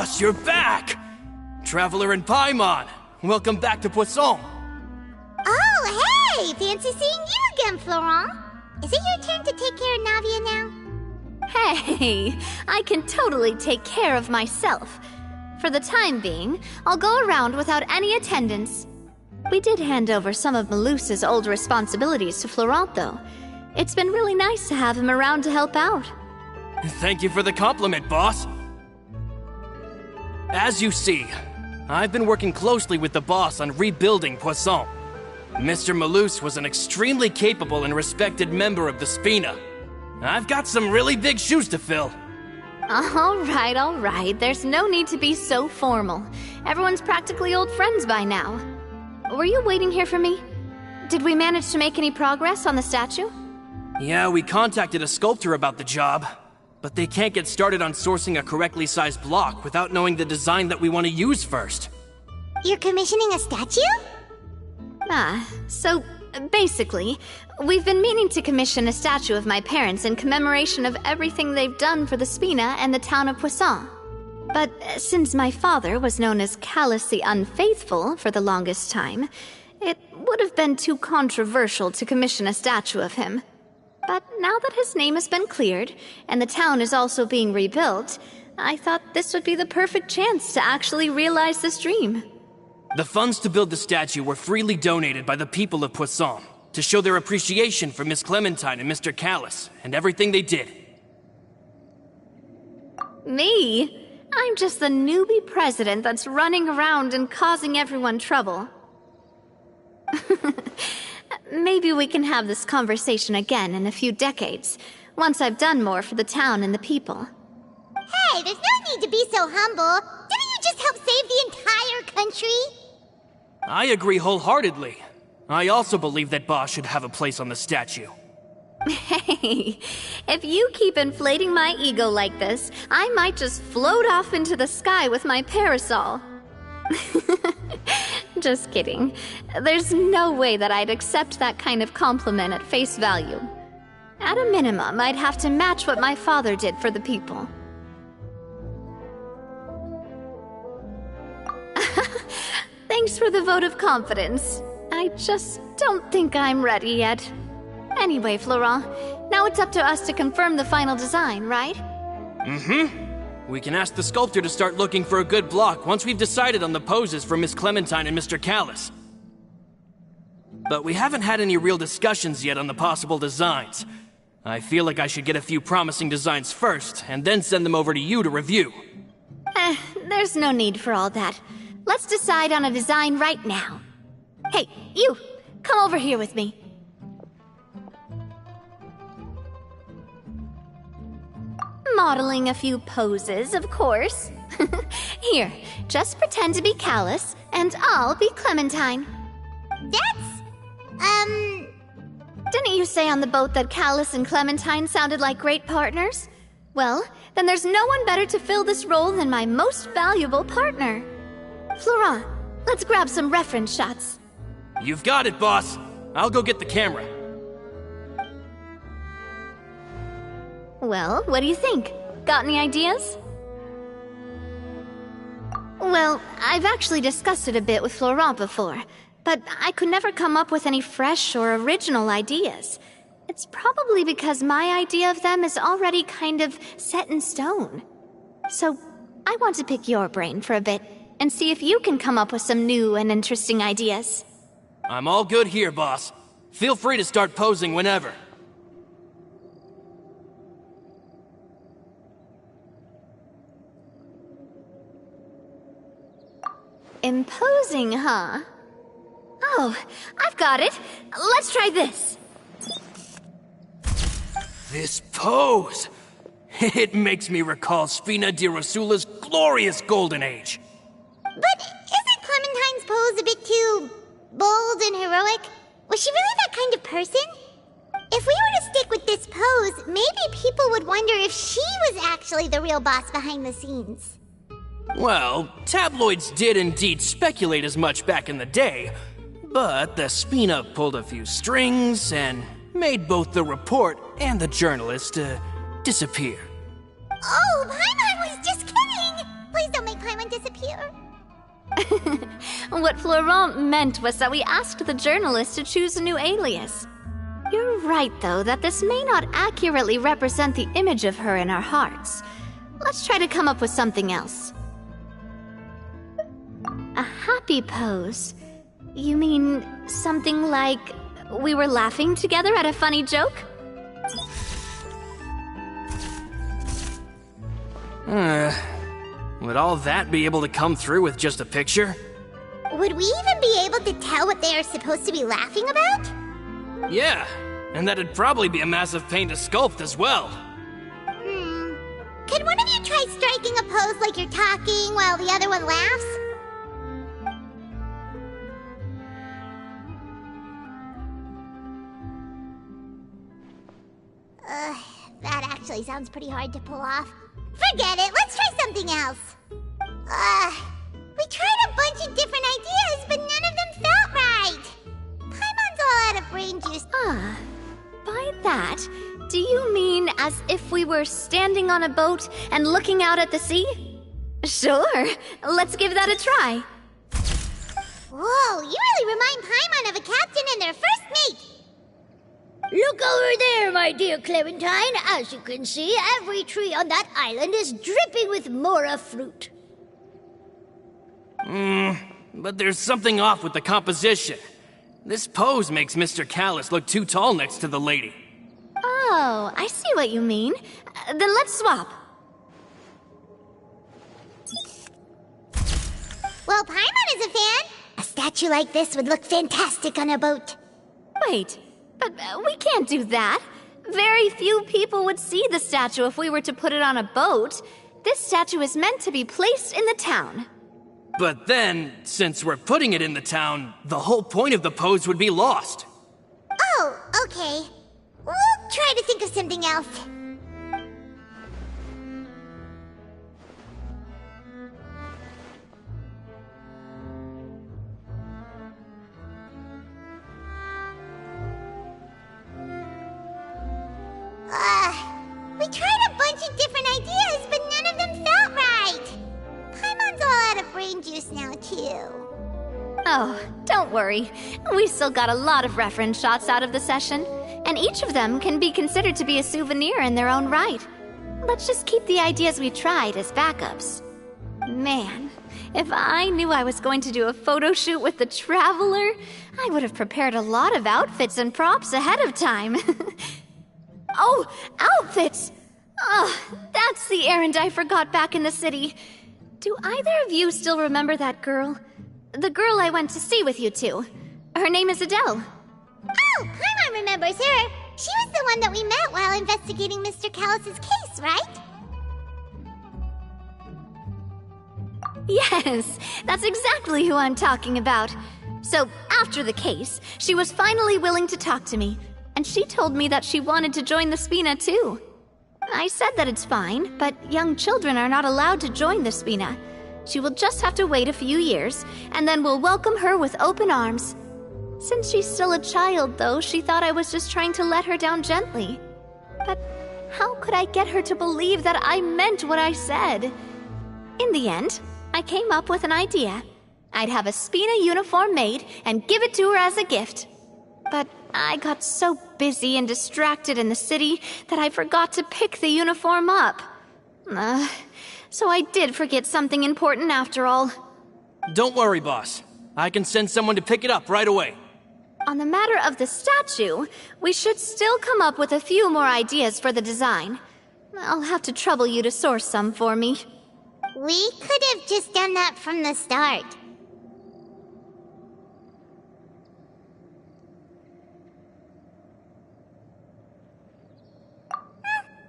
Boss, you're back! Traveler and Paimon, welcome back to Poisson. Oh, hey! Fancy seeing you again, Florent. Is it your turn to take care of Navia now? Hey, I can totally take care of myself. For the time being, I'll go around without any attendance. We did hand over some of Malus's old responsibilities to Florent, though. It's been really nice to have him around to help out. Thank you for the compliment, boss. As you see, I've been working closely with the boss on rebuilding Poisson. Mr. Malus was an extremely capable and respected member of the Spina. I've got some really big shoes to fill. All right. There's no need to be so formal. Everyone's practically old friends by now. Were you waiting here for me? Did we manage to make any progress on the statue? Yeah, we contacted a sculptor about the job, but they can't get started on sourcing a correctly sized block without knowing the design that we want to use first. You're commissioning a statue? So basically, we've been meaning to commission a statue of my parents in commemoration of everything they've done for the Spina and the town of Poisson. But since my father was known as Callus the Unfaithful for the longest time, it would have been too controversial to commission a statue of him. But now that his name has been cleared, and the town is also being rebuilt, I thought this would be the perfect chance to actually realize this dream. The funds to build the statue were freely donated by the people of Poisson to show their appreciation for Miss Clementine and Mr. Callus and everything they did. Me? I'm just the newbie president that's running around and causing everyone trouble. Maybe we can have this conversation again in a few decades, once I've done more for the town and the people. Hey, there's no need to be so humble. Didn't you just help save the entire country? I agree wholeheartedly. I also believe that Boss should have a place on the statue. Hey, if you keep inflating my ego like this, I might just float off into the sky with my parasol. Just kidding. There's no way that I'd accept that kind of compliment at face value. At a minimum, I'd have to match what my father did for the people. Thanks for the vote of confidence. I just don't think I'm ready yet. Anyway, Florent, now it's up to us to confirm the final design, right? We can ask the sculptor to start looking for a good block once we've decided on the poses for Miss Clementine and Mr. Callus. But we haven't had any real discussions yet on the possible designs. I feel like I should get a few promising designs first, and then send them over to you to review. There's no need for all that. Let's decide on a design right now. Hey, you! Come over here with me. Modeling a few poses, of course. Here, just pretend to be Callus, and I'll be Clementine. Didn't you say on the boat that Callus and Clementine sounded like great partners? Well, then there's no one better to fill this role than my most valuable partner. Florent, let's grab some reference shots. You've got it, boss. I'll go get the camera. Well, what do you think? Got any ideas? Well, I've actually discussed it a bit with Florent before, but I could never come up with any fresh or original ideas. It's probably because my idea of them is already kind of set in stone. So, I want to pick your brain for a bit, and see if you can come up with some new and interesting ideas. I'm all good here, boss. Feel free to start posing whenever. Imposing, huh? Oh, I've got it. Let's try this. This pose! It makes me recall Spina di Rosula's glorious golden age. But isn't Clementine's pose a bit too bold and heroic? Was she really that kind of person? If we were to stick with this pose, maybe people would wonder if she was actually the real boss behind the scenes. Well, tabloids did indeed speculate as much back in the day, but the Spina pulled a few strings and made both the report and the journalist disappear. Oh, Paimon was just kidding! Please don't make Paimon disappear? What Florent meant was that we asked the journalist to choose a new alias. You're right, though, that this may not accurately represent the image of her in our hearts. Let's try to come up with something else. A happy pose? You mean something like we were laughing together at a funny joke? Would all that be able to come through with just a picture? Would we even be able to tell what they are supposed to be laughing about? Yeah, and that'd probably be a massive pain to sculpt as well. Could one of you try striking a pose like you're talking while the other one laughs? That actually sounds pretty hard to pull off. Forget it, let's try something else. We tried a bunch of different ideas, but none of them felt right. Paimon's all out of brain juice. By that, do you mean as if we were standing on a boat and looking out at the sea? Sure, let's give that a try. Whoa, you really remind Paimon of a captain and their first mate. Look over there, my dear Clementine. As you can see, every tree on that island is dripping with mora fruit. But there's something off with the composition. This pose makes Mr. Callus look too tall next to the lady. Oh, I see what you mean. Then let's swap. Well, Paimon is a fan. A statue like this would look fantastic on a boat. Wait, but we can't do that. Very few people would see the statue if we were to put it on a boat. This statue is meant to be placed in the town. But then, since we're putting it in the town, the whole point of the pose would be lost. Oh, okay. We'll try to think of something else. We tried a bunch of different ideas, but none of them felt right. Paimon's all out of brain juice now, too. Oh, don't worry. We still got a lot of reference shots out of the session, and each of them can be considered to be a souvenir in their own right. Let's just keep the ideas we tried as backups. Man, if I knew I was going to do a photo shoot with the Traveler, I would have prepared a lot of outfits and props ahead of time. Oh, outfits! Oh, that's the errand I forgot back in the city. Do either of you still remember that girl? The girl I went to see with you two. Her name is Adele. Oh, Paimon remembers her. She was the one that we met while investigating Mr. Callus's case, right? Yes, that's exactly who I'm talking about. So, after the case, she was finally willing to talk to me, and she told me that she wanted to join the Spina too. I said that it's fine, but young children are not allowed to join the Spina. She will just have to wait a few years, and then we'll welcome her with open arms. Since she's still a child, though, she thought I was just trying to let her down gently. But how could I get her to believe that I meant what I said? In the end, I came up with an idea. I'd have a Spina uniform made and give it to her as a gift. But I got so busy and distracted in the city that I forgot to pick the uniform up. So I did forget something important after all. Don't worry, boss. I can send someone to pick it up right away. On the matter of the statue, we should still come up with a few more ideas for the design. I'll have to trouble you to source some for me. We could have just done that from the start.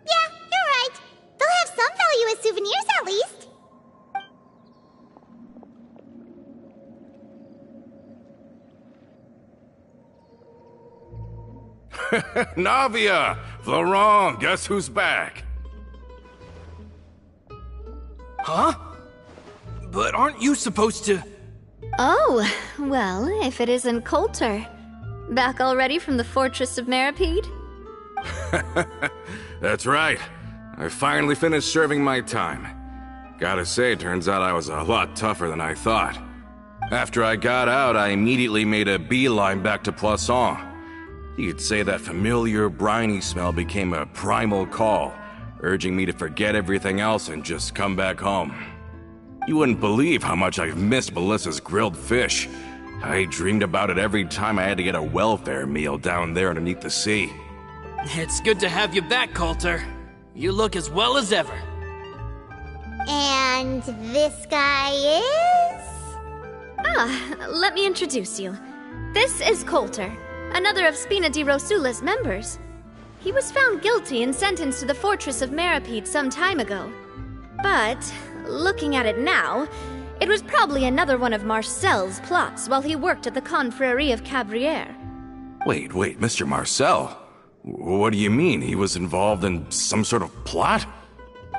Yeah, you're right. They'll have some value as souvenirs at least. Navia! Florent, guess who's back? Huh? But aren't you supposed to... Oh, well, if it isn't Coulter. Back already from the Fortress of Meripede? That's right. I finally finished serving my time. Gotta say, turns out I was a lot tougher than I thought. After I got out, I immediately made a beeline back to Poisson. You could say that familiar, briny smell became a primal call, urging me to forget everything else and just come back home. You wouldn't believe how much I've missed Melissa's grilled fish. I dreamed about it every time I had to get a welfare meal down there underneath the sea. It's good to have you back, Coulter. You look as well as ever. And this guy is? Let me introduce you. This is Coulter, another of Spina di Rosula's members. He was found guilty and sentenced to the fortress of Meripede some time ago. But, looking at it now, it was probably another one of Marcel's plots while he worked at the Confrérie of Cabrières. Wait, Mr. Marcel? What do you mean? He was involved in some sort of plot?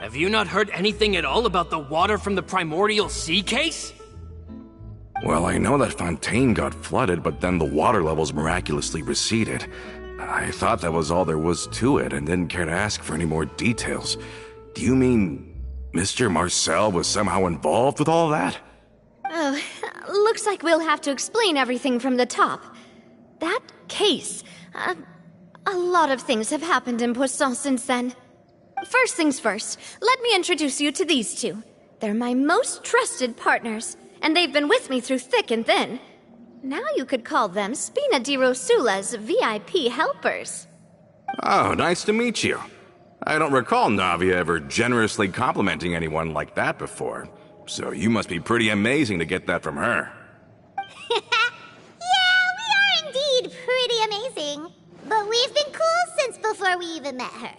Have you not heard anything at all about the water from the primordial sea case? Well, I know that Fontaine got flooded, but then the water levels miraculously receded. I thought that was all there was to it and didn't care to ask for any more details. Do you mean Mr. Marcel was somehow involved with all that? Oh, looks like we'll have to explain everything from the top. That case, a lot of things have happened in Poisson since then. First things first, let me introduce you to these two. They're my most trusted partners, and they've been with me through thick and thin. Now you could call them Spina di Rosula's VIP helpers. Oh, nice to meet you. I don't recall Navia ever generously complimenting anyone like that before, so you must be pretty amazing to get that from her. Yeah, we are indeed pretty amazing. But we've been cool since before we even met her.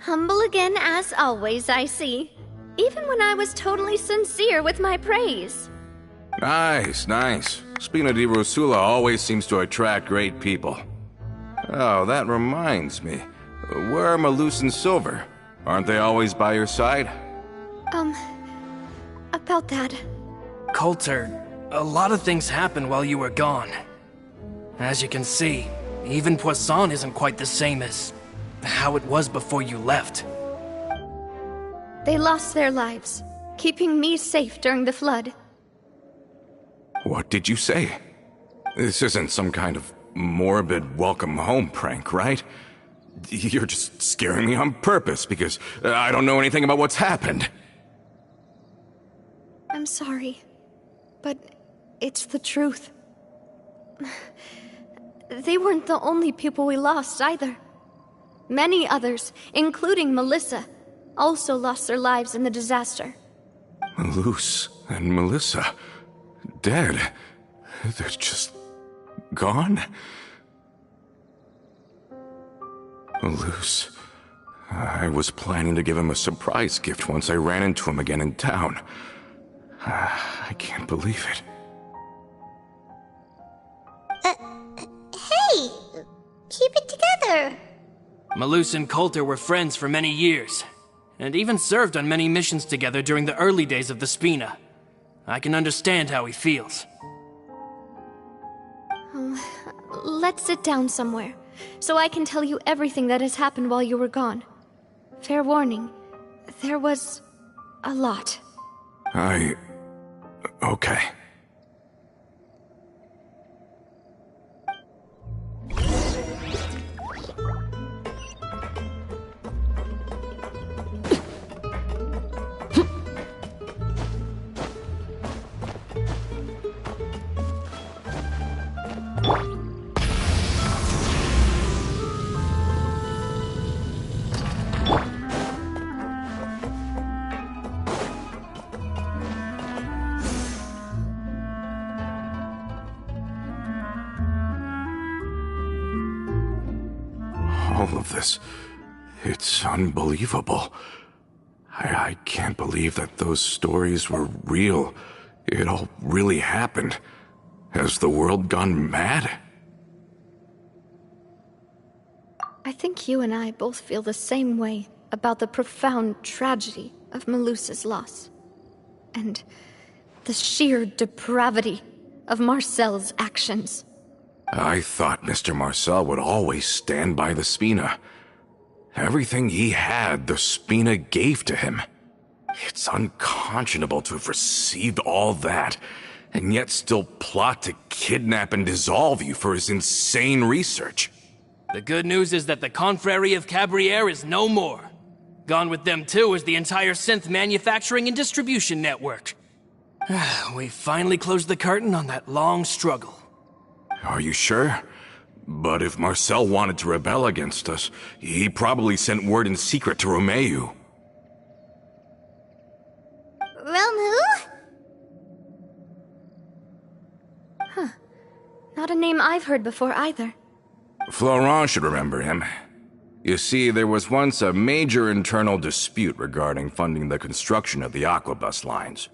Humble again as always, I see. Even when I was totally sincere with my praise. Nice. Spina di Rosula always seems to attract great people. Oh, that reminds me. Where are Malus and Silver? Aren't they always by your side? About that. Coulter, a lot of things happened while you were gone. As you can see, even Poisson isn't quite the same as how it was before you left. They lost their lives, keeping me safe during the flood. What did you say? This isn't some kind of morbid welcome home prank, right? You're just scaring me on purpose because I don't know anything about what's happened. I'm sorry, but it's the truth. They weren't the only people we lost either. Many others, including Melissa, also lost their lives in the disaster. Malus and Melissa, dead. They're just gone? Malus, I was planning to give him a surprise gift once I ran into him again in town. I can't believe it. Hey! Keep it together! Malus and Coulter were friends for many years, and even served on many missions together during the early days of the Spina. I can understand how he feels. Let's sit down somewhere, so I can tell you everything that has happened while you were gone. Fair warning, there was a lot. Okay. All of this, it's unbelievable. I can't believe that those stories were real. It all really happened. Has the world gone mad? I think you and I both feel the same way about the profound tragedy of Melusa's loss. And the sheer depravity of Marcel's actions. I thought Mr. Marcel would always stand by the Spina. Everything he had, the Spina gave to him. It's unconscionable to have received all that, and yet still plot to kidnap and dissolve you for his insane research. The good news is that the Confrérie of Cabriere is no more. Gone with them too is the entire synth manufacturing and distribution network. We finally closed the curtain on that long struggle. Are you sure? But if Marcel wanted to rebel against us, he probably sent word in secret to Romeu. Romu? Not a name I've heard before either. Florent should remember him. You see, there was once a major internal dispute regarding funding the construction of the Aquabus lines.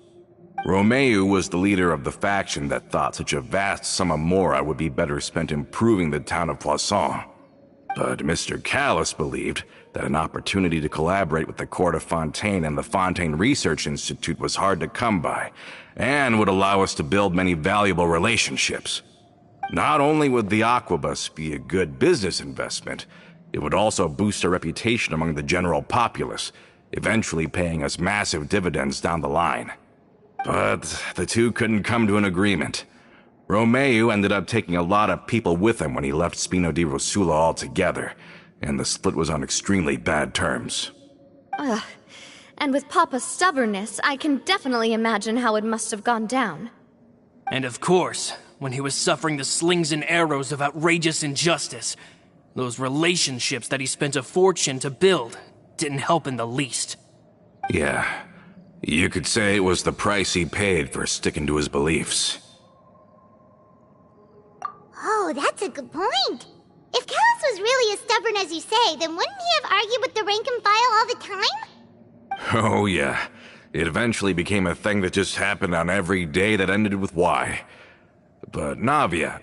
Romeu was the leader of the faction that thought such a vast sum of mora would be better spent improving the town of Poisson. But Mr. Callis believed that an opportunity to collaborate with the Court of Fontaine and the Fontaine Research Institute was hard to come by, and would allow us to build many valuable relationships. Not only would the Aquabus be a good business investment, it would also boost our reputation among the general populace, eventually paying us massive dividends down the line. But the two couldn't come to an agreement. Romeu ended up taking a lot of people with him when he left Spino di Rosula altogether, and the split was on extremely bad terms. Ugh. And with Papa's stubbornness, I can definitely imagine how it must have gone down. And of course, when he was suffering the slings and arrows of outrageous injustice, those relationships that he spent a fortune to build didn't help in the least. Yeah, you could say it was the price he paid for sticking to his beliefs. Oh, that's a good point. If Callus was really as stubborn as you say, then wouldn't he have argued with the rank and file all the time? Oh yeah, it eventually became a thing that just happened on every day that ended with Y. But Navia,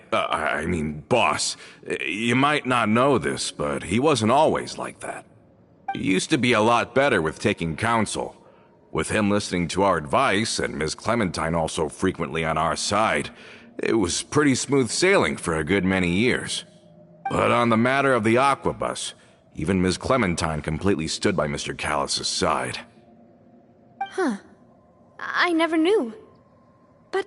boss, you might not know this, but he wasn't always like that. He used to be a lot better with taking counsel. With him listening to our advice, and Ms. Clementine also frequently on our side, it was pretty smooth sailing for a good many years. But on the matter of the Aquabus, even Ms. Clementine completely stood by Mr. Callus's side. Huh. I never knew. But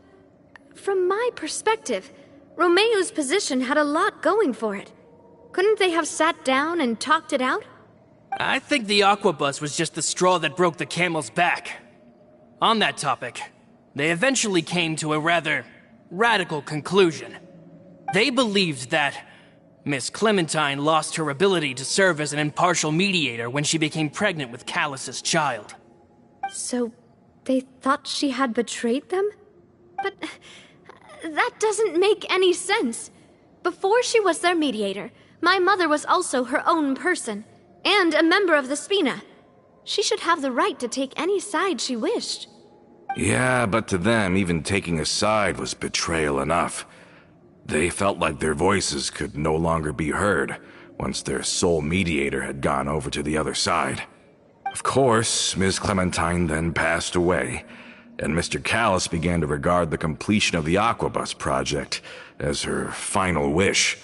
from my perspective, Romeu's position had a lot going for it. Couldn't they have sat down and talked it out? I think the Aquabus was just the straw that broke the camel's back. On that topic, they eventually came to a rather radical conclusion. They believed that Miss Clementine lost her ability to serve as an impartial mediator when she became pregnant with Callus's child. So, they thought she had betrayed them? But that doesn't make any sense. Before she was their mediator, my mother was also her own person, and a member of the Spina. She should have the right to take any side she wished. Yeah, but to them, even taking a side was betrayal enough. They felt like their voices could no longer be heard once their sole mediator had gone over to the other side. Of course, Ms. Clementine then passed away, and Mr. Callus began to regard the completion of the Aquabus project as her final wish.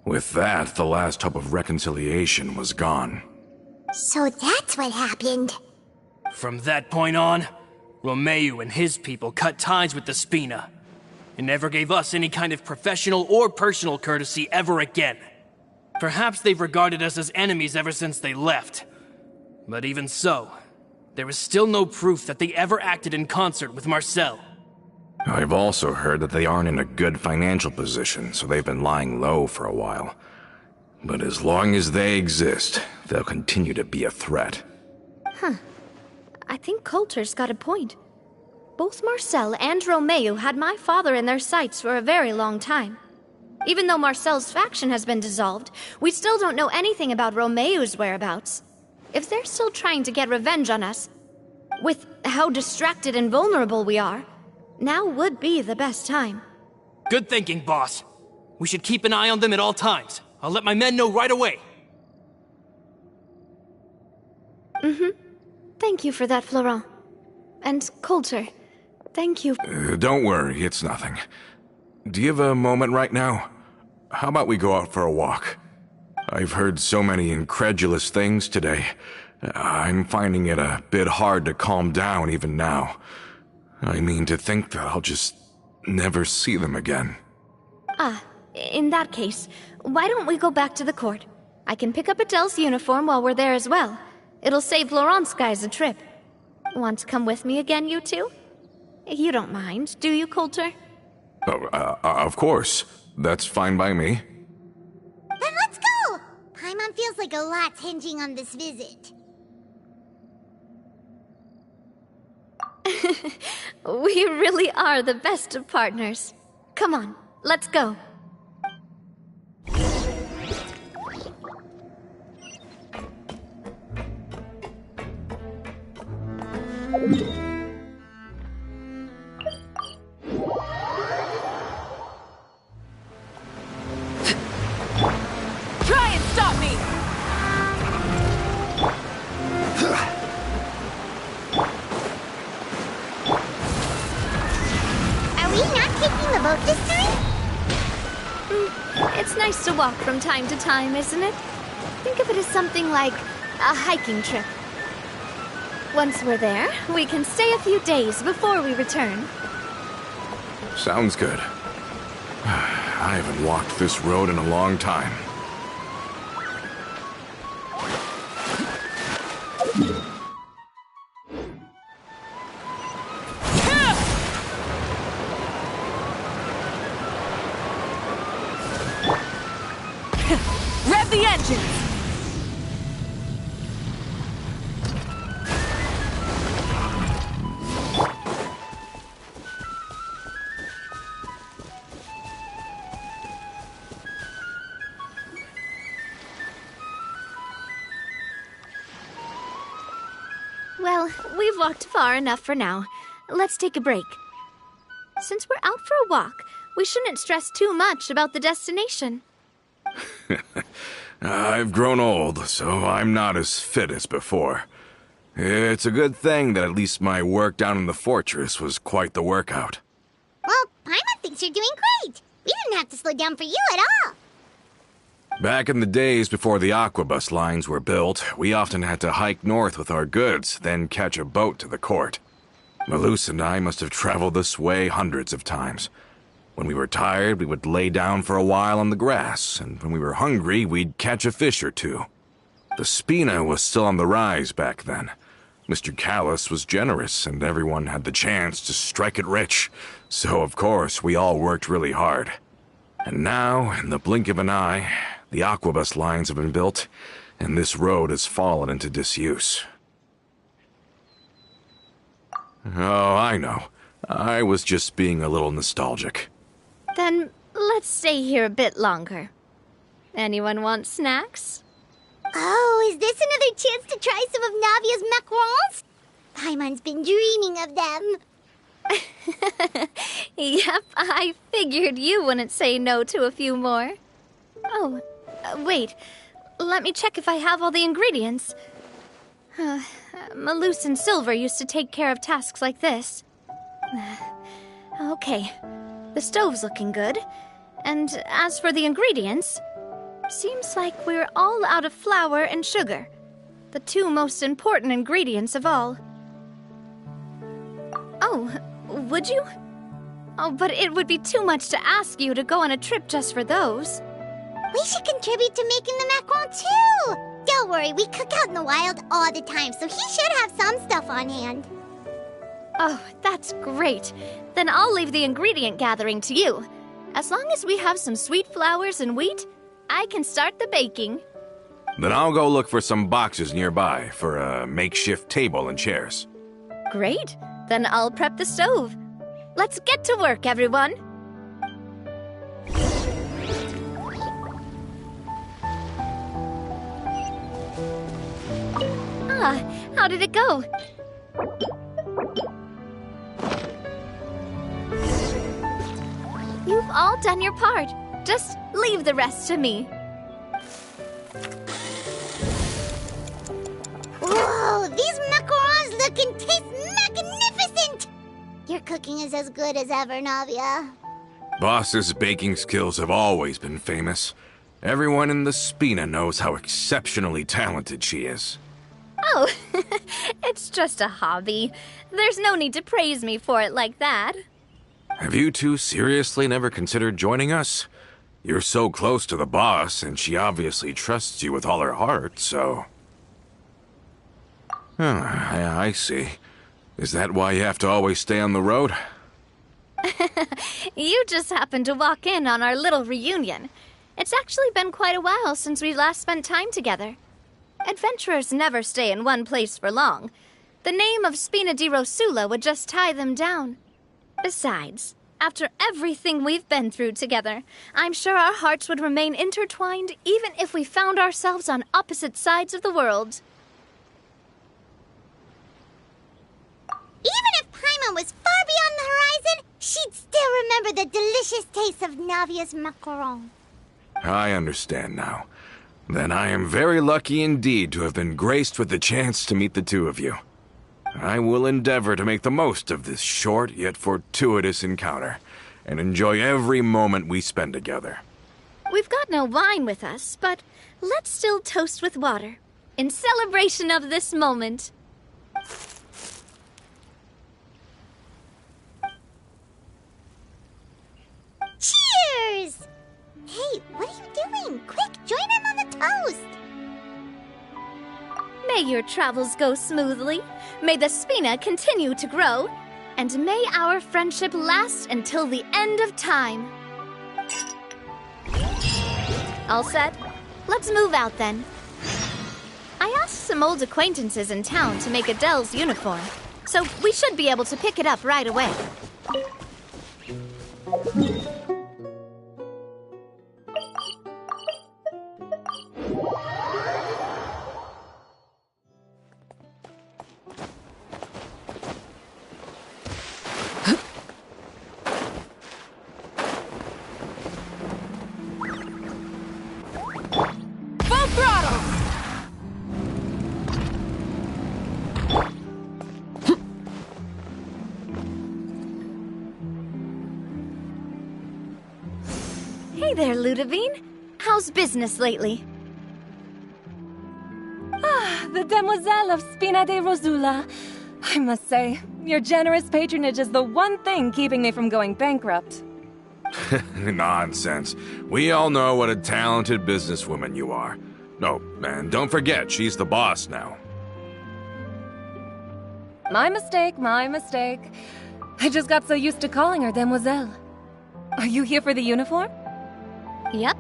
With that, the last hope of reconciliation was gone. So that's what happened. From that point on, Romeu and his people cut ties with the Spina, and never gave us any kind of professional or personal courtesy ever again. Perhaps they've regarded us as enemies ever since they left. But even so, there is still no proof that they ever acted in concert with Marcel. I've also heard that they aren't in a good financial position, so they've been lying low for a while. But as long as they exist, they'll continue to be a threat. I think Coulter's got a point. Both Marcel and Romeu had my father in their sights for a very long time. Even though Marcel's faction has been dissolved, we still don't know anything about Romeu's whereabouts. If they're still trying to get revenge on us, with how distracted and vulnerable we are, now would be the best time. Good thinking, boss. We should keep an eye on them at all times. I'll let my men know right away. Thank you for that, Florent. And Coulter, thank you. Don't worry, it's nothing. do you have a moment right now? How about we go out for a walk? I've heard so many incredulous things today. I'm finding it a bit hard to calm down even now. I mean, to think that I'll just never see them again. In that case, why don't we go back to the court? I can pick up Adele's uniform while we're there as well. It'll save Laurent's guys a trip. Want to come with me again, you two? You don't mind, do you, Coulter? Of course. That's fine by me. Then let's go! Paimon feels like a lot's hinging on this visit. We really are the best of partners. Come on, let's go. Try and stop me! Are we not taking the boat this time? It's nice to walk from time to time, isn't it? Think of it as something like a hiking trip. Once we're there, we can stay a few days before we return. Sounds good. I haven't walked this road in a long time. Rev the engines! Well, we've walked far enough for now. Let's take a break. Since we're out for a walk, we shouldn't stress too much about the destination. I've grown old, so I'm not as fit as before. It's a good thing that at least my work down in the fortress was quite the workout. Well, Paimon thinks you're doing great. We didn't have to slow down for you at all. Back in the days before the aquabus lines were built, we often had to hike north with our goods, then catch a boat to the court. Malus and I must have traveled this way hundreds of times. When we were tired, we would lay down for a while on the grass, and when we were hungry, we'd catch a fish or two. The Spina was still on the rise back then. Mr. Callis was generous, and everyone had the chance to strike it rich. So, of course, we all worked really hard. And now, in the blink of an eye, the aquabus lines have been built, and this road has fallen into disuse. Oh, I know. I was just being a little nostalgic. Then let's stay here a bit longer. Anyone want snacks? Oh, is this another chance to try some of Navia's macarons? Paimon's been dreaming of them. Yep, I figured you wouldn't say no to a few more. Oh, wait. Let me check if I have all the ingredients. Malus and Silver used to take care of tasks like this. Okay, the stove's looking good. And as for the ingredients, seems like we're all out of flour and sugar, the two most important ingredients of all. Oh, would you? Oh, but it would be too much to ask you to go on a trip just for those. We should contribute to making the macaron too. Don't worry, we cook out in the wild all the time, so he should have some stuff on hand. Oh, that's great. Then I'll leave the ingredient gathering to you. As long as we have some sweet flours and wheat, I can start the baking. Then I'll go look for some boxes nearby for a makeshift table and chairs. Great. Then I'll prep the stove. Let's get to work, everyone. How did it go? You've all done your part. Just leave the rest to me. Whoa, these macarons look and taste magnificent! Your cooking is as good as ever, Navia. Boss's baking skills have always been famous. Everyone in the Spina knows how exceptionally talented she is. Oh, it's just a hobby. There's no need to praise me for it like that. Have you two seriously never considered joining us? You're so close to the boss, and she obviously trusts you with all her heart, so... I see. Is that why you have to always stay on the road? You just happened to walk in on our little reunion. It's actually been quite a while since we last spent time together. Adventurers never stay in one place for long. The name of Spina di Rosula would just tie them down. Besides, after everything we've been through together, I'm sure our hearts would remain intertwined even if we found ourselves on opposite sides of the world. Even if Paimon was far beyond the horizon, she'd still remember the delicious taste of Navia's macaron. I understand now. Then I am very lucky indeed to have been graced with the chance to meet the two of you. I will endeavor to make the most of this short yet fortuitous encounter, and enjoy every moment we spend together. We've got no wine with us, but let's still toast with water, in celebration of this moment. Cheers! Hey, what are you doing? Quick, join in on the toast! May your travels go smoothly, may the Spina continue to grow, and may our friendship last until the end of time. All set? Let's move out then. I asked some old acquaintances in town to make Adele's uniform, so we should be able to pick it up right away. Hey there, Ludovine. How's business lately? The Demoiselle of Spina di Rosula. I must say, your generous patronage is the one thing keeping me from going bankrupt. Nonsense. We all know what a talented businesswoman you are. No, and don't forget, she's the boss now. My mistake, my mistake. I just got so used to calling her Demoiselle. Are you here for the uniform? Yep.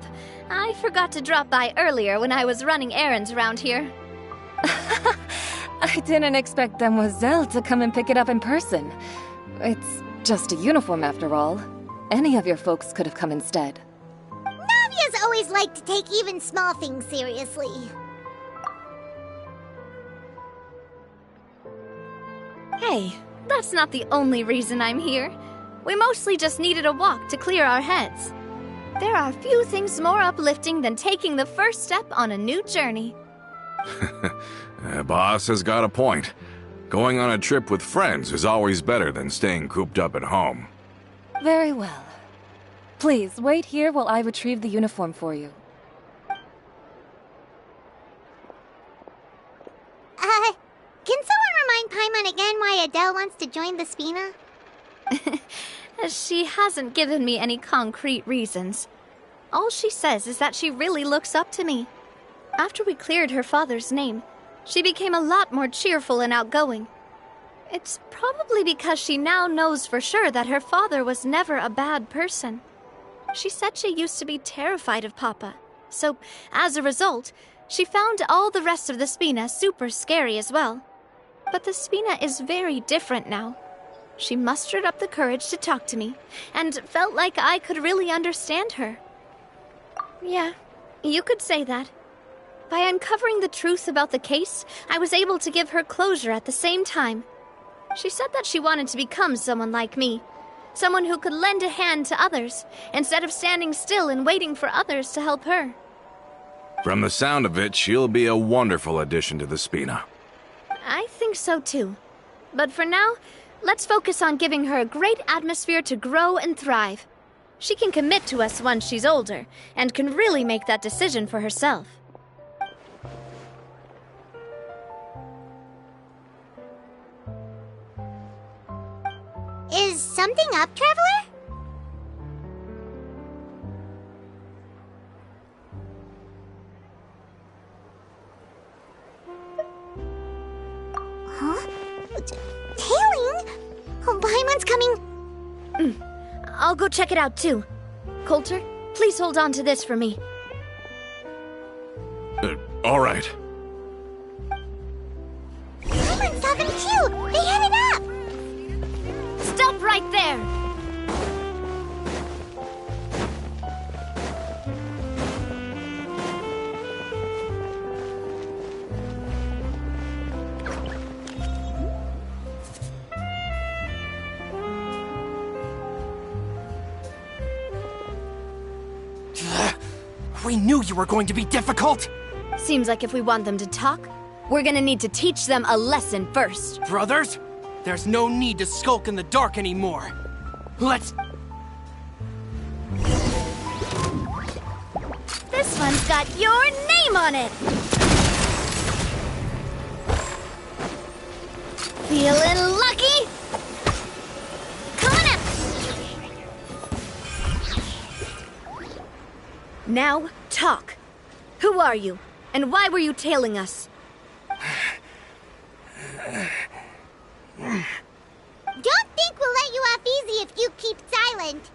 I forgot to drop by earlier when I was running errands around here. I didn't expect Demoiselle to come and pick it up in person. It's just a uniform after all. Any of your folks could have come instead. Navia's always liked to take even small things seriously. Hey, that's not the only reason I'm here. We mostly just needed a walk to clear our heads. There are few things more uplifting than taking the first step on a new journey. Boss has got a point. Going on a trip with friends is always better than staying cooped up at home. Very well. Please, wait here while I retrieve the uniform for you. Can someone remind Paimon again why Adele wants to join the Spina? She hasn't given me any concrete reasons. All she says is that she really looks up to me. After we cleared her father's name, she became a lot more cheerful and outgoing. It's probably because she now knows for sure that her father was never a bad person. She said she used to be terrified of Papa, so as a result, she found all the rest of the Spina super scary as well. But the Spina is very different now. She mustered up the courage to talk to me, and felt like I could really understand her. Yeah, you could say that. By uncovering the truth about the case, I was able to give her closure at the same time. She said that she wanted to become someone like me, someone who could lend a hand to others, instead of standing still and waiting for others to help her. From the sound of it, she'll be a wonderful addition to the Spina. I think so too. But for now, let's focus on giving her a great atmosphere to grow and thrive. She can commit to us once she's older, and can really make that decision for herself. Is something up, Traveler? Huh? Tailing? Oh, Paimon's coming. I'll go check it out too. Coulter, please hold on to this for me. All right. Paimon saw them too! They headed up! Stop right there! We knew you were going to be difficult! Seems like if we want them to talk, we're gonna need to teach them a lesson first. Brothers, there's no need to skulk in the dark anymore. Let's... This one's got your name on it! Feeling lucky? Coming up! Now, talk. Who are you? And why were you tailing us? Don't think we'll let you off easy if you keep silent.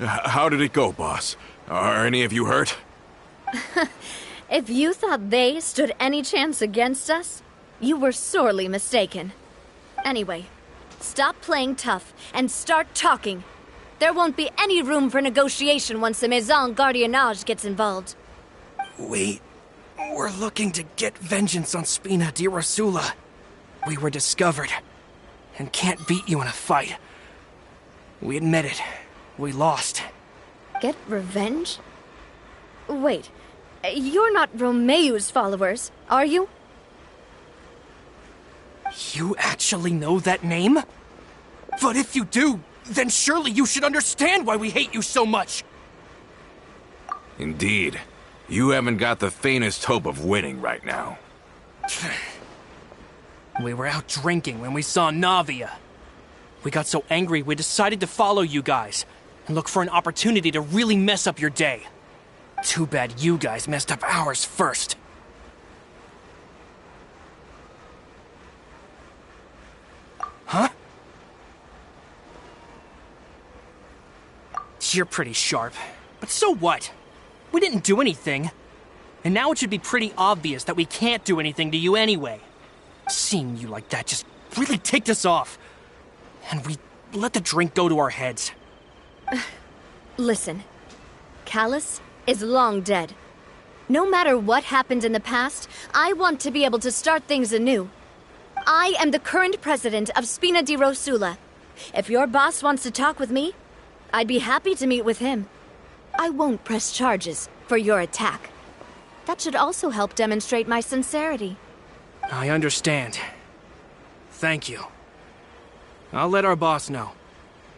How did it go, boss? Are any of you hurt? If you thought they stood any chance against us, you were sorely mistaken. Anyway, stop playing tough and start talking. There won't be any room for negotiation once the Maison Gardiennage gets involved. We're looking to get vengeance on Spina di Rosula. We were discovered, and can't beat you in a fight. We admit it. We lost. Get revenge? Wait, you're not Romeu's followers, are you? You actually know that name? But if you do, then surely you should understand why we hate you so much! Indeed. You haven't got the faintest hope of winning right now. We were out drinking when we saw Navia. We got so angry we decided to follow you guys and look for an opportunity to really mess up your day. Too bad you guys messed up ours first. Huh? You're pretty sharp, but so what? We didn't do anything. And now it should be pretty obvious that we can't do anything to you anyway. Seeing you like that just really ticked us off. And we let the drink go to our heads. Listen, Callus is long dead. No matter what happened in the past, I want to be able to start things anew. I am the current president of Spina di Rosula. If your boss wants to talk with me, I'd be happy to meet with him. I won't press charges for your attack. That should also help demonstrate my sincerity. I understand. Thank you. I'll let our boss know.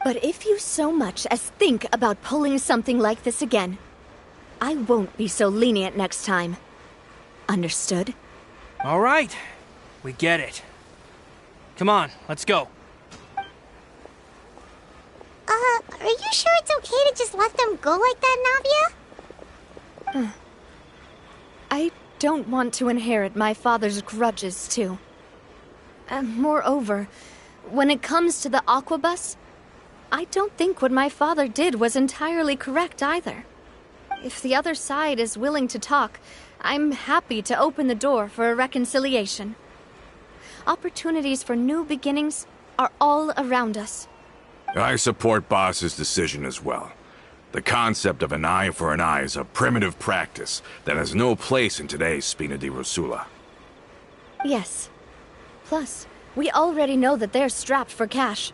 But if you so much as think about pulling something like this again, I won't be so lenient next time. Understood? All right. We get it. Come on, let's go. Are you sure it's okay to just let them go like that, Navia? I don't want to inherit my father's grudges, too. Moreover, when it comes to the Aquabus, I don't think what my father did was entirely correct either. If the other side is willing to talk, I'm happy to open the door for a reconciliation. Opportunities for new beginnings are all around us. I support Boss's decision as well. The concept of an eye for an eye is a primitive practice that has no place in today's Spina di Rosula. Yes. Plus, we already know that they're strapped for cash.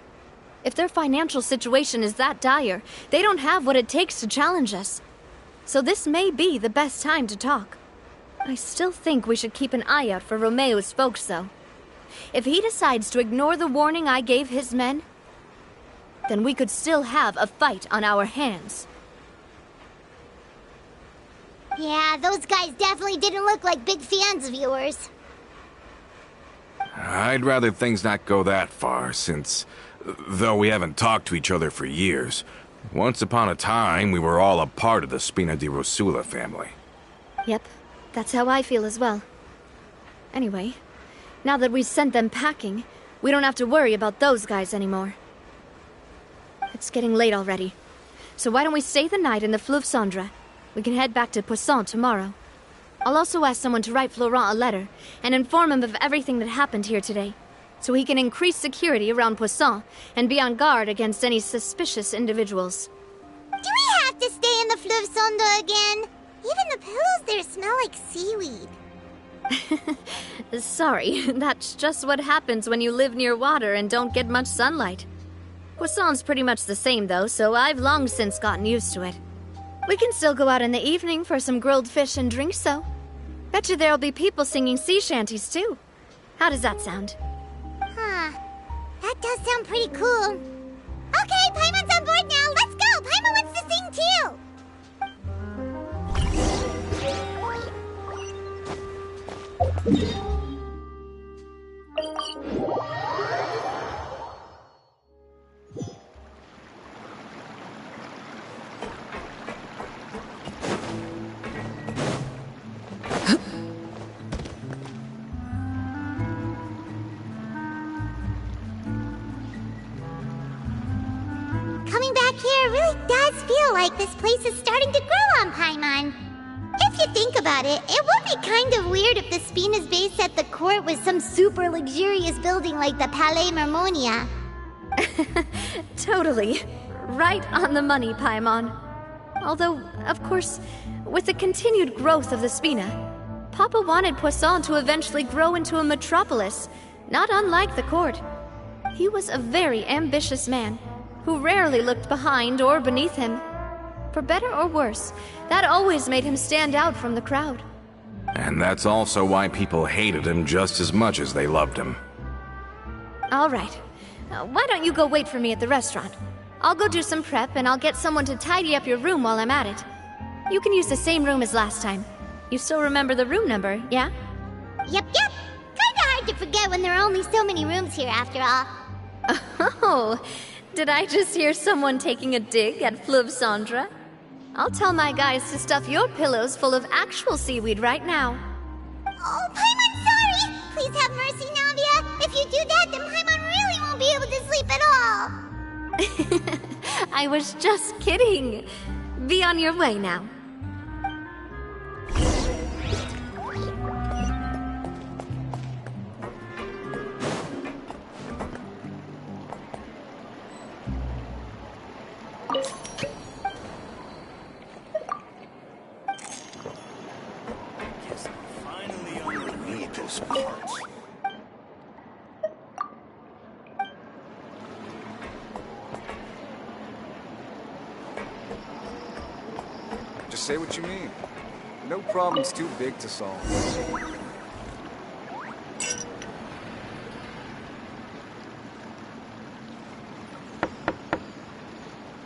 If their financial situation is that dire, they don't have what it takes to challenge us. So this may be the best time to talk. I still think we should keep an eye out for Romeo's folks, though. If he decides to ignore the warning I gave his men, then we could still have a fight on our hands. Yeah, those guys definitely didn't look like big fans of yours. I'd rather things not go that far, since, though we haven't talked to each other for years, once upon a time we were all a part of the Spina di Rosula family. Yep, that's how I feel as well. Anyway, now that we've sent them packing, we don't have to worry about those guys anymore. It's getting late already, so why don't we stay the night in the Fleuve Cendre? We can head back to Poisson tomorrow. I'll also ask someone to write Florent a letter and inform him of everything that happened here today, so he can increase security around Poisson and be on guard against any suspicious individuals. Do we have to stay in the Fleuve Cendre again? Even the pillows there smell like seaweed. Sorry, that's just what happens when you live near water and don't get much sunlight. Poisson's pretty much the same though, so I've long since gotten used to it. We can still go out in the evening for some grilled fish and drinks, though. Bet you there'll be people singing sea shanties, too. How does that sound? Huh. That does sound pretty cool. Okay, Paimon's on board now. Let's go. Paimon wants to sing too. Coming back here really does feel like this place is starting to grow on Paimon. If you think about it, it would be kind of weird if the Spina's base at the court was some super luxurious building like the Palais Marmonia. Totally. Right on the money, Paimon. Although, of course, with the continued growth of the Spina, Papa wanted Poisson to eventually grow into a metropolis, not unlike the court. He was a very ambitious man, who rarely looked behind or beneath him. For better or worse, that always made him stand out from the crowd. And that's also why people hated him just as much as they loved him. All right. Why don't you go wait for me at the restaurant? I'll go do some prep and I'll get someone to tidy up your room while I'm at it. You can use the same room as last time. You still remember the room number, yeah? Yep. Kinda hard to forget when there are only so many rooms here after all. Oh, did I just hear someone taking a dig at Fleuve Cendre? I'll tell my guys to stuff your pillows full of actual seaweed right now. Oh, Paimon, sorry! Please have mercy, Navia. If you do that, then Paimon really won't be able to sleep at all. I was just kidding. Be on your way now. Just say what you mean. No problem's too big to solve.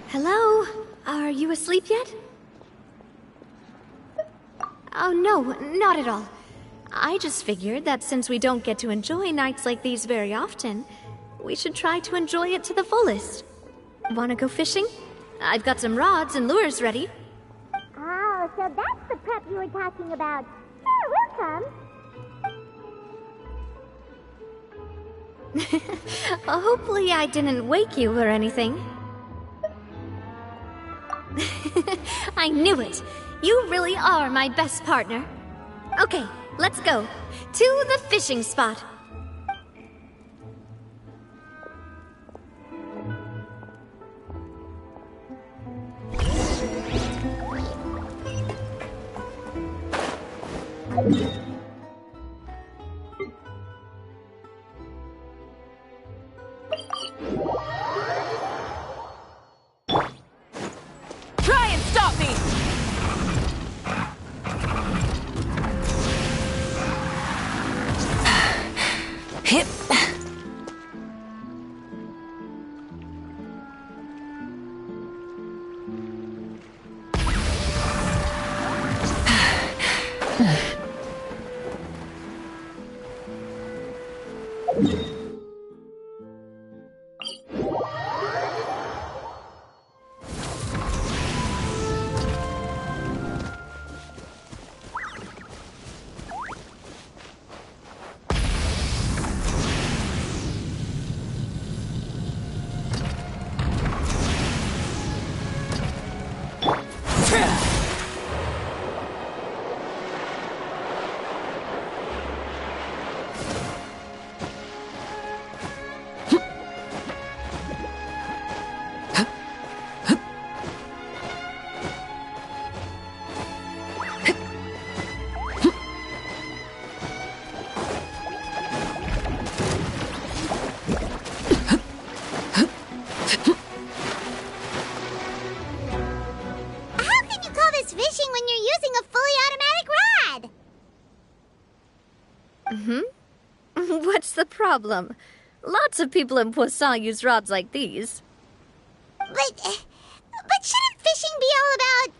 Hello? Are you asleep yet? Oh, no, not at all. I just figured that since we don't get to enjoy nights like these very often, we should try to enjoy it to the fullest. Wanna go fishing? I've got some rods and lures ready. Oh, so that's the prep you were talking about. Sure, we'll come. Hopefully I didn't wake you or anything. I knew it! You really are my best partner. Okay, let's go. To the fishing spot. Try and stop me! problem. Lots of people in Poisson use rods like these. But shouldn't fishing be all about,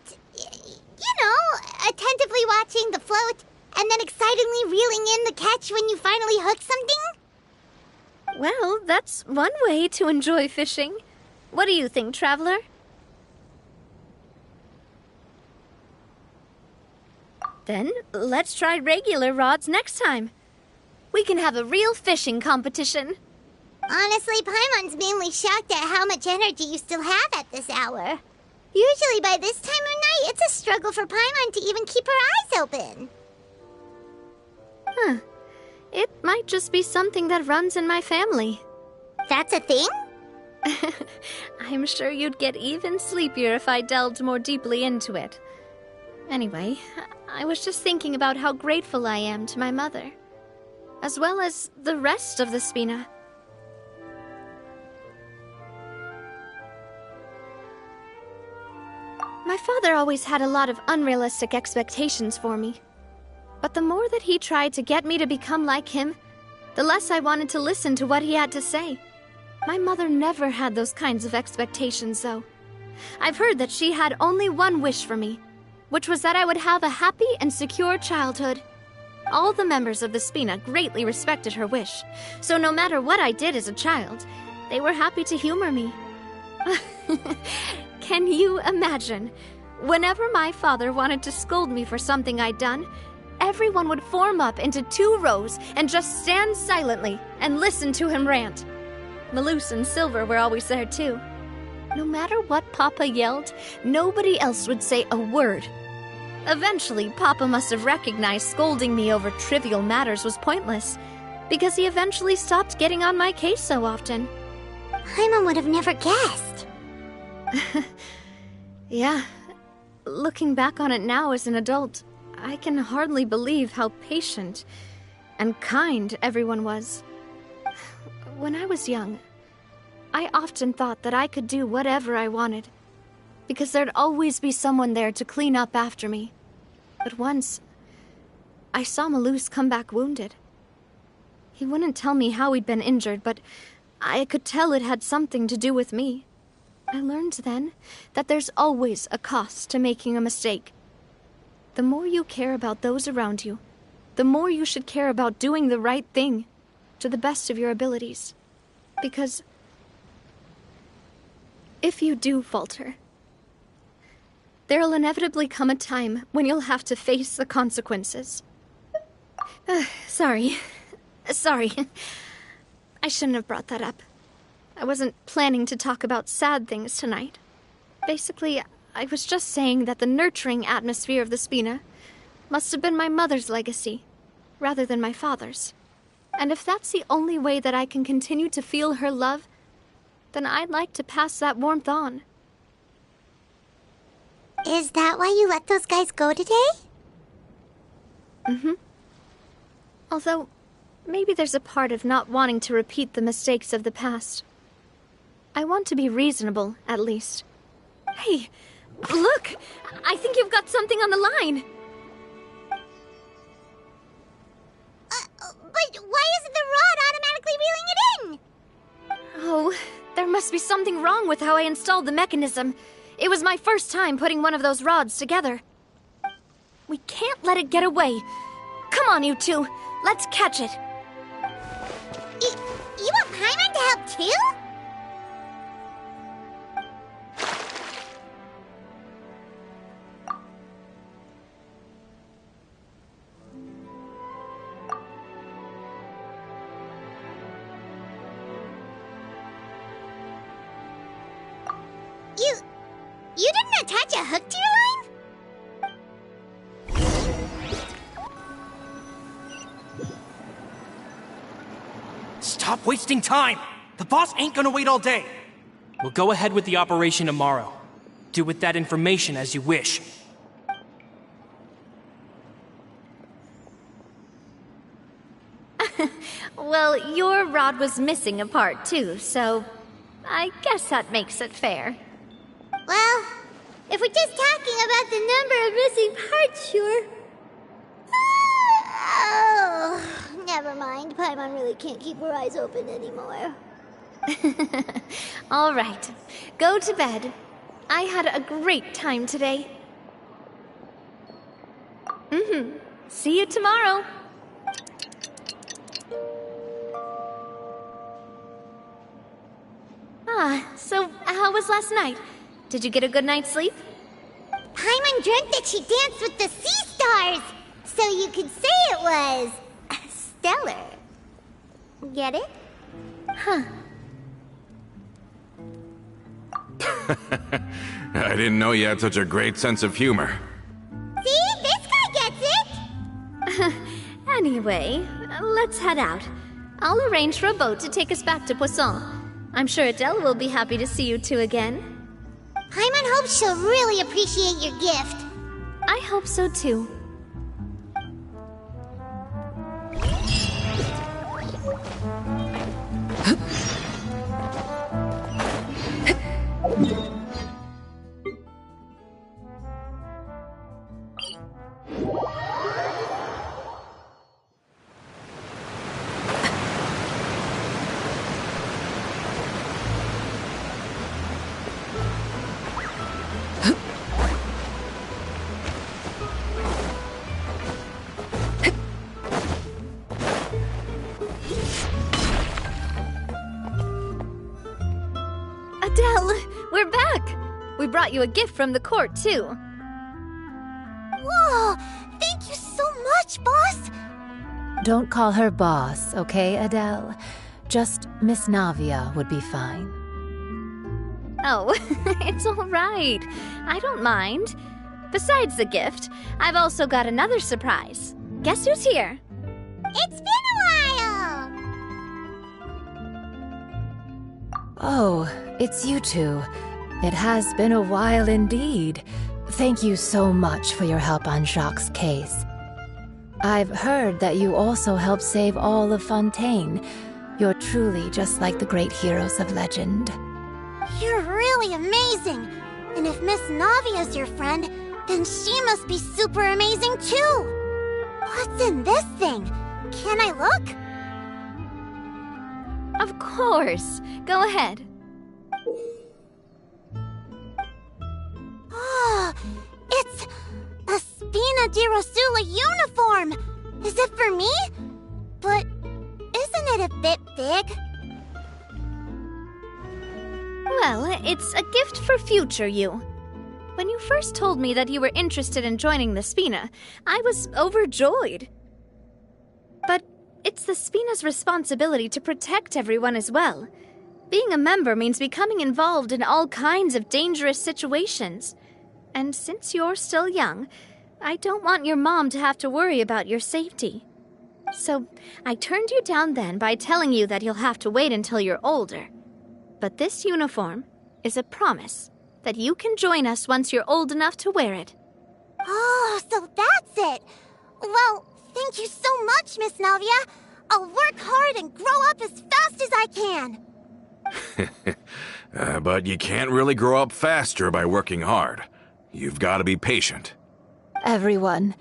attentively watching the float and then excitedly reeling in the catch when you finally hook something? Well, that's one way to enjoy fishing. What do you think, Traveler? Then, let's try regular rods next time. We can have a real fishing competition. Honestly, Paimon's mainly shocked at how much energy you still have at this hour. Usually by this time of night, it's a struggle for Paimon to even keep her eyes open. Huh. It might just be something that runs in my family. That's a thing? I'm sure you'd get even sleepier if I delved more deeply into it. Anyway, I was just thinking about how grateful I am to my mother, as well as the rest of the Spina. My father always had a lot of unrealistic expectations for me. But the more that he tried to get me to become like him, the less I wanted to listen to what he had to say. My mother never had those kinds of expectations, though. I've heard that she had only one wish for me, which was that I would have a happy and secure childhood. All the members of the Spina greatly respected her wish, so no matter what I did as a child, they were happy to humor me. Can you imagine? Whenever my father wanted to scold me for something I'd done, everyone would form up into 2 rows and just stand silently and listen to him rant. Malouse and Silver were always there too. No matter what Papa yelled, nobody else would say a word. Eventually, Papa must have recognized scolding me over trivial matters was pointless, because he eventually stopped getting on my case so often. Paimon would have never guessed. Yeah. Looking back on it now as an adult, I can hardly believe how patient and kind everyone was. When I was young, I often thought that I could do whatever I wanted, because there'd always be someone there to clean up after me. But once, I saw Malouse come back wounded. He wouldn't tell me how he'd been injured, but I could tell it had something to do with me. I learned then that there's always a cost to making a mistake. The more you care about those around you, the more you should care about doing the right thing to the best of your abilities. Because if you do falter, there'll inevitably come a time when you'll have to face the consequences. Sorry. I shouldn't have brought that up. I wasn't planning to talk about sad things tonight. Basically, I was just saying that the nurturing atmosphere of the Spina must have been my mother's legacy, rather than my father's. And if that's the only way that I can continue to feel her love, then I'd like to pass that warmth on. Is that why you let those guys go today? Mm-hmm. Although, maybe there's a part of not wanting to repeat the mistakes of the past. I want to be reasonable, at least. Hey, look! I think you've got something on the line! But why isn't the rod automatically reeling it in? Oh, there must be something wrong with how I installed the mechanism. It was my first time putting one of those rods together. We can't let it get away. Come on, you two. Let's catch it. You want Paimon to help too? You didn't attach a hook to your line? Stop wasting time! The boss ain't gonna wait all day! We'll go ahead with the operation tomorrow. Do with that information as you wish. Well, your rod was missing a part too, so I guess that makes it fair. Well, if we're just talking about the number of missing parts, sure. Oh, Never mind. Paimon really can't keep her eyes open anymore. All right, go to bed. I had a great time today. See you tomorrow. So how was last night? Did you get a good night's sleep? Paimon dreamt that she danced with the sea stars, so you could say it was stellar. Get it? Huh. I didn't know you had such a great sense of humor. See? This guy gets it! Anyway, let's head out. I'll arrange for a boat to take us back to Poisson. I'm sure Adele will be happy to see you two again. Paimon hopes she'll really appreciate your gift. I hope so too. Adele, we're back! We brought you a gift from the court, too. Whoa! Thank you so much, boss! Don't call her boss, okay, Adele? Just Miss Navia would be fine. Oh, it's all right. I don't mind. Besides the gift, I've also got another surprise. Guess who's here? It's been a while! Oh, it's you two. It has been a while indeed. Thank you so much for your help on Jacques' case. I've heard that you also helped save all of Fontaine. You're truly just like the great heroes of legend. You're really amazing! And if Miss Navia's your friend, then she must be super amazing too! What's in this thing? Can I look? Of course. Go ahead. Oh, it's a Spina di Rosula uniform! Is it for me? But isn't it a bit big? Well, it's a gift for future you. When you first told me that you were interested in joining the Spina, I was overjoyed. But it's the Spina's responsibility to protect everyone as well. Being a member means becoming involved in all kinds of dangerous situations. And since you're still young, I don't want your mom to have to worry about your safety. So I turned you down then by telling you that you'll have to wait until you're older. But this uniform is a promise that you can join us once you're old enough to wear it. Oh, so that's it! Well, thank you so much, Miss Navia. I'll work hard and grow up as fast as I can. But you can't really grow up faster by working hard. You've got to be patient. Everyone,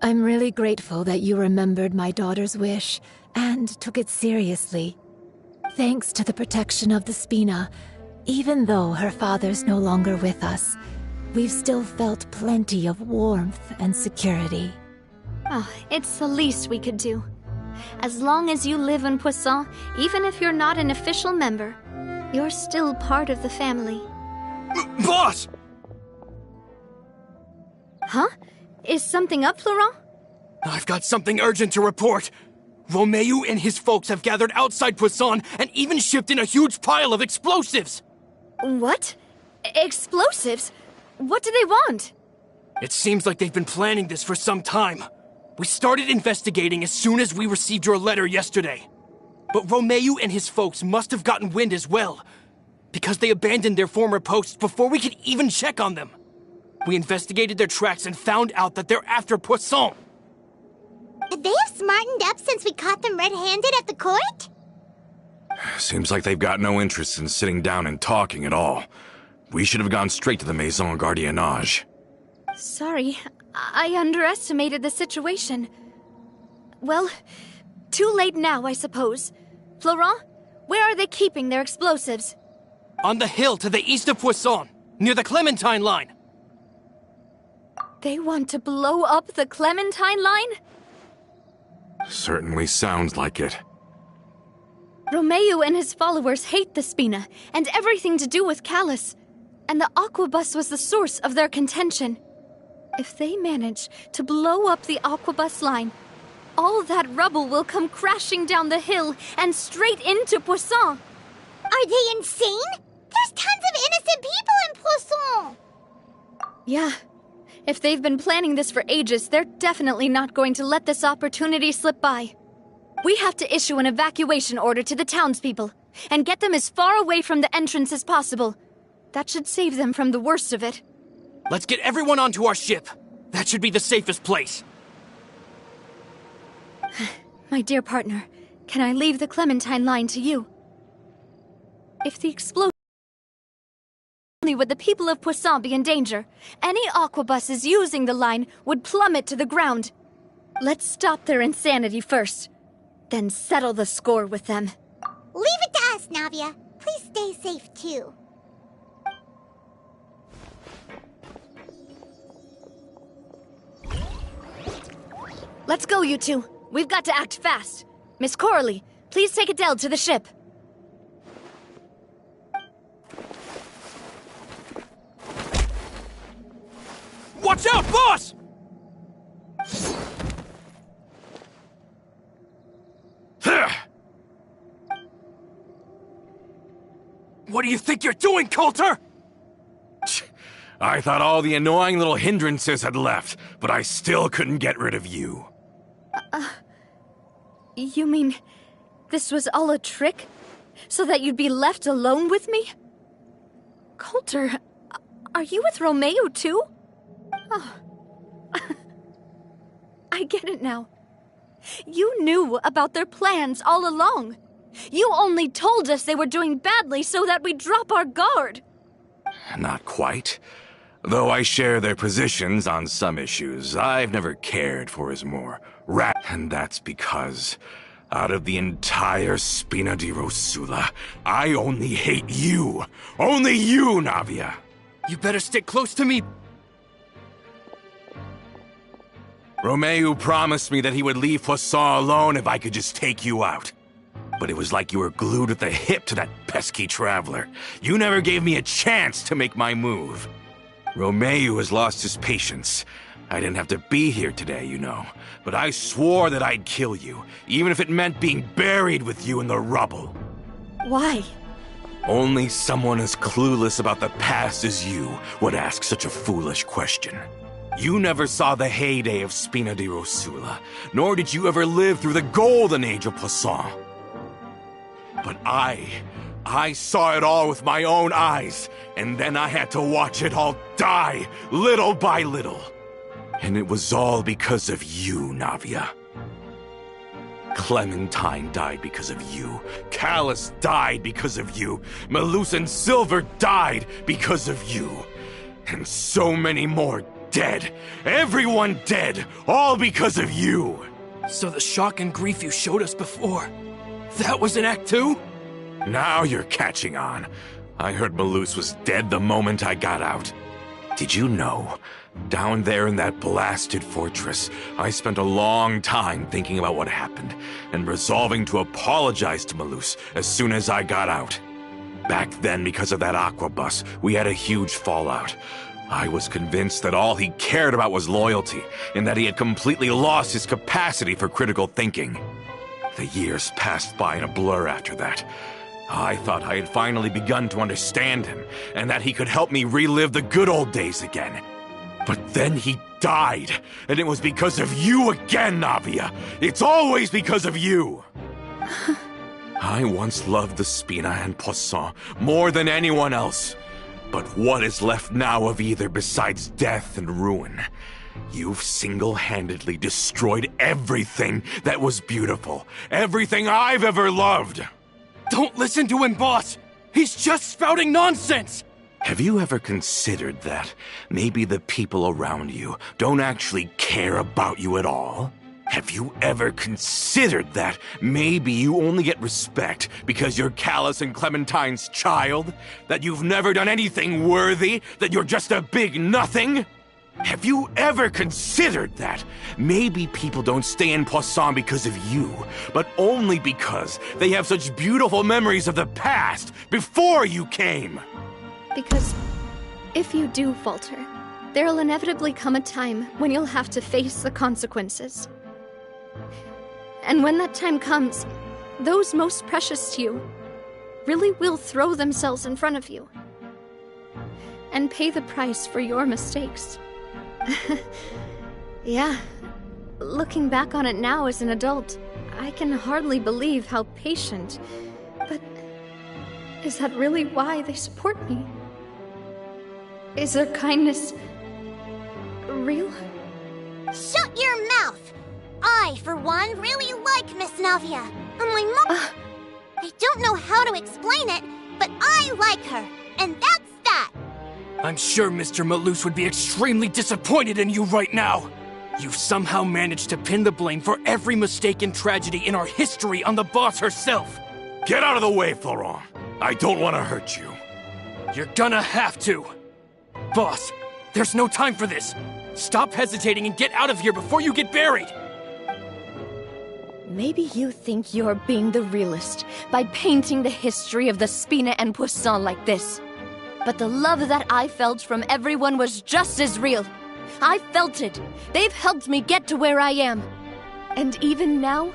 I'm really grateful that you remembered my daughter's wish and took it seriously. Thanks to the protection of the Spina, even though her father's no longer with us, we've still felt plenty of warmth and security. Oh, it's the least we could do. As long as you live in Poisson, even if you're not an official member, you're still part of the family. Boss! Huh? Is something up, Florent? I've got something urgent to report. Romeu and his folks have gathered outside Poisson and even shipped in a huge pile of explosives. What? Explosives? What do they want? It seems like they've been planning this for some time. We started investigating as soon as we received your letter yesterday. But Romeu and his folks must have gotten wind as well, because they abandoned their former posts before we could even check on them. We investigated their tracks and found out that they're after Poisson. Could they have smartened up since we caught them red-handed at the court? Seems like they've got no interest in sitting down and talking at all. We should have gone straight to the Maison Gardiennage. Sorry, I underestimated the situation. Well, Too late now, I suppose. Florent, where are they keeping their explosives? On the hill to the east of Poisson, near the Clementine line. They want to blow up the Clementine line? Certainly sounds like it. Romeo and his followers hate the Spina and everything to do with Callus. And the Aquabus was the source of their contention. If they manage to blow up the Aquabus line, all that rubble will come crashing down the hill and straight into Poisson. Are they insane? There's tons of innocent people in Poisson! Yeah. If they've been planning this for ages, they're definitely not going to let this opportunity slip by. We have to issue an evacuation order to the townspeople and get them as far away from the entrance as possible. That should save them from the worst of it. Let's get everyone onto our ship. That should be the safest place. My dear partner, can I leave the Clementine line to you? If the explosion only would the people of Poisson be in danger, any aquabuses using the line would plummet to the ground. Let's stop their insanity first, then settle the score with them. Leave it to us, Navia. Please stay safe, too. Let's go, you two. We've got to act fast. Miss Coralie, please take Adele to the ship. Watch out, boss! What do you think you're doing, Coulter? I thought all the annoying little hindrances had left, but I still couldn't get rid of you. You mean this was all a trick? So that you'd be left alone with me? Coulter, are you with Romeo too? Oh. I get it now. You knew about their plans all along. You only told us they were doing badly so that we'd drop our guard. Not quite. Though I share their positions on some issues, I've never cared for his more rat, and that's because out of the entire Spina di Rosula, I only hate you. Only you, Navia. You better stick close to me. Romeo promised me that he would leave Poisson alone if I could just take you out. But it was like you were glued at the hip to that pesky traveler. You never gave me a chance to make my move. Romeo has lost his patience. I didn't have to be here today, you know. But I swore that I'd kill you, even if it meant being buried with you in the rubble. Why? Only someone as clueless about the past as you would ask such a foolish question. You never saw the heyday of Spina di Rosula, nor did you ever live through the golden age of Poisson. But I saw it all with my own eyes, and then I had to watch it all die, little by little. And it was all because of you, Navia. Clementine died because of you. Callus died because of you. Malus and Silver died because of you. And so many more dead. Everyone dead, all because of you. So the shock and grief you showed us before, that was in Act 2? Now you're catching on. I heard Malus was dead the moment I got out. Did you know? Down there in that blasted fortress, I spent a long time thinking about what happened, and resolving to apologize to Malus as soon as I got out. Back then, because of that aquabus, we had a huge fallout. I was convinced that all he cared about was loyalty, and that he had completely lost his capacity for critical thinking. The years passed by in a blur after that. I thought I had finally begun to understand him, and that he could help me relive the good old days again. But then he died, and it was because of you again, Navia. It's always because of you. I once loved the Spina and Poisson more than anyone else. But what is left now of either besides death and ruin? You've single-handedly destroyed everything that was beautiful. Everything I've ever loved. Don't listen to him, boss! He's just spouting nonsense! Have you ever considered that maybe the people around you don't actually care about you at all? Have you ever considered that maybe you only get respect because you're Callus and Clementine's child? That you've never done anything worthy? That you're just a big nothing? Have you ever considered that maybe people don't stay in Poisson because of you, but only because they have such beautiful memories of the past before you came? Because if you do falter, there'll inevitably come a time when you'll have to face the consequences. And when that time comes, those most precious to you really will throw themselves in front of you and pay the price for your mistakes. Yeah, looking back on it now as an adult, I can hardly believe how patient. But is that really why they support me? Is their kindness real? Shut your mouth! I, for one, really like Miss Navia. And my mom... I don't know how to explain it, but I like her. And that's that! I'm sure Mr. Malus would be extremely disappointed in you right now. You've somehow managed to pin the blame for every mistake and tragedy in our history on the boss herself. Get out of the way, Florent. I don't want to hurt you. You're gonna have to. Boss, there's no time for this. Stop hesitating and get out of here before you get buried. Maybe you think you're being the realist by painting the history of the Spina and Poisson like this. But the love that I felt from everyone was just as real. I felt it. They've helped me get to where I am. And even now,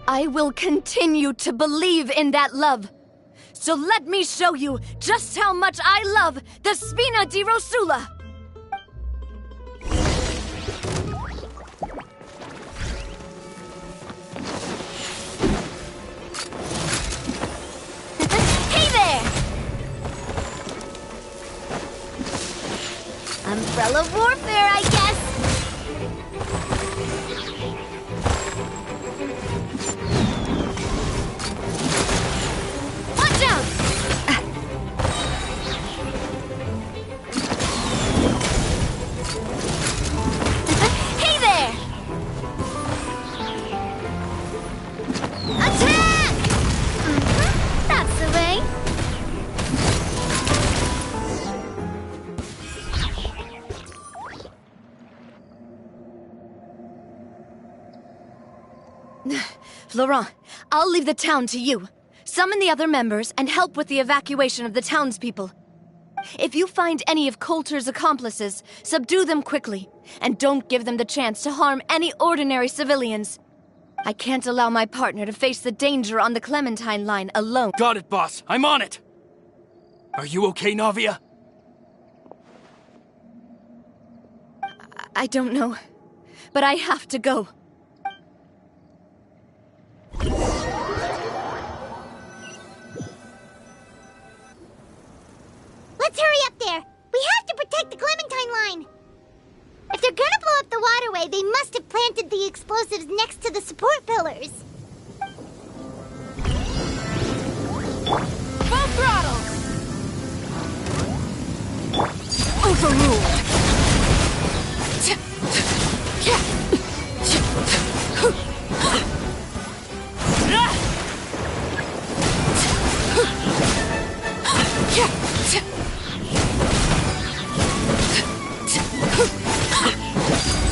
I will continue to believe in that love. So let me show you just how much I love the Spina di Rosula. Umbrella warfare, I guess. Watch out! Hey there! Attack! That's the way. Laurent, I'll leave the town to you. Summon the other members and help with the evacuation of the townspeople. If you find any of Coulter's accomplices, subdue them quickly, and don't give them the chance to harm any ordinary civilians. I can't allow my partner to face the danger on the Clementine line alone. Got it, boss. I'm on it. Are you okay, Navia? I don't know, but I have to go. Let's hurry up there! We have to protect the Clementine line! If they're gonna blow up the waterway, they must have planted the explosives next to the support pillars. Full throttle! Overruled!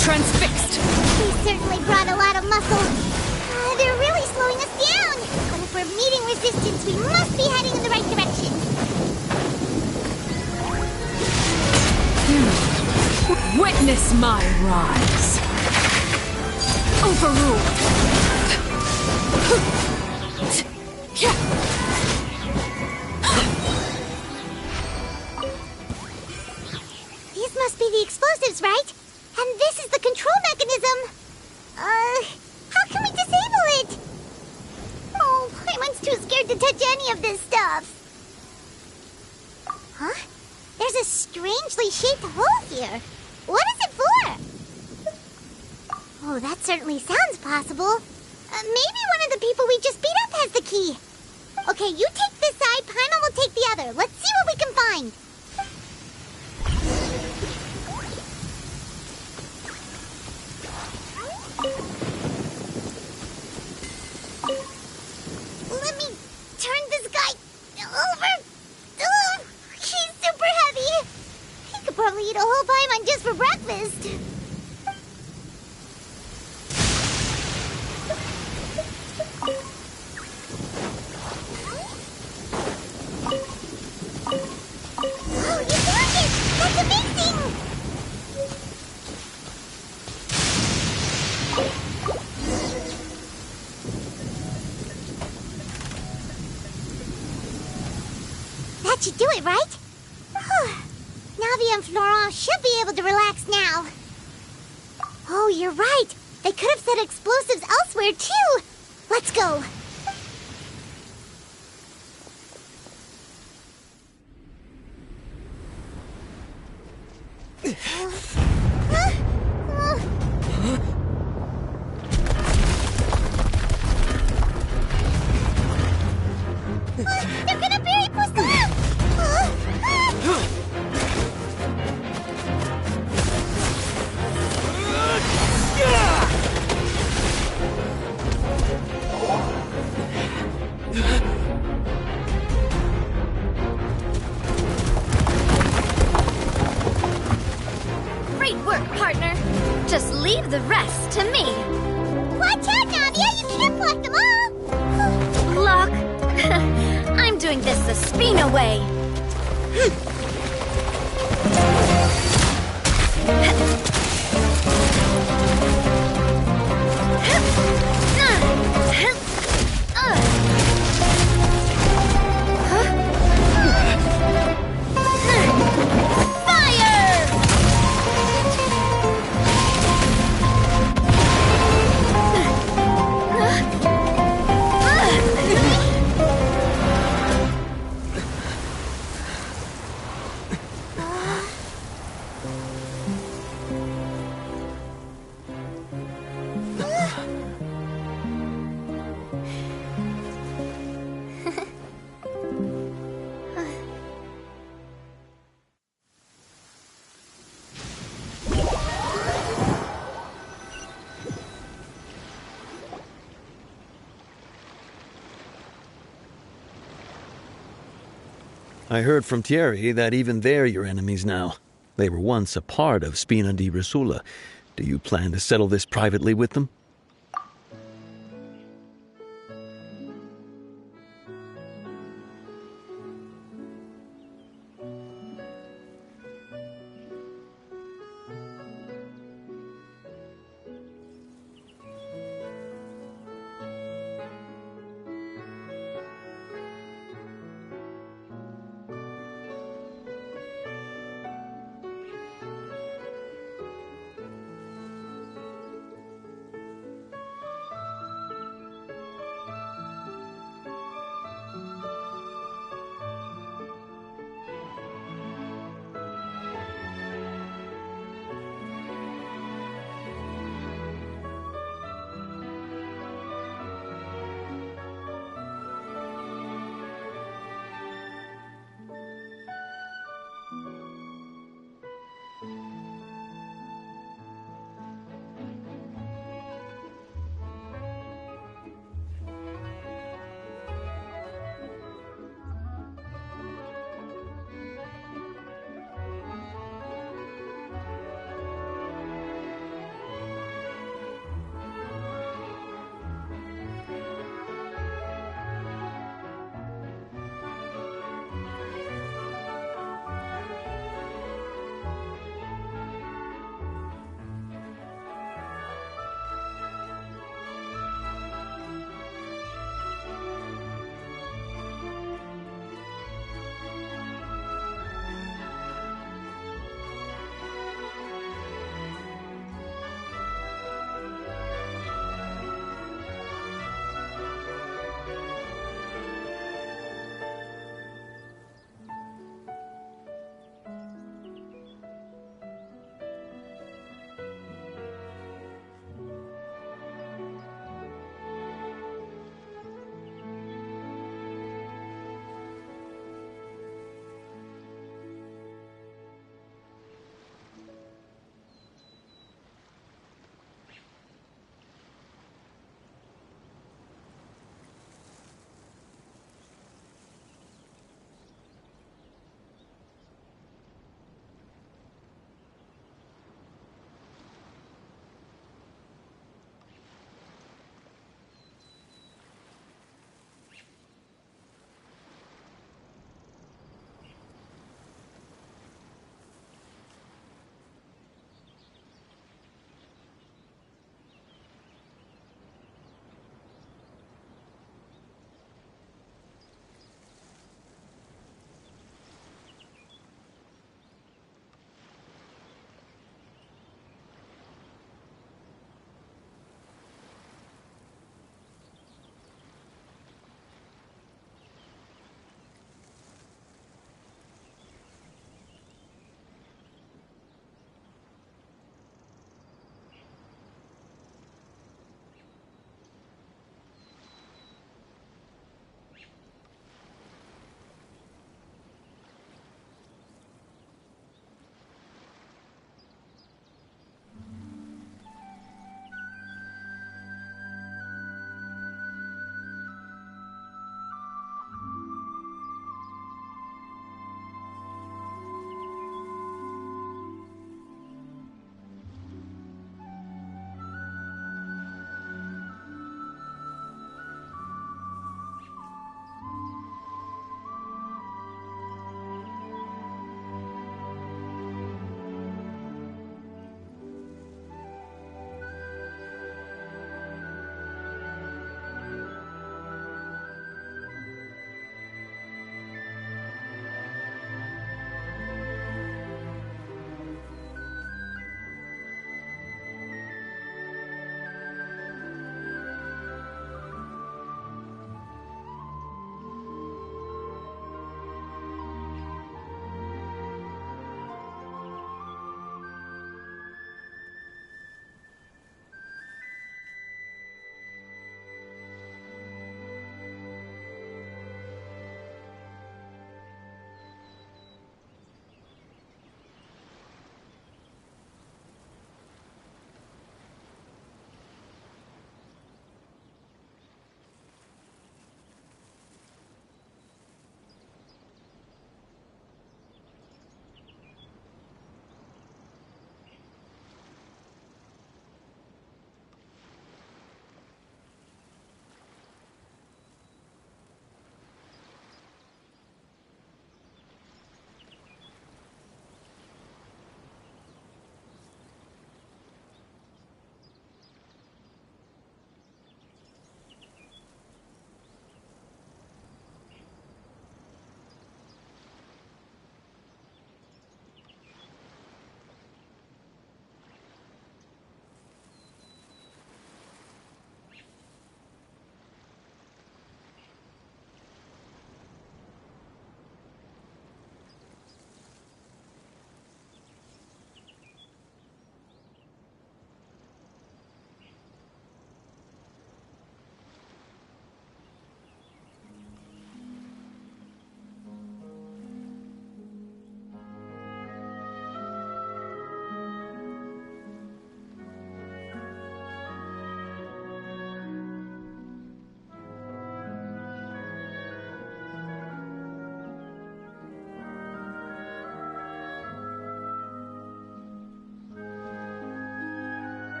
Transfixed! He certainly brought a lot of muscle. They're really slowing us down. But if we're meeting resistance, we must be heading in the right direction. Witness my rise. Overruled! These must be the explosives, right? And this is the control mechanism. How can we disable it? Oh, Paimon's too scared to touch any of this stuff. Huh? There's a strangely shaped hole here. What is it for? Oh, that certainly sounds possible. Maybe one of the people we just beat up has the key. Okay, you take this side, Paimon will take the other. Let's see what we can find. eat a whole paimon just for breakfast. Oh, you found it! That's amazing! That should do it, right? Whew. Navi and Florent should be able to relax now. Oh, you're right. They could have set explosives elsewhere, too. Let's go. They're gonna bury Poisson! Great work, partner. Just leave the rest to me. Watch out, Navia! You can't block them all! Block? I'm doing this the Spina way. I heard from Thierry that even they're your enemies now. They were once a part of Spina di Rosula. Do you plan to settle this privately with them?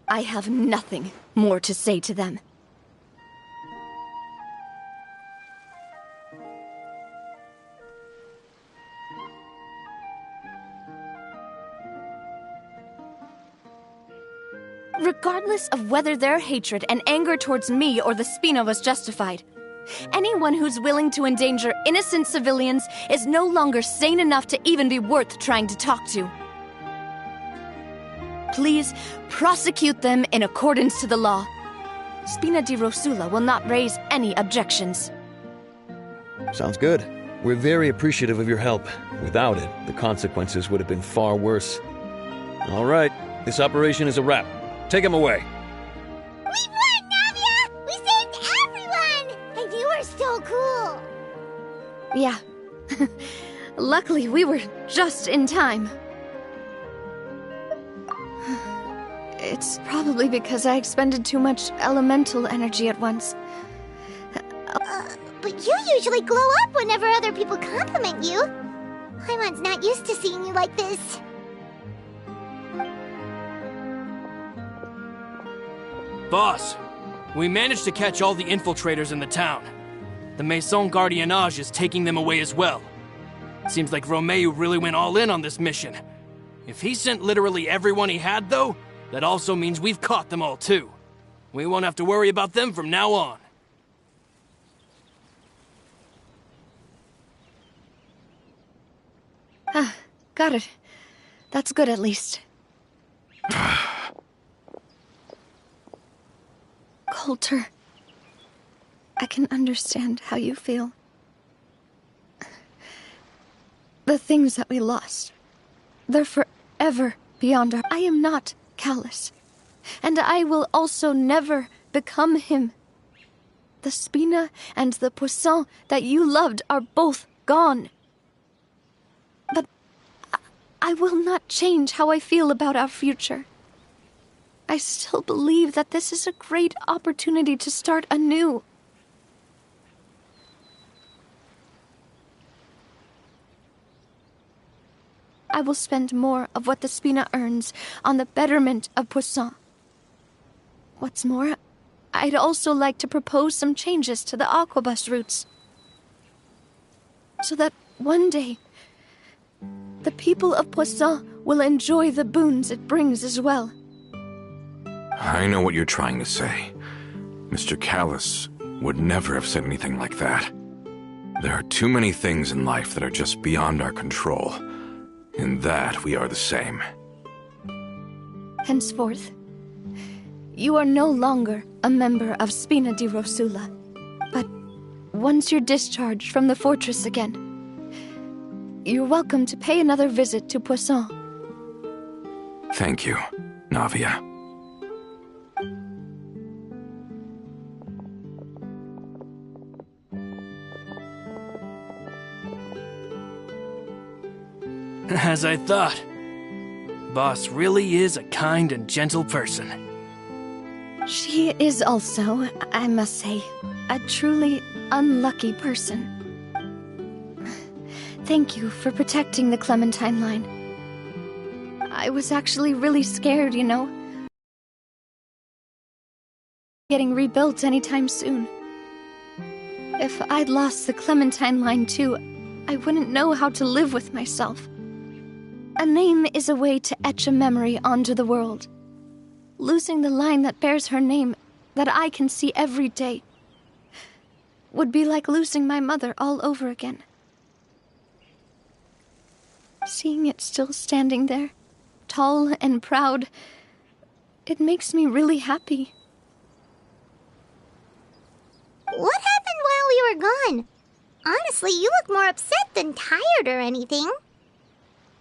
I have nothing more to say to them. Regardless of whether their hatred and anger towards me or the Spina was justified, anyone who's willing to endanger innocent civilians is no longer sane enough to even be worth trying to talk to. Please prosecute them in accordance to the law. Spina di Rosula will not raise any objections. Sounds good. We're very appreciative of your help. Without it, the consequences would have been far worse. All right, this operation is a wrap. Take him away. We won, Navia! We saved everyone! And you were so cool! Yeah. Luckily, we were just in time. It's probably because I expended too much elemental energy at once. But you usually glow up whenever other people compliment you. Paimon's not used to seeing you like this. Boss, we managed to catch all the infiltrators in the town. The Maison Gardiennage is taking them away as well. Seems like Romeu really went all in on this mission. If he sent literally everyone he had, though, that also means we've caught them all, too. We won't have to worry about them from now on. Ah, got it. That's good, at least. Coulter, I can understand how you feel. The things that we lost, they're forever beyond our... I am not Callus, and I will also never become him. The Spina and the Poisson that you loved are both gone. But I will not change how I feel about our future. I still believe that this is a great opportunity to start anew. I will spend more of what the Spina earns on the betterment of Poisson. What's more, I'd also like to propose some changes to the Aquabus routes, so that one day, the people of Poisson will enjoy the boons it brings as well. I know what you're trying to say. Mr. Callus would never have said anything like that. There are too many things in life that are just beyond our control. In that, we are the same. Henceforth, you are no longer a member of Spina di Rosula. But once you're discharged from the fortress again, you're welcome to pay another visit to Poisson. Thank you, Navia. As I thought. Boss really is a kind and gentle person. She is also, I must say, a truly unlucky person. Thank you for protecting the Clementine line. I was actually really scared, you know. Getting rebuilt anytime soon. If I'd lost the Clementine line too, I wouldn't know how to live with myself. A name is a way to etch a memory onto the world. Losing the line that bears her name, that I can see every day, would be like losing my mother all over again. Seeing it still standing there, tall and proud, it makes me really happy. What happened while we were gone? Honestly, you look more upset than tired or anything.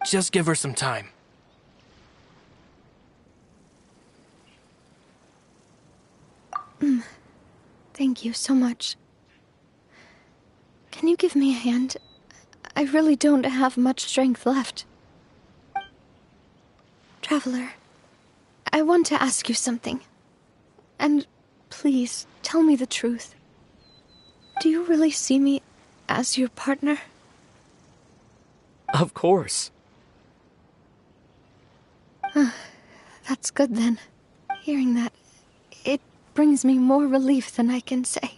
Just give her some time. Thank you so much. Can you give me a hand? I really don't have much strength left. Traveler, I want to ask you something. And please, tell me the truth. Do you really see me as your partner? Of course. That's good then. Hearing that, it brings me more relief than I can say.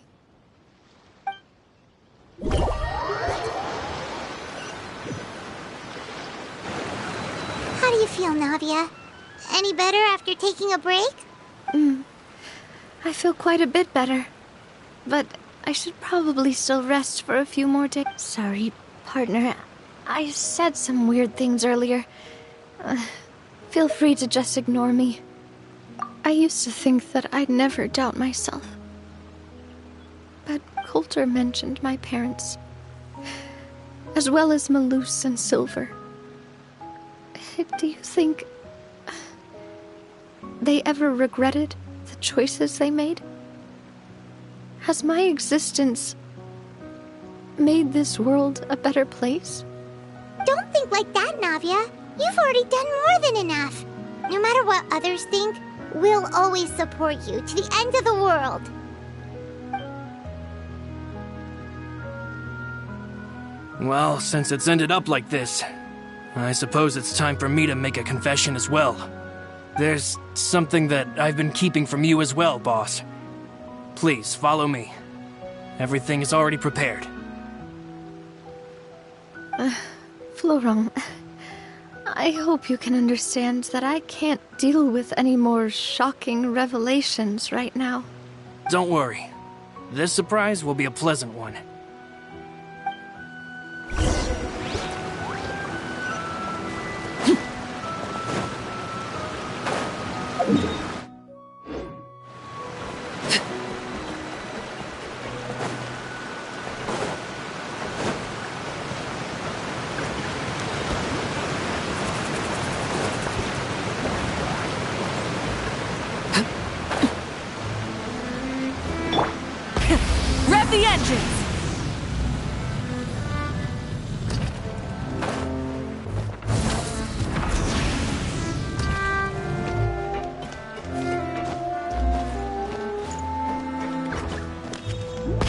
How do you feel, Navia? Any better after taking a break? I feel quite a bit better. But I should probably still rest for a few more days. Sorry, partner. I said some weird things earlier. Feel free to just ignore me. I used to think that I'd never doubt myself. But Coulter mentioned my parents, as well as Malus and Silver. Do you think they ever regretted the choices they made? Has my existence made this world a better place? Don't think like that, Navia. You've already done more than enough. No matter what others think, we'll always support you to the end of the world. Well, since it's ended up like this, I suppose it's time for me to make a confession as well. There's something that I've been keeping from you as well, boss. Please, follow me. Everything is already prepared. Florent, I hope you can understand that I can't deal with any more shocking revelations right now. Don't worry. This surprise will be a pleasant one. Rev the engines!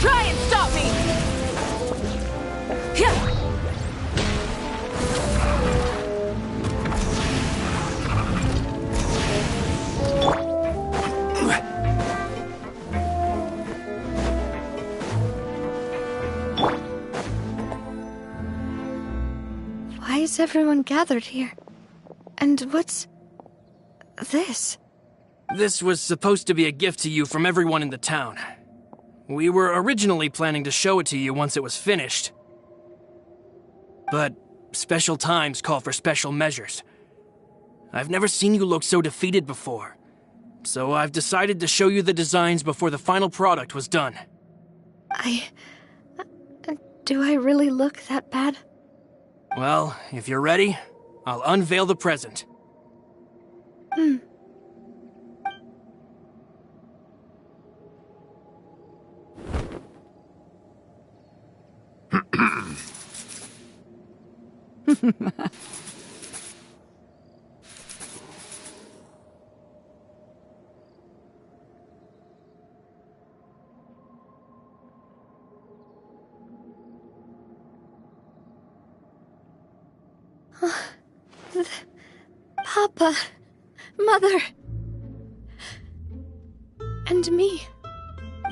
Try and stop me! Why is everyone gathered here? And what's this? This was supposed to be a gift to you from everyone in the town. We were originally planning to show it to you once it was finished. But special times call for special measures. I've never seen you look so defeated before. So I've decided to show you the designs before the final product was done. Do I really look that bad? Well, if you're ready, I'll unveil the present. Papa, Mother, and me.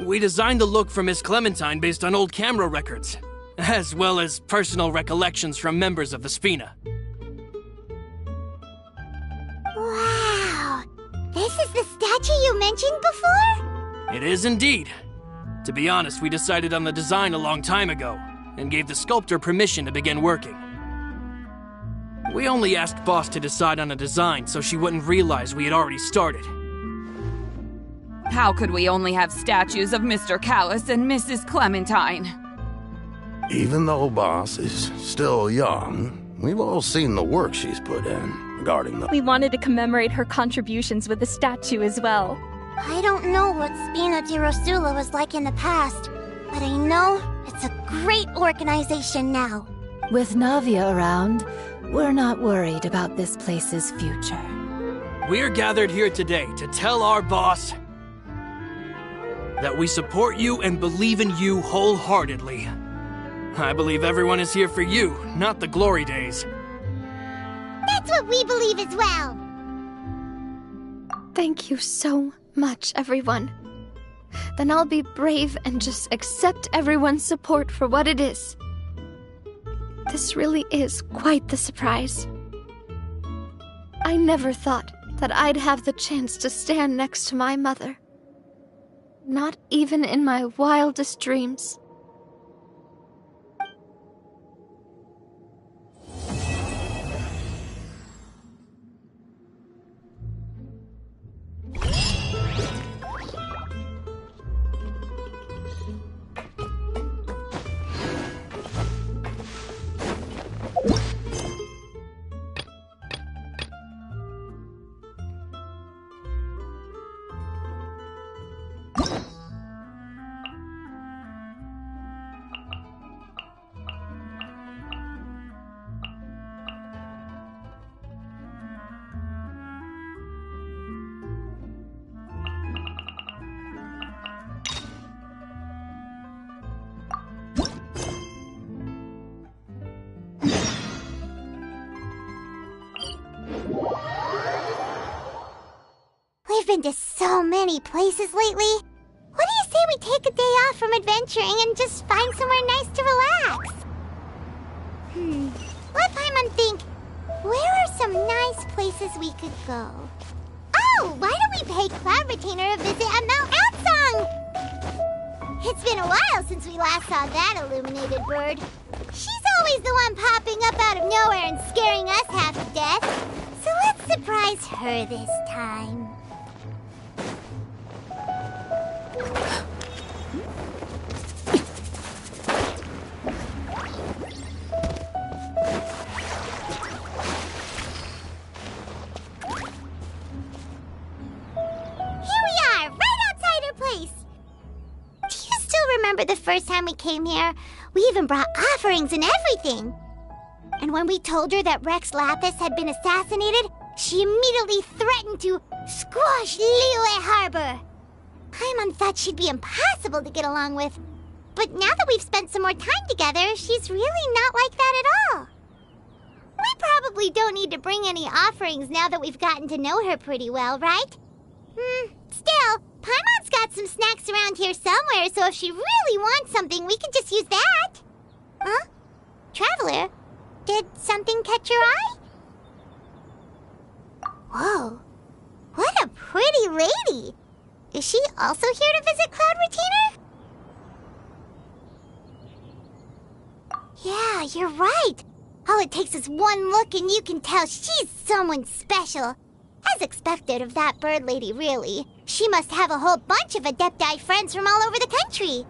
We designed the look for Miss Clementine based on old camera records, as well as personal recollections from members of the Spina. Wow! This is the statue you mentioned before? It is indeed. To be honest, we decided on the design a long time ago, and gave the sculptor permission to begin working. We only asked Boss to decide on a design so she wouldn't realize we had already started. How could we only have statues of Mr. Callis and Mrs. Clementine? Even though Boss is still young, we've all seen the work she's put in regarding the... We wanted to commemorate her contributions with a statue as well. I don't know what Spina di Rosula was like in the past, but I know it's a great organization now. With Navia around, we're not worried about this place's future. We're gathered here today to tell our boss that we support you and believe in you wholeheartedly. I believe everyone is here for you, not the glory days. That's what we believe as well. Thank you so much, everyone. Then I'll be brave and just accept everyone's support for what it is. This really is quite the surprise. I never thought that I'd have the chance to stand next to my mother. Not even in my wildest dreams. We've been to so many places lately. What do you say we take a day off from adventuring and just find somewhere nice to relax? Let Paimon think. Where are some nice places we could go? Oh, why don't we pay Cloud Retainer a visit at Mount Outsong? It's been a while since we last saw that illuminated bird. She's always the one popping up out of nowhere and scaring us half to death. So let's surprise her this time. Remember the first time we came here? We even brought offerings and everything. And when we told her that Rex Lapis had been assassinated, she immediately threatened to squash Liyue Harbor. Paimon thought she'd be impossible to get along with. But now that we've spent some more time together, she's really not like that at all. We probably don't need to bring any offerings now that we've gotten to know her pretty well, right? Still, Paimon's got some snacks around here somewhere, so if she really wants something, we can just use that. Huh? Traveler, did something catch your eye? Whoa, what a pretty lady. Is she also here to visit Cloud Retainer? Yeah, you're right. All it takes is one look and you can tell she's someone special. As expected of that bird lady, really. She must have a whole bunch of Adepti friends from all over the country.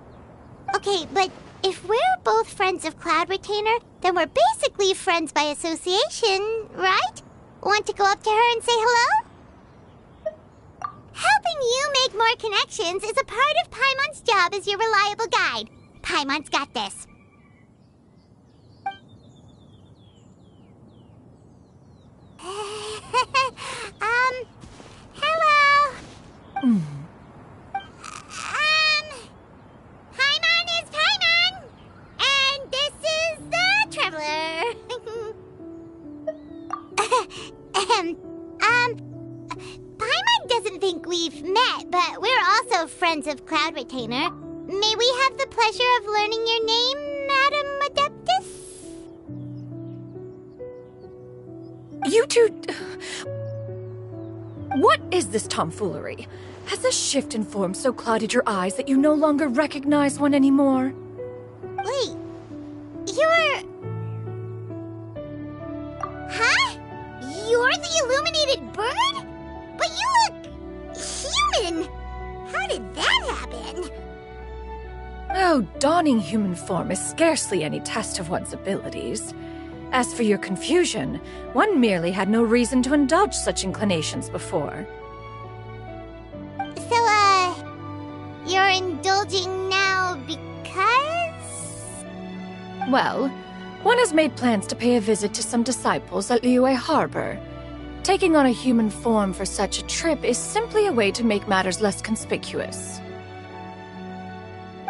Okay, but if we're both friends of Cloud Retainer, then we're basically friends by association, right? Want to go up to her and say hello? Helping you make more connections is a part of Paimon's job as your reliable guide. Paimon's got this. Hello. Paimon is Paimon, and this is the Traveler. Paimon doesn't think we've met, but we're also friends of Cloud Retainer. May we have the pleasure of learning your name, Madam Adeptus? You two... What is this tomfoolery? Has a shift in form so clouded your eyes that you no longer recognize one anymore? Wait, you're... Huh? You're the illuminated bird? But you look... human! How did that happen? Oh, donning human form is scarcely any test of one's abilities. As for your confusion, one merely had no reason to indulge such inclinations before. So, you're indulging now because? Well, one has made plans to pay a visit to some disciples at Liyue Harbor. Taking on a human form for such a trip is simply a way to make matters less conspicuous.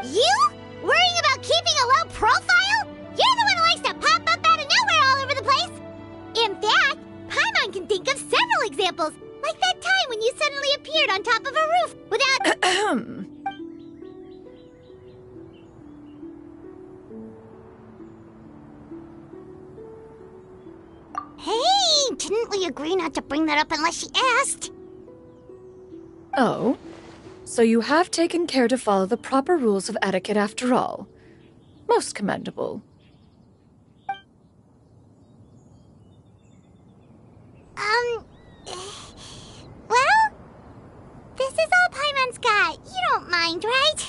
You? Worrying about keeping a low profile? You're the one who likes to pop up out of nowhere all over the place! In fact, Paimon can think think of several examples, like that time when you suddenly appeared on top of a roof without... Hey, didn't we agree not to bring that up unless she asked? Oh, so you have taken care to follow the proper rules of etiquette after all. Most commendable. Well, this is all Paimon's got. You don't mind, right?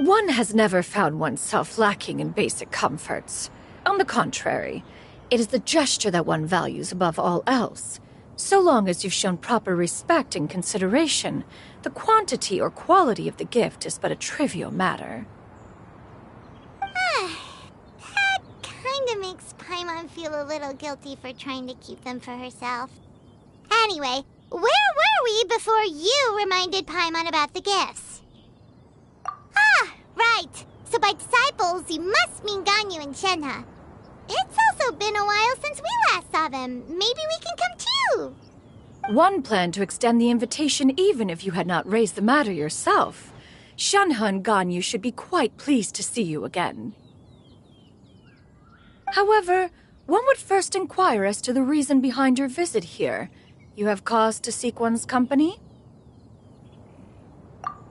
One has never found oneself lacking in basic comforts. On the contrary, it is the gesture that one values above all else. So long as you've shown proper respect and consideration, the quantity or quality of the gift is but a trivial matter. That kinda makes Paimon feel a little guilty for trying to keep them for herself. Anyway, where were we before you reminded Paimon about the gifts? Ah, right. So by disciples, you must mean Ganyu and Shenhe. It's also been a while since we last saw them. Maybe we can come too. One planned to extend the invitation even if you had not raised the matter yourself. Shenhe and Ganyu should be quite pleased to see you again. However, one would first inquire as to the reason behind your visit here. You have cause to seek one's company?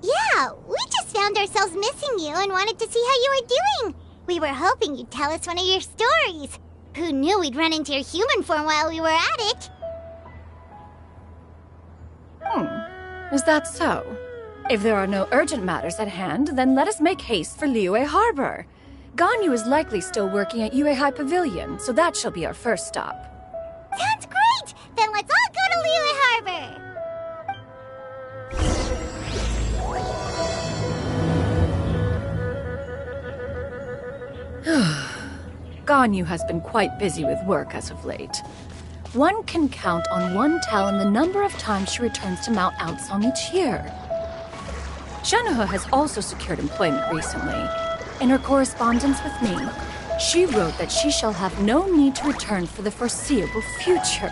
Yeah, we just found ourselves missing you and wanted to see how you were doing. We were hoping you'd tell us one of your stories. Who knew we'd run into your human form while we were at it? Is that so? If there are no urgent matters at hand, then let us make haste for Liyue Harbor. Ganyu is likely still working at Yue High Pavilion, so that shall be our first stop. Sounds great! Then let's all go to Liyue Harbor! Ganyu has been quite busy with work as of late. One can count on one talon the number of times she returns to Mount Outsong each year. Shenhe has also secured employment recently. In her correspondence with me, she wrote that she shall have no need to return for the foreseeable future.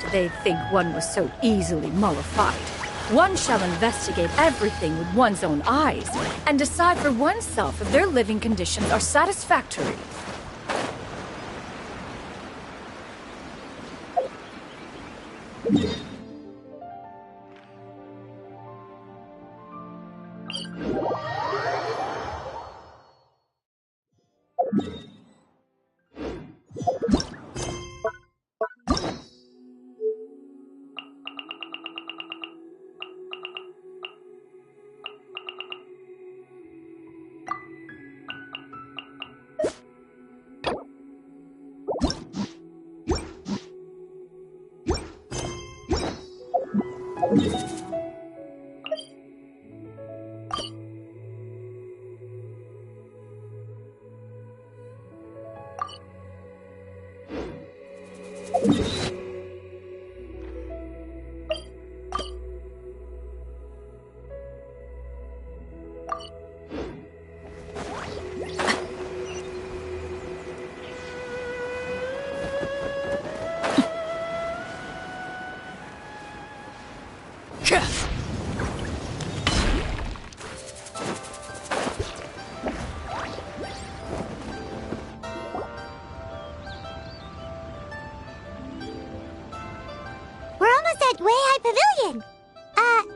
Do they think one was so easily mollified? One shall investigate everything with one's own eyes and decide for oneself if their living conditions are satisfactory.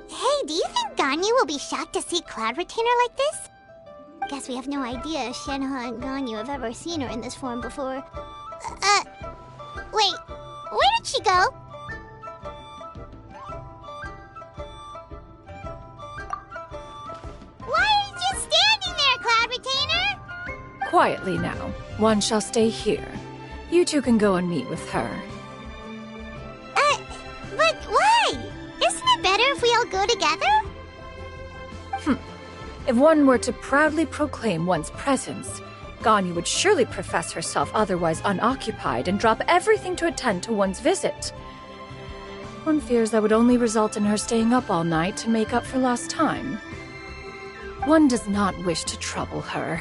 Hey, do you think Ganyu will be shocked to see Cloud Retainer like this? Guess we have no idea if Shenhe and Ganyu have ever seen her in this form before. Wait, where did she go? Why are you standing there, Cloud Retainer? Quietly now. One shall stay here. You two can go and meet with her. But why? Isn't it better if we all go together? If one were to proudly proclaim one's presence, Ganyu would surely profess herself otherwise unoccupied and drop everything to attend to one's visit. One fears that would only result in her staying up all night to make up for lost time. One does not wish to trouble her.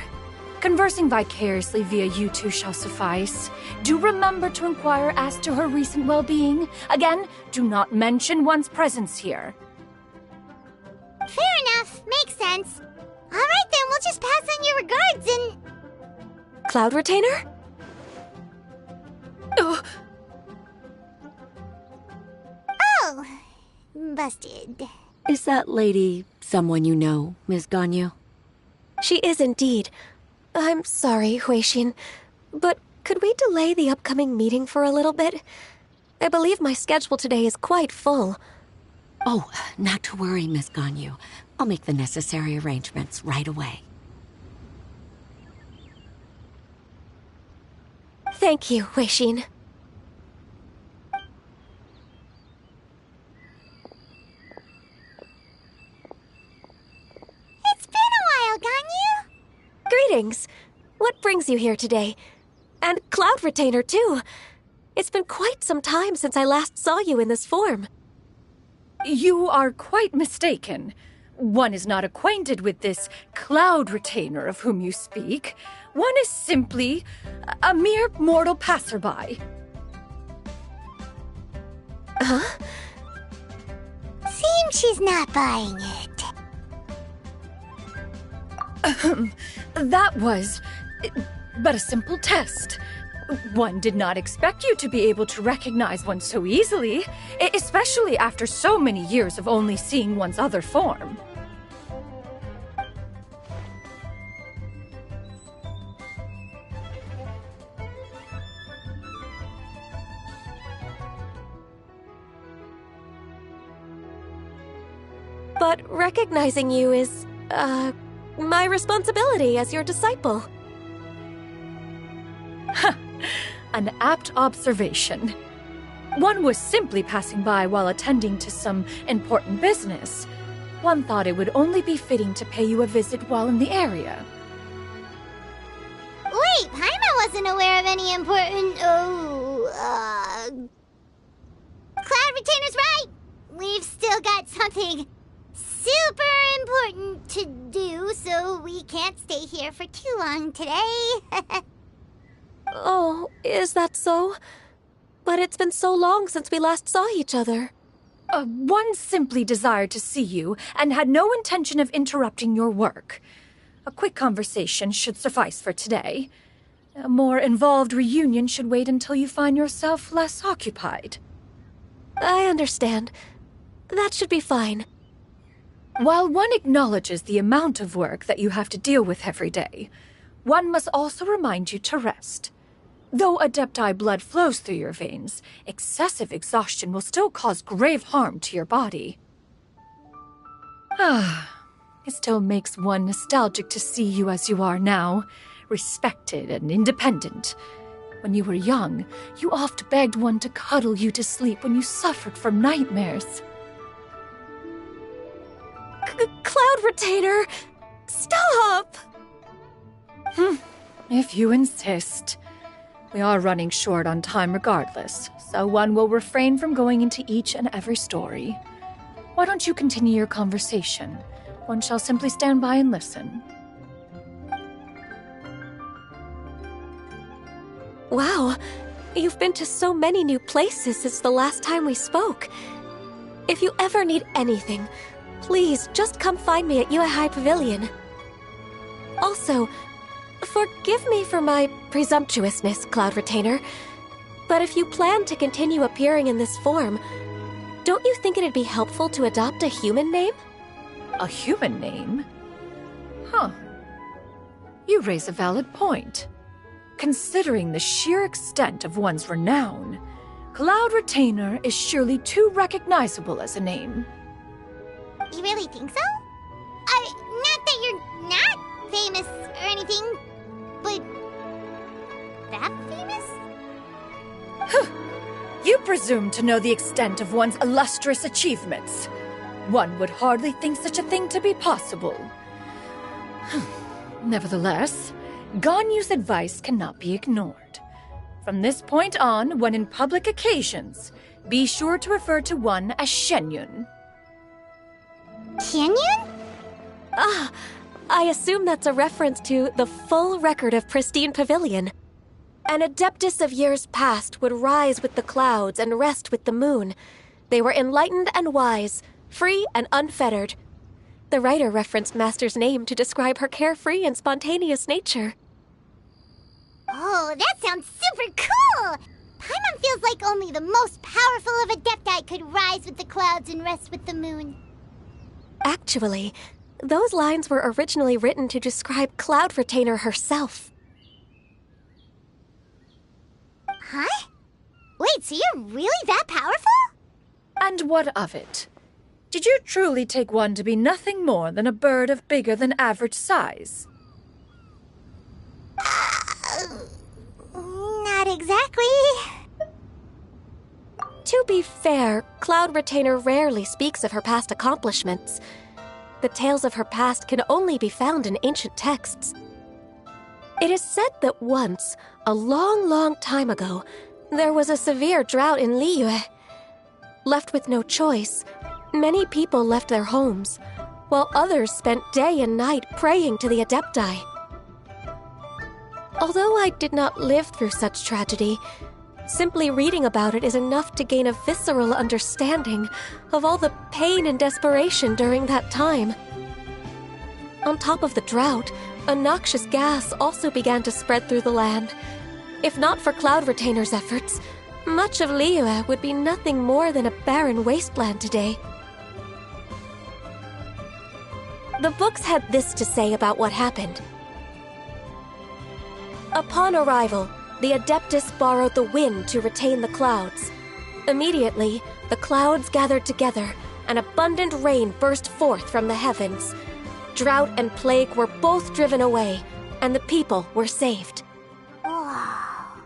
Conversing vicariously via you two shall suffice. Do remember to inquire as to her recent well-being. Again, do not mention one's presence here. Fair enough. Makes sense. Alright then, we'll just pass on your regards and... Cloud Retainer? Oh, busted. Is that lady someone you know, Ms. Ganyu? She is indeed. I'm sorry, Huixin, but could we delay the upcoming meeting for a little bit? I believe my schedule today is quite full. Oh, not to worry, Miss Ganyu. I'll make the necessary arrangements right away. Thank you, Huixin. It's been a while, Ganyu. Greetings. What brings you here today? And Cloud Retainer, too. It's been quite some time since I last saw you in this form. You are quite mistaken. One is not acquainted with this Cloud Retainer of whom you speak. One is simply a mere mortal passerby. Huh? Seems she's not buying it. That was but a simple test. One did not expect you to be able to recognize one so easily, especially after so many years of only seeing one's other form. But recognizing you is, my responsibility as your disciple. An apt observation. One was simply passing by while attending to some important business. One thought it would only be fitting to pay you a visit while in the area. Wait, Paimon wasn't aware of any important... Cloud Retainer's right! We've still got something super important to do, so we can't stay here for too long today. Oh, is that so? But it's been so long since we last saw each other. One simply desired to see you and had no intention of interrupting your work. A quick conversation should suffice for today. A more involved reunion should wait until you find yourself less occupied. I understand. That should be fine. While one acknowledges the amount of work that you have to deal with every day, one must also remind you to rest. Though Adepti blood flows through your veins, excessive exhaustion will still cause grave harm to your body. It still makes one nostalgic to see you as you are now, respected and independent. When you were young, you oft begged one to cuddle you to sleep when you suffered from nightmares. Cloud Retainer! Stop! If you insist. We are running short on time regardless, so one will refrain from going into each and every story. Why don't you continue your conversation? One shall simply stand by and listen. Wow, you've been to so many new places since the last time we spoke. If you ever need anything, please just come find me at Uehai Pavilion. Also, forgive me for my presumptuousness, Cloud Retainer, but if you plan to continue appearing in this form, don't you think it'd be helpful to adopt a human name? A human name? Huh. You raise a valid point. Considering the sheer extent of one's renown, Cloud Retainer is surely too recognizable as a name. You really think so? Not that you're not famous or anything, but that famous? You presume to know the extent of one's illustrious achievements. One would hardly think such a thing to be possible. Nevertheless, Ganyu's advice cannot be ignored. From this point on, when in public occasions, be sure to refer to one as Shenyun. Shenyun? I assume that's a reference to the full record of Pristine Pavilion. An Adeptus of years past would rise with the clouds and rest with the moon. They were enlightened and wise, free and unfettered. The writer referenced Master's name to describe her carefree and spontaneous nature. Oh, that sounds super cool! Paimon feels like only the most powerful of Adepti could rise with the clouds and rest with the moon. Actually, those lines were originally written to describe Cloud Retainer herself. Huh? Wait, so you're really that powerful? And what of it? Did you truly take one to be nothing more than a bird of bigger than average size? Not exactly. To be fair, Cloud Retainer rarely speaks of her past accomplishments. The tales of her past can only be found in ancient texts. It is said that once, a long, long time ago, there was a severe drought in Liyue. Left with no choice, many people left their homes, while others spent day and night praying to the Adepti. Although I did not live through such tragedy, simply reading about it is enough to gain a visceral understanding of all the pain and desperation during that time. On top of the drought, a noxious gas also began to spread through the land. If not for Cloud Retainer's efforts, much of Liyue would be nothing more than a barren wasteland today. The books had this to say about what happened. Upon arrival, the Adeptus borrowed the wind to retain the clouds. Immediately, the clouds gathered together, and abundant rain burst forth from the heavens. Drought and plague were both driven away, and the people were saved. Wow,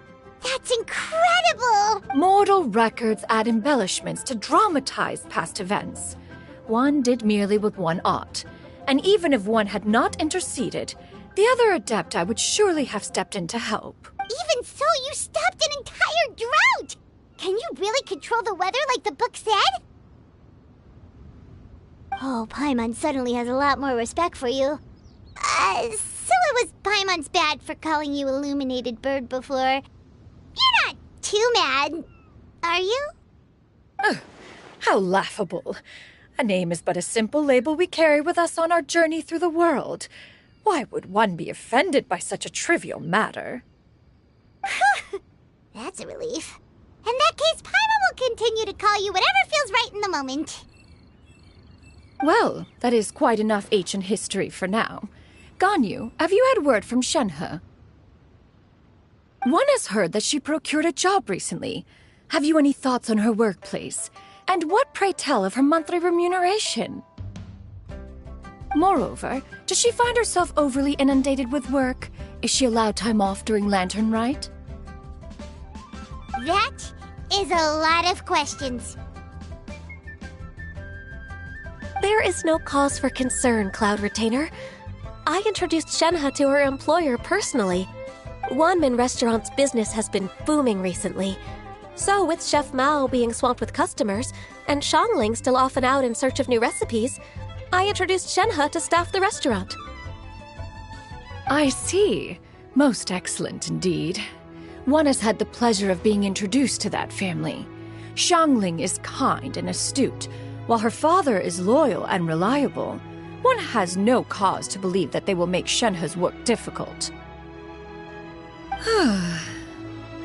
that's incredible! Mortal records add embellishments to dramatize past events. One did merely what one ought, and even if one had not interceded, the other Adepti would surely have stepped in to help. Even so, you stopped an entire drought! Can you really control the weather like the book said? Oh, Paimon suddenly has a lot more respect for you. So it was Paimon's bad for calling you Illuminated Bird before. You're not too mad, are you? How laughable. A name is but a simple label we carry with us on our journey through the world. Why would one be offended by such a trivial matter? That's a relief. In that case, Paimon will continue to call you whatever feels right in the moment. Well, that is quite enough ancient history for now. Ganyu, have you had word from Shenhe? One has heard that she procured a job recently. Have you any thoughts on her workplace? And what, pray tell, of her monthly remuneration? Moreover, does she find herself overly inundated with work? Is she allowed time off during Lantern Rite? That is a lot of questions. There is no cause for concern, Cloud Retainer. I introduced Shenhe to her employer personally. Wanmin Restaurant's business has been booming recently. So, with Chef Mao being swamped with customers, and Shangling still off and out in search of new recipes, I introduced Shenhe to staff the restaurant. I see. Most excellent indeed. One has had the pleasure of being introduced to that family. Shangling is kind and astute, while her father is loyal and reliable. One has no cause to believe that they will make Shenhe's work difficult.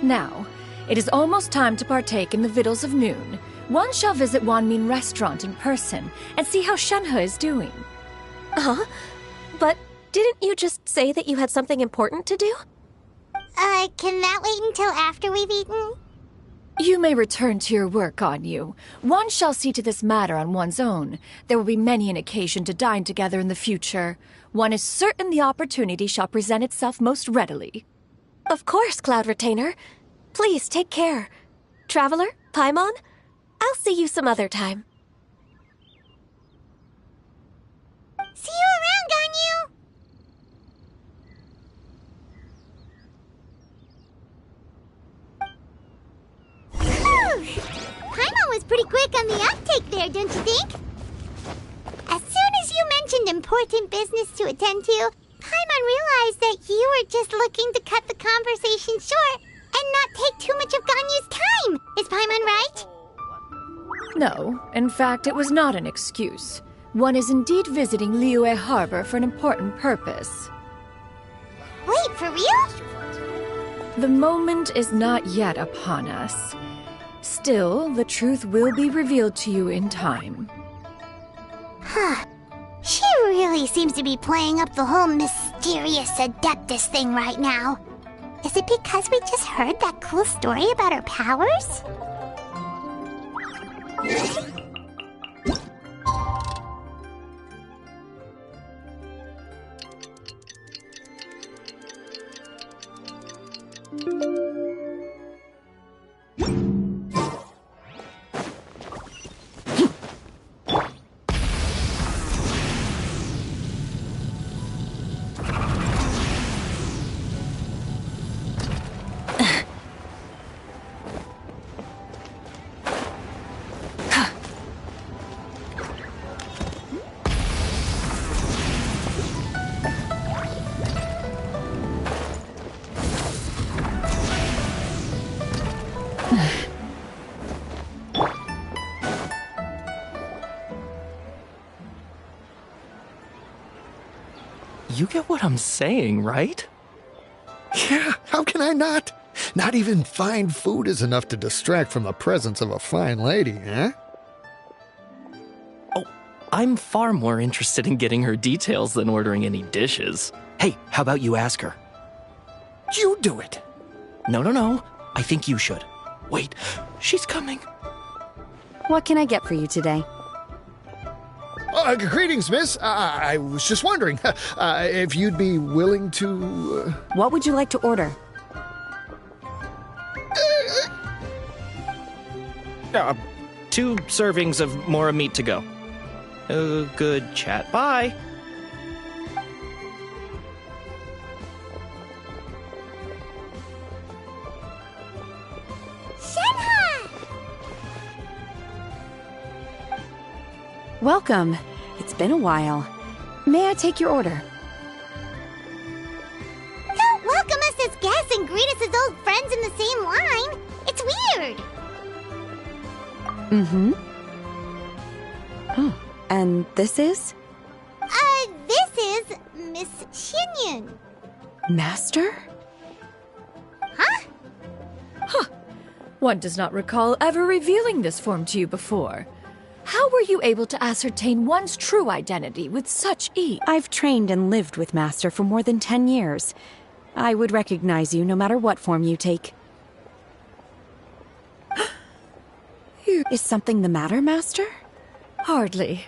Now, it is almost time to partake in the victuals of noon. One shall visit Wanmin Restaurant in person and see how Shenhe is doing. Huh? But didn't you just say that you had something important to do? Can that wait until after we've eaten? You may return to your work, Ganyu. One shall see to this matter on one's own. There will be many an occasion to dine together in the future. One is certain the opportunity shall present itself most readily. Of course, Cloud Retainer. Please take care. Traveler, Paimon, I'll see you some other time. See you around, Ganyu! Paimon was pretty quick on the uptake there, don't you think? As soon as you mentioned important business to attend to, Paimon realized that you were just looking to cut the conversation short and not take too much of Ganyu's time. Is Paimon right? No, in fact, it was not an excuse. One is indeed visiting Liyue Harbor for an important purpose. Wait, for real? The moment is not yet upon us. Still, the truth will be revealed to you in time. Huh. She really seems to be playing up the whole mysterious Adeptus thing right now. Is it because we just heard that cool story about her powers? You get what I'm saying, right? Yeah, how can I not? Not even fine food is enough to distract from the presence of a fine lady, eh? Oh, I'm far more interested in getting her details than ordering any dishes. Hey, how about you ask her? You do it! No. I think you should. Wait, she's coming. What can I get for you today? Greetings, miss. I was just wondering if you'd be willing to... What would you like to order? 2 servings of Mora meat to go. Good chat. Bye. Welcome. It's been a while. May I take your order? Don't welcome us as guests and greet us as old friends in the same line. It's weird. Mm-hmm. Oh, and this is? This is Miss Xinyun. Master? Huh? Huh. One does not recall ever revealing this form to you before. How were you able to ascertain one's true identity with such ease? I've trained and lived with Master for more than 10 years. I would recognize you no matter what form you take. Is something the matter, Master? Hardly.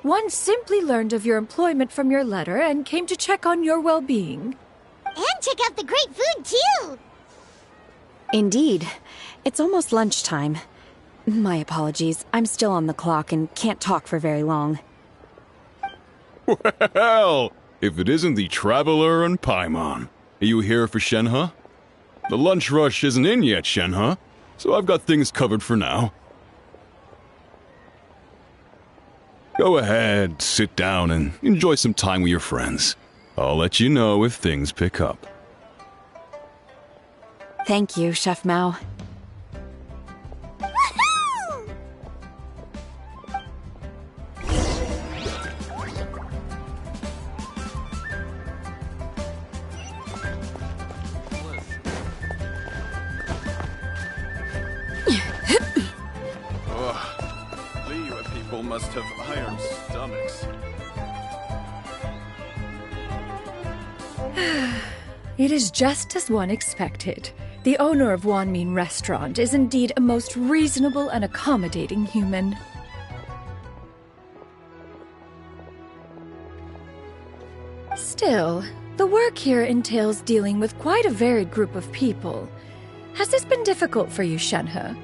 One simply learned of your employment from your letter and came to check on your well-being. And check out the great food, too! Indeed. It's almost lunchtime. My apologies. I'm still on the clock and can't talk for very long. Well, if it isn't the Traveler and Paimon. Are you here for Shenhe? The lunch rush isn't in yet, Shenhe, so I've got things covered for now. Go ahead, sit down and enjoy some time with your friends. I'll let you know if things pick up. Thank you, Chef Mao. Must have iron stomachs. It is just as one expected. The owner of Wanmin Restaurant is indeed a most reasonable and accommodating human. Still, the work here entails dealing with quite a varied group of people. Has this been difficult for you, Shenhe?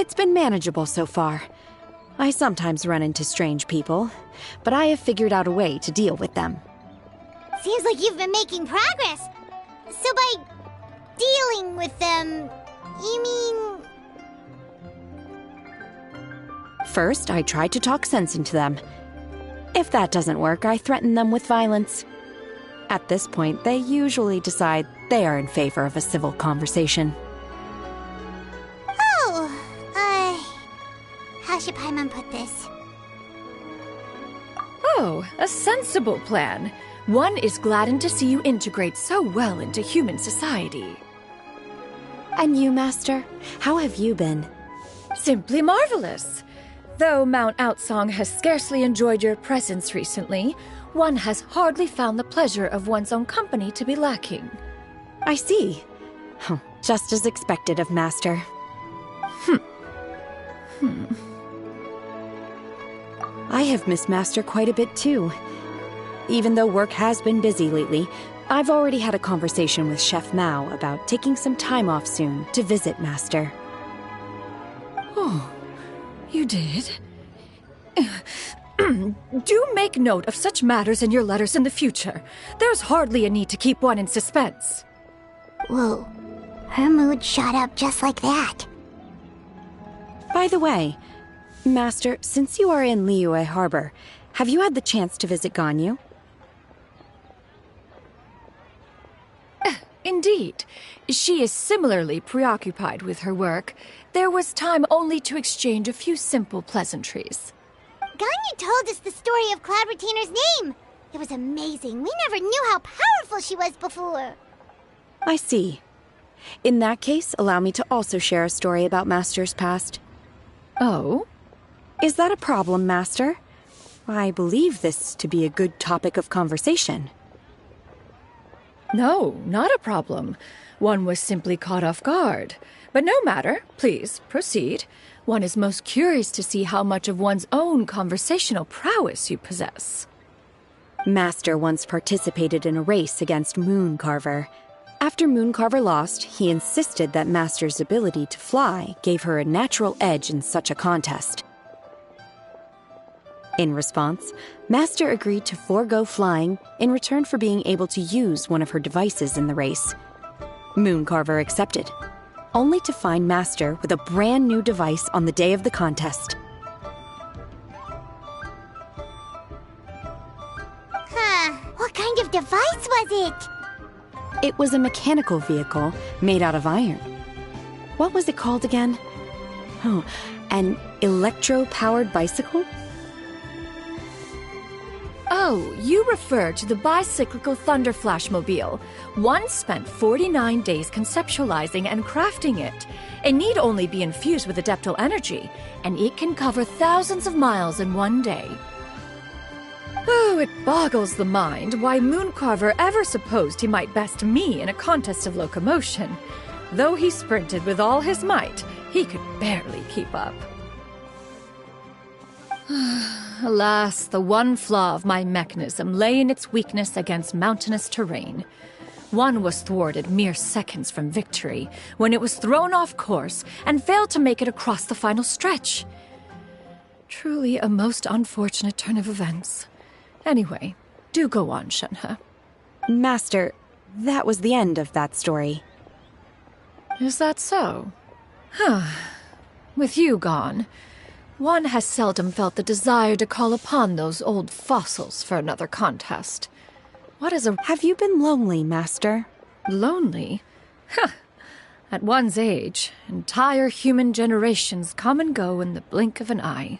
It's been manageable so far. I sometimes run into strange people, but I have figured out a way to deal with them. Seems like you've been making progress. So by dealing with them, you mean... First, I try to talk sense into them. If that doesn't work, I threaten them with violence. At this point, they usually decide they are in favor of a civil conversation. How should Paimon put this? Oh, a sensible plan. One is gladdened to see you integrate so well into human society. And you, Master? How have you been? Simply marvelous. Though Mount Outsong has scarcely enjoyed your presence recently, one has hardly found the pleasure of one's own company to be lacking. I see. Just as expected of Master. I have missed Master quite a bit too. Even though work has been busy lately, I've already had a conversation with Chef Mao about taking some time off soon to visit Master. Oh, you did? Do make note of such matters in your letters in the future. There's hardly a need to keep one in suspense. Whoa, her mood shot up just like that. By the way, Master, since you are in Liyue Harbor, have you had the chance to visit Ganyu? Indeed. She is similarly preoccupied with her work. There was time only to exchange a few simple pleasantries. Ganyu told us the story of Cloud Retainer's name. It was amazing. We never knew how powerful she was before. I see. In that case, allow me to also share a story about Master's past. Oh? Is that a problem, Master? I believe this to be a good topic of conversation. No, not a problem. One was simply caught off guard. But no matter. Please, proceed. One is most curious to see how much of one's own conversational prowess you possess. Master once participated in a race against Mooncarver. After Mooncarver lost, he insisted that Master's ability to fly gave her a natural edge in such a contest. In response, Master agreed to forego flying in return for being able to use one of her devices in the race. Mooncarver accepted, only to find Master with a brand new device on the day of the contest. What kind of device was it? It was a mechanical vehicle made out of iron. What was it called again? Oh, an electro-powered bicycle? Oh, you refer to the bicyclical Thunder Flashmobile. One spent 49 days conceptualizing and crafting it. It need only be infused with adeptal energy, and it can cover thousands of miles in one day. Oh, it boggles the mind why Mooncarver ever supposed he might best me in a contest of locomotion. Though he sprinted with all his might, he could barely keep up. Alas, the one flaw of my mechanism lay in its weakness against mountainous terrain. One was thwarted mere seconds from victory, when it was thrown off course and failed to make it across the final stretch. Truly a most unfortunate turn of events. Anyway, do go on, Shenhe. Master, that was the end of that story. Is that so? With you gone, one has seldom felt the desire to call upon those old fossils for another contest. What is a... Have you been lonely, Master? Lonely? At one's age, entire human generations come and go in the blink of an eye.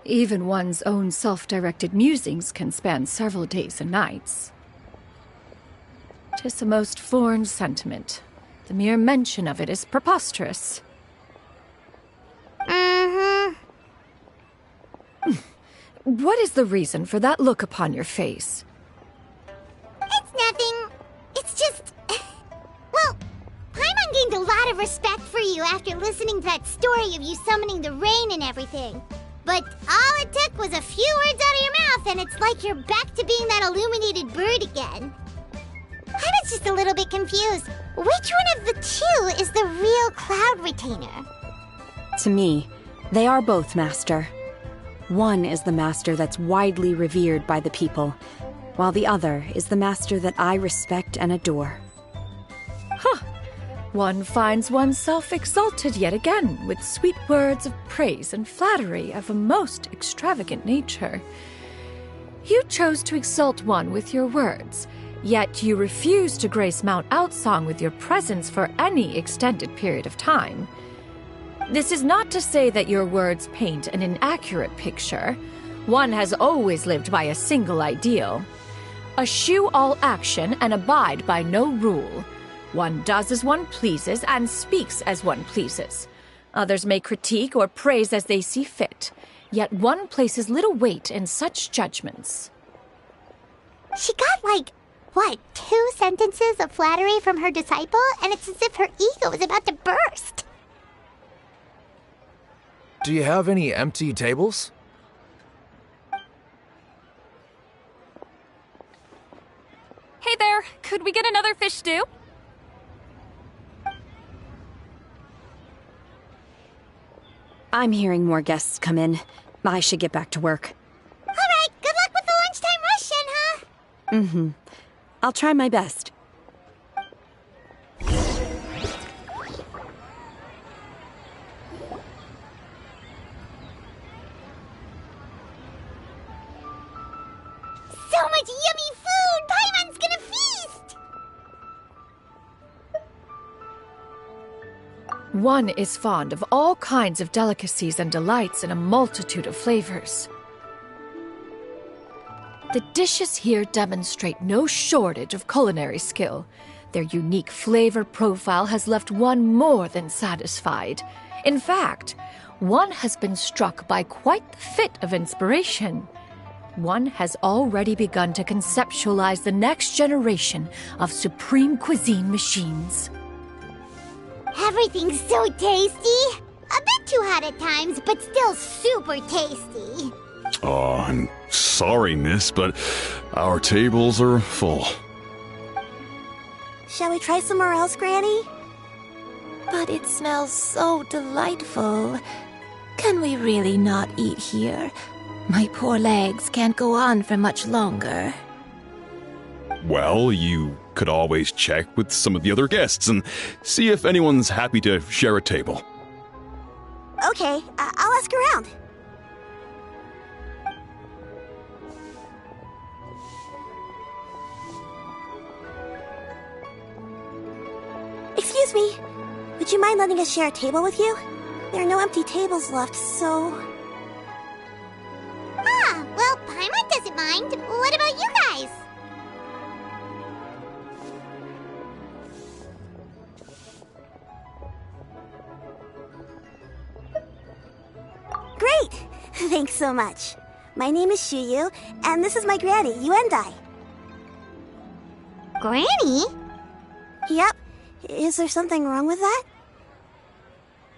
Even one's own self-directed musings can span several days and nights. 'Tis a most foreign sentiment. The mere mention of it is preposterous. What is the reason for that look upon your face? It's nothing. It's just... Well, Paimon gained a lot of respect for you after listening to that story of you summoning the rain and everything. But all it took was a few words out of your mouth and it's like you're back to being that illuminated bird again. I was just a little bit confused. Which one of the two is the real Cloud Retainer? To me, they are both master. One is the master that's widely revered by the people, while the other is the master that I respect and adore. Huh. One finds oneself exalted yet again with sweet words of praise and flattery of a most extravagant nature. You chose to exalt one with your words, yet you refuse to grace Mount Outsong with your presence for any extended period of time. This is not to say that your words paint an inaccurate picture. One has always lived by a single ideal. Eschew all action and abide by no rule. One does as one pleases and speaks as one pleases. Others may critique or praise as they see fit, yet one places little weight in such judgments. She got like, what, 2 sentences of flattery from her disciple, and it's as if her ego is about to burst. Do you have any empty tables? Hey there, could we get another fish stew? I'm hearing more guests come in. I should get back to work. All right, good luck with the lunchtime rush, Shenhe. Mm-hmm. I'll try my best. So much yummy food! Paimon's gonna feast! One is fond of all kinds of delicacies and delights in a multitude of flavors. The dishes here demonstrate no shortage of culinary skill. Their unique flavor profile has left one more than satisfied. In fact, one has been struck by quite the fit of inspiration. One has already begun to conceptualize the next generation of supreme cuisine machines. Everything's so tasty! A bit too hot at times, but still super tasty. Oh, I'm sorry, miss, but our tables are full. Shall we try somewhere else, Granny? But it smells so delightful. Can we really not eat here? My poor legs can't go on for much longer. Well, you could always check with some of the other guests and see if anyone's happy to share a table. Okay, I'll ask around. Excuse me, would you mind letting us share a table with you? There are no empty tables left, so... Ah, well, Paimon doesn't mind. What about you guys? Great! Thanks so much. My name is Shuyu, and this is my granny, Yuendai. Granny? Yep. Is there something wrong with that?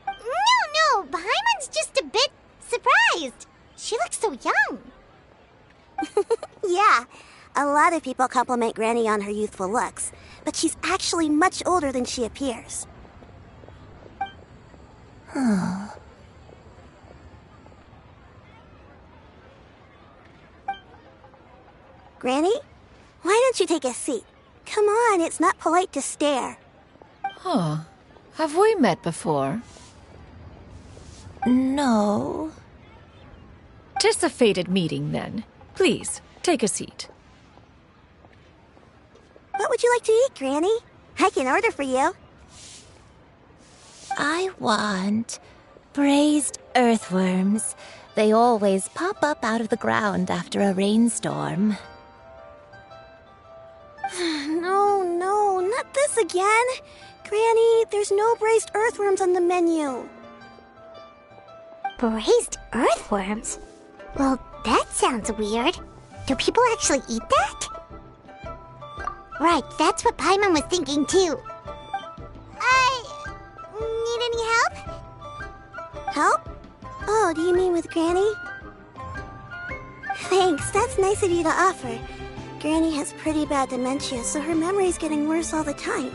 No, Paimon's just a bit surprised. She looks so young. Yeah, a lot of people compliment Granny on her youthful looks, but she's actually much older than she appears. Granny? Why don't you take a seat? Come on, it's not polite to stare. Huh. Have we met before? No. 'Tis a fated meeting, then. Please, take a seat. What would you like to eat, Granny? I can order for you. I want braised earthworms. They always pop up out of the ground after a rainstorm. No, not this again. Granny, there's no braised earthworms on the menu. Braised earthworms? Well, that sounds weird. Do people actually eat that? Right, that's what Paimon was thinking too. Need any help? Help? Oh, do you mean with Granny? Thanks, that's nice of you to offer. Granny has pretty bad dementia, so her memory's getting worse all the time.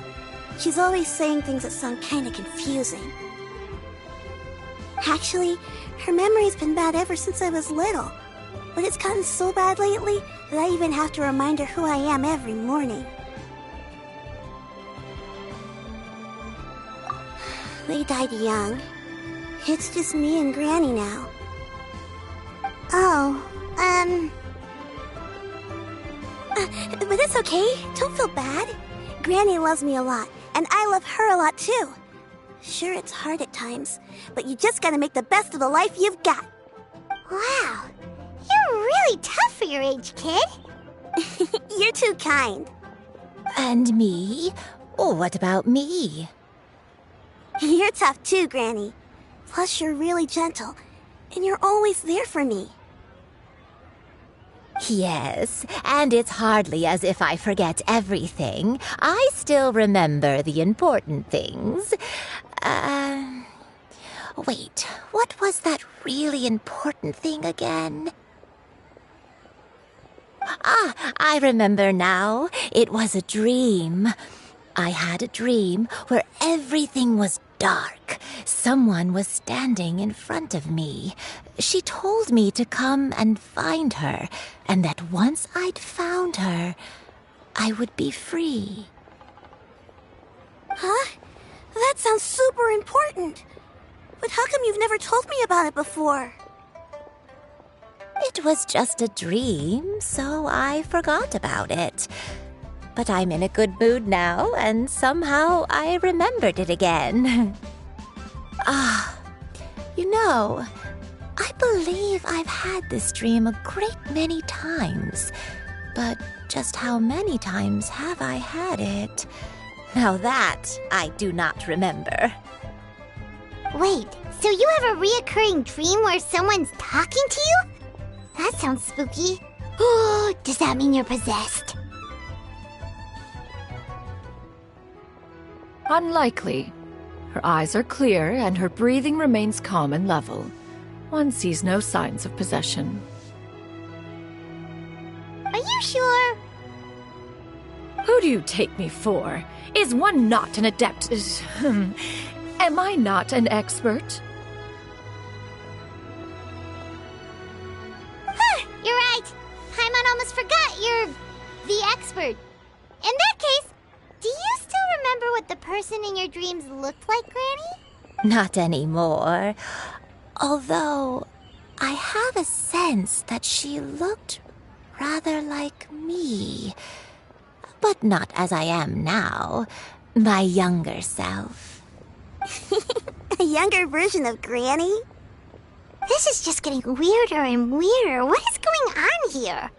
She's always saying things that sound kinda confusing. Actually, her memory's been bad ever since I was little. But it's gotten so bad lately that I even have to remind her who I am every morning. They died young. It's just me and Granny now. Oh, but it's okay. Don't feel bad. Granny loves me a lot, and I love her a lot too. Sure, it's hard at times, but you just gotta make the best of the life you've got. Wow, you're really tough for your age, kid. You're too kind. And me? Oh, what about me? You're tough too, Granny. Plus, you're really gentle, and you're always there for me. Yes, and it's hardly as if I forget everything. I still remember the important things. Wait, what was that really important thing again? Ah, I remember now. It was a dream. I had a dream where everything was dark. Someone was standing in front of me. She told me to come and find her, and that once I'd found her, I would be free. Huh? That sounds super important. But how come you've never told me about it before? It was just a dream, so I forgot about it. But I'm in a good mood now, and somehow I remembered it again. You know, I believe I've had this dream a great many times. But just how many times have I had it? Now that I do not remember. Wait, so you have a reoccurring dream where someone's talking to you? That sounds spooky. Oh, does that mean you're possessed? Unlikely. Her eyes are clear and her breathing remains calm and level. One sees no signs of possession. Are you sure? Who do you take me for? Is one not an adept? Am I not an expert? You're right. Paimon almost forgot you're the expert. In that case, do you still remember what the person in your dreams looked like, Granny? Not anymore. Although, I have a sense that she looked rather like me. But not as I am now. My younger self. A younger version of Granny? This is just getting weirder and weirder. What is going on here?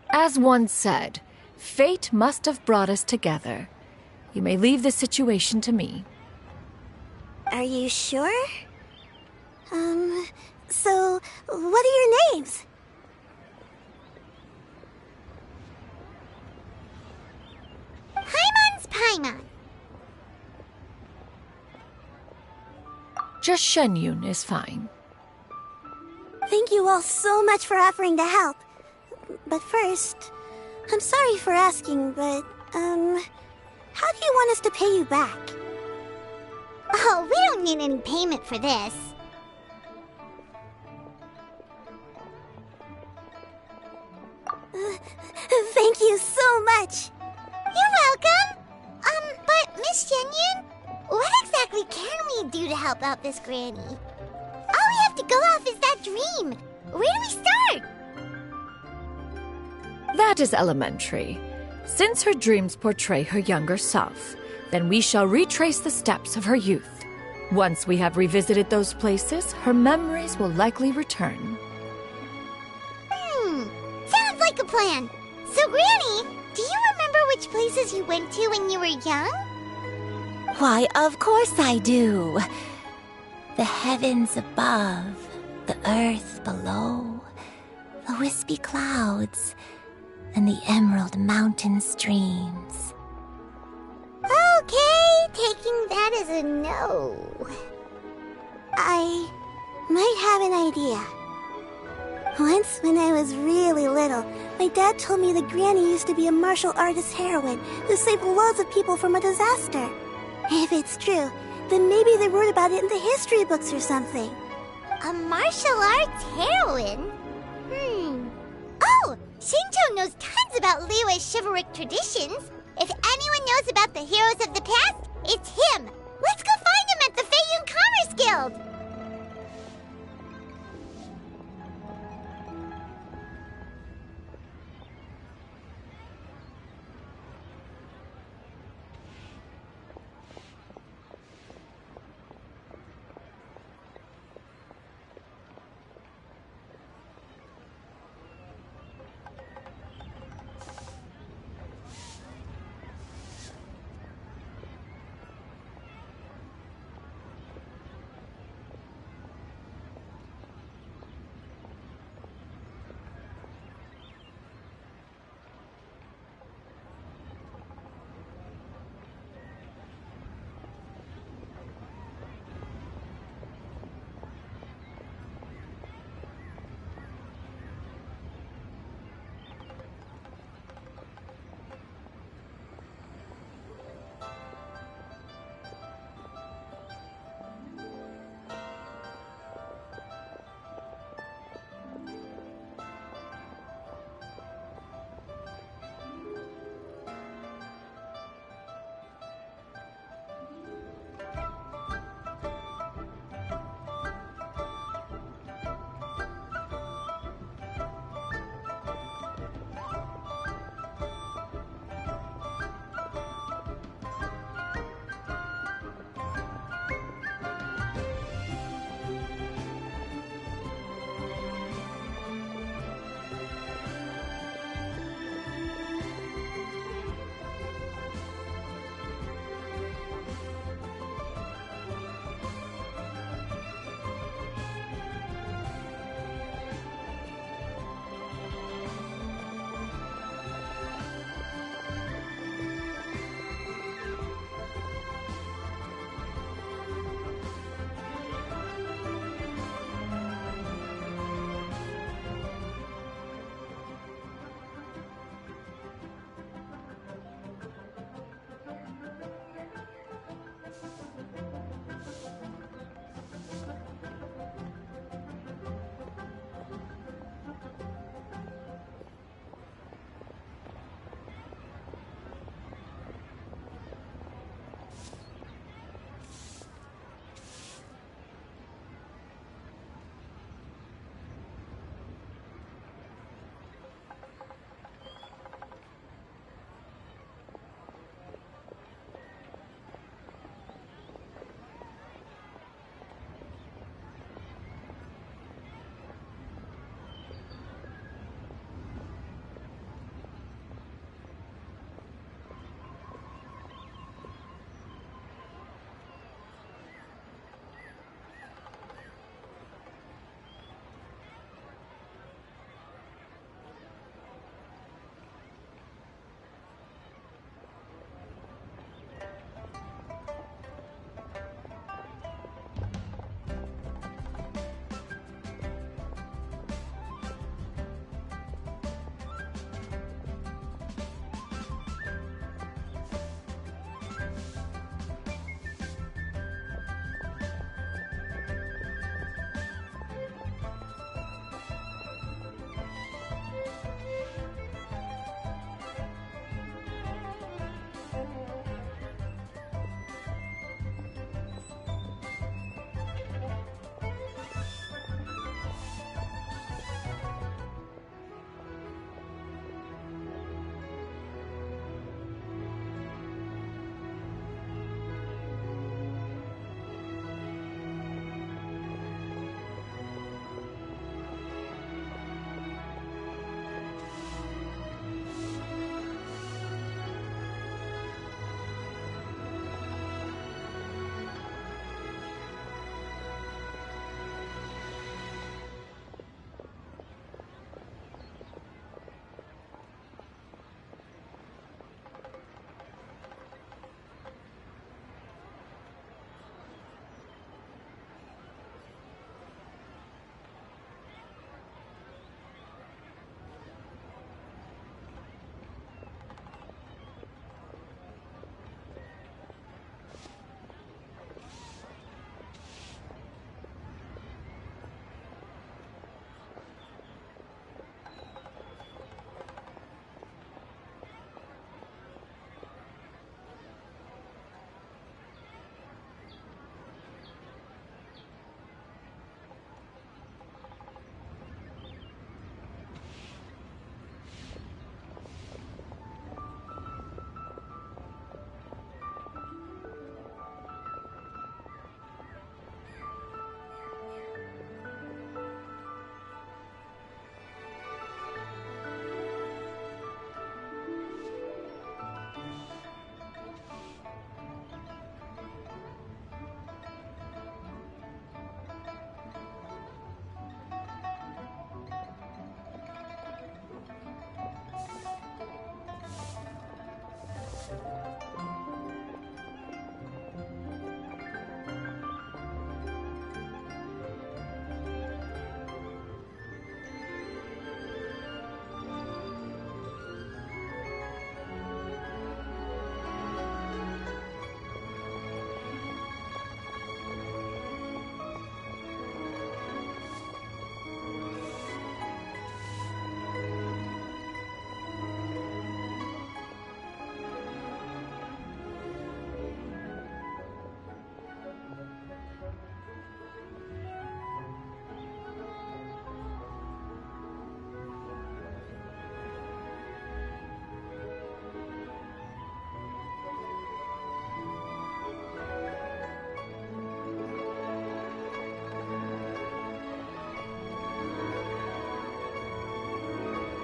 As one said, fate must have brought us together. You may leave the situation to me. Are you sure? So, what are your names? Paimon's Paimon. Just Shenyun is fine. Thank you all so much for offering to help. But first, I'm sorry for asking, but, how do you want us to pay you back? Oh, we don't need any payment for this. Thank you so much. You're welcome. But Miss Shenyun, what exactly can we do to help out this Granny? All we have to go off is that dream. Where do we start? That is elementary. Since her dreams portray her younger self, then we shall retrace the steps of her youth. Once we have revisited those places, her memories will likely return. Sounds like a plan. So, Granny, do you remember which places you went to when you were young? Why, of course I do. The heavens above, the earth below, the wispy clouds, and the emerald mountain streams. Okay, taking that as a no. I might have an idea. Once, when I was really little, my dad told me that Granny used to be a martial artist heroine who saved loads of people from a disaster. If it's true, then maybe they wrote about it in the history books or something. A martial arts heroine? Oh! Shinto knows tons about Liyue's chivalric traditions. If anyone knows about the heroes of the past, it's him. Let's go find him at the Feiyun Commerce Guild.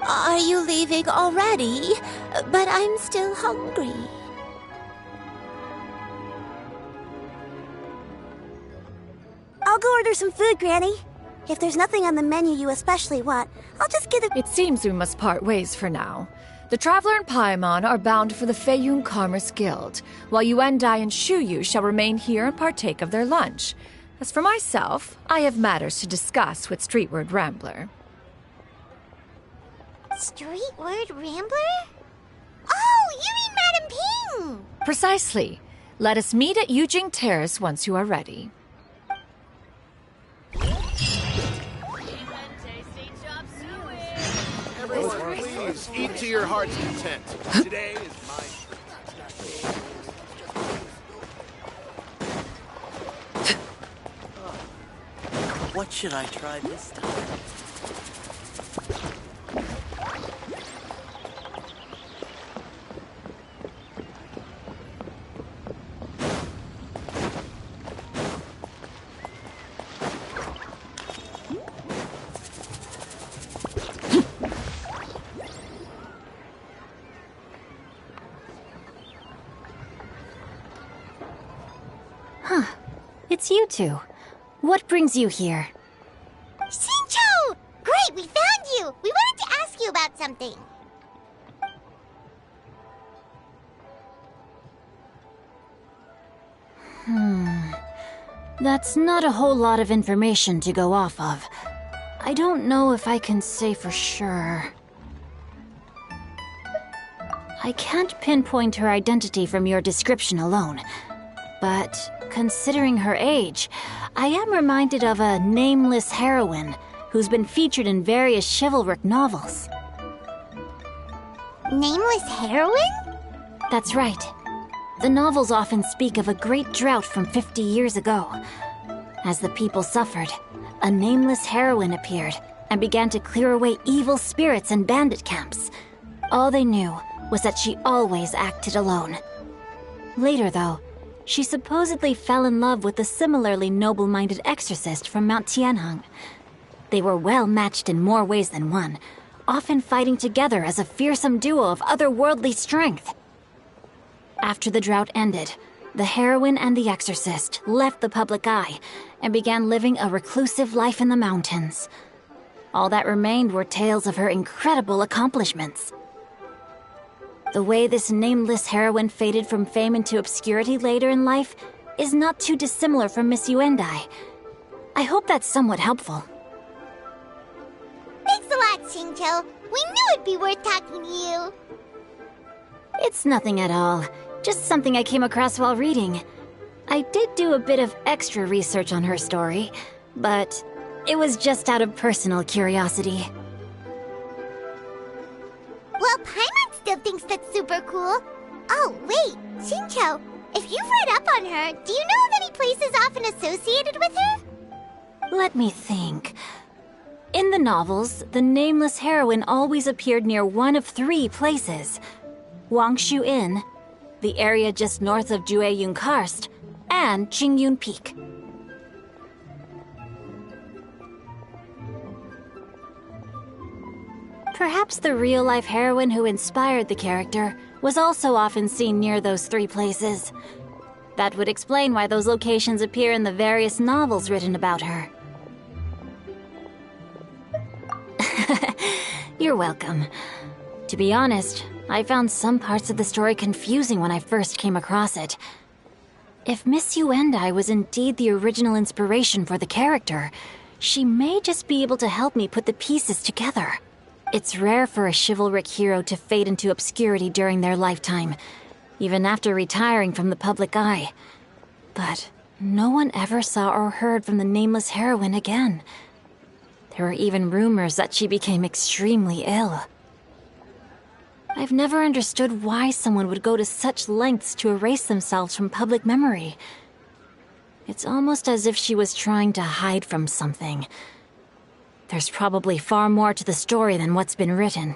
Are you leaving already? But I'm still hungry. I'll go order some food, Granny. If there's nothing on the menu you especially want, I'll just get a— It seems we must part ways for now. The Traveler and Paimon are bound for the Feiyun Commerce Guild, while Yuendai and Shuyu shall remain here and partake of their lunch. As for myself, I have matters to discuss with Streetward Rambler. Streetward Rambler? Oh, you mean Madame Ping! Precisely. Let us meet at Yujing Terrace once you are ready. Everyone, please eat to your heart's content. Today is my... What should I try this time? Huh. It's you two. What brings you here? Shincho! Great, we found you! We wanted to ask you about something. That's not a whole lot of information to go off of. I don't know if I can say for sure. I can't pinpoint her identity from your description alone, but considering her age, I am reminded of a nameless heroine who's been featured in various chivalric novels. Nameless heroine? That's right. The novels often speak of a great drought from 50 years ago. As the people suffered, a nameless heroine appeared and began to clear away evil spirits and bandit camps. All they knew was that she always acted alone. Later, though, she supposedly fell in love with a similarly noble-minded exorcist from Mount Tianheng. They were well matched in more ways than one, often fighting together as a fearsome duo of otherworldly strength. After the drought ended, the heroine and the exorcist left the public eye and began living a reclusive life in the mountains. All that remained were tales of her incredible accomplishments. The way this nameless heroine faded from fame into obscurity later in life is not too dissimilar from Miss Yuendai. I hope that's somewhat helpful. Thanks a lot, Shincho. We knew it'd be worth talking to you. It's nothing at all. Just something I came across while reading. I did do a bit of extra research on her story, but it was just out of personal curiosity. Well, Paimon still thinks that's super cool. Oh, wait, Shincho, if you've read up on her, do you know of any places often associated with her? Let me think. In the novels, the nameless heroine always appeared near one of 3 places. Wangshu Inn, the area just north of Jueyun Karst, and Qingyun Peak. Perhaps the real-life heroine who inspired the character was also often seen near those 3 places. That would explain why those locations appear in the various novels written about her. You're welcome. To be honest, I found some parts of the story confusing when I first came across it. If Miss Yuendai was indeed the original inspiration for the character, she may just be able to help me put the pieces together. It's rare for a chivalric hero to fade into obscurity during their lifetime, even after retiring from the public eye. But no one ever saw or heard from the nameless heroine again. There were even rumors that she became extremely ill. I've never understood why someone would go to such lengths to erase themselves from public memory. It's almost as if she was trying to hide from something. There's probably far more to the story than what's been written.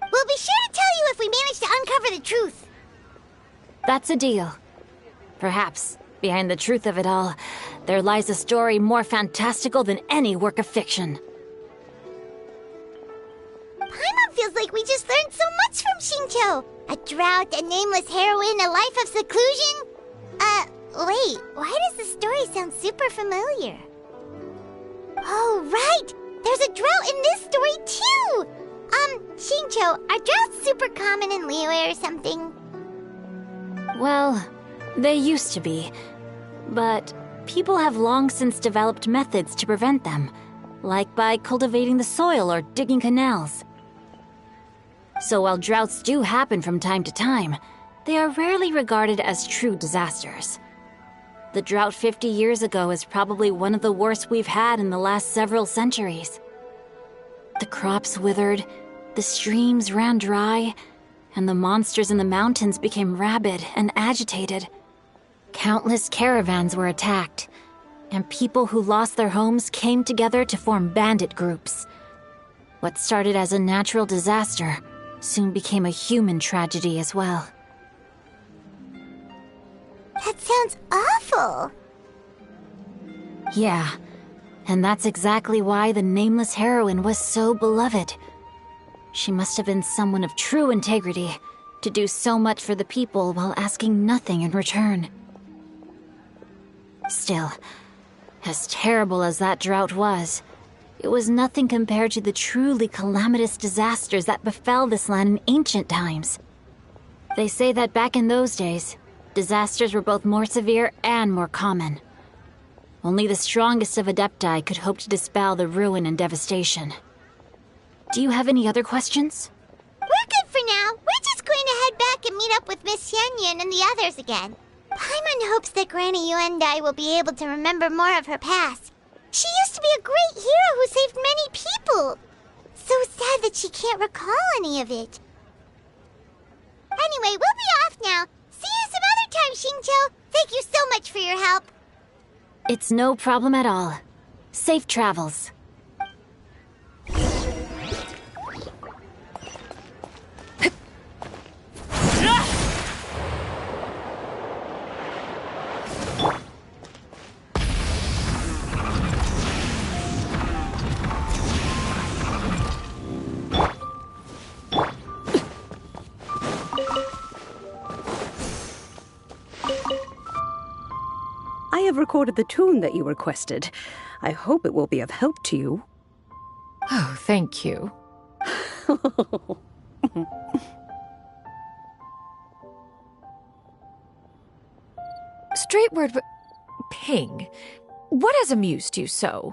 We'll be sure to tell you if we manage to uncover the truth. That's a deal. Perhaps, behind the truth of it all, there lies a story more fantastical than any work of fiction. feels like we just learned so much from Xingqiu. A drought, a nameless heroine, a life of seclusion. Wait, why does the story sound super familiar? Oh, right! There's a drought in this story, too! Xingqiu, are droughts super common in Liyue or something? Well, they used to be. But people have long since developed methods to prevent them, like by cultivating the soil or digging canals. So while droughts do happen from time to time, they are rarely regarded as true disasters. The drought 50 years ago is probably one of the worst we've had in the last several centuries. The crops withered, the streams ran dry, and the monsters in the mountains became rabid and agitated. Countless caravans were attacked, and people who lost their homes came together to form bandit groups. What started as a natural disaster soon became a human tragedy as well. That sounds awful. Yeah, and that's exactly why the nameless heroine was so beloved. She must have been someone of true integrity, to do so much for the people while asking nothing in return. Still, as terrible as that drought was, it was nothing compared to the truly calamitous disasters that befell this land in ancient times. They say that back in those days, disasters were both more severe and more common. Only the strongest of Adepti could hope to dispel the ruin and devastation. Do you have any other questions? We're good for now. We're just going to head back and meet up with Miss Xianyun and the others again. Paimon hopes that Granny Yuendai will be able to remember more of her past. She used to be a great hero who saved many people. So sad that she can't recall any of it. Anyway, we'll be off now. See you some other time, Xingqiu. Thank you so much for your help. It's no problem at all. Safe travels. I have recorded the tune that you requested. I hope it will be of help to you. Oh, thank you. Straightward, but Ping, what has amused you so?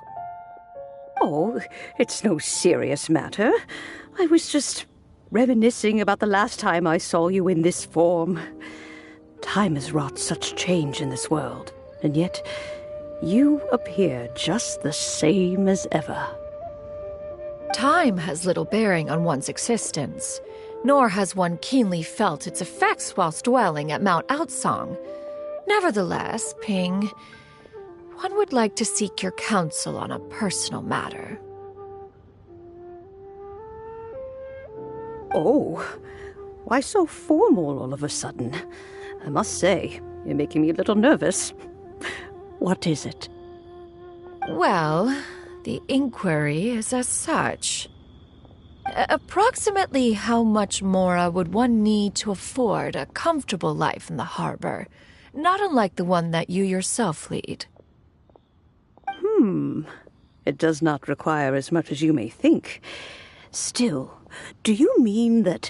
Oh, it's no serious matter. I was just reminiscing about the last time I saw you in this form. Time has wrought such change in this world, and yet you appear just the same as ever. Time has little bearing on one's existence, nor has one keenly felt its effects whilst dwelling at Mount Outsong. Nevertheless, Ping, one would like to seek your counsel on a personal matter. Oh, why so formal all of a sudden? I must say, you're making me a little nervous. What is it? Well, the inquiry is as such. Approximately how much more would one need to afford a comfortable life in the harbor, not unlike the one that you yourself lead? It does not require as much as you may think. Still, do you mean that...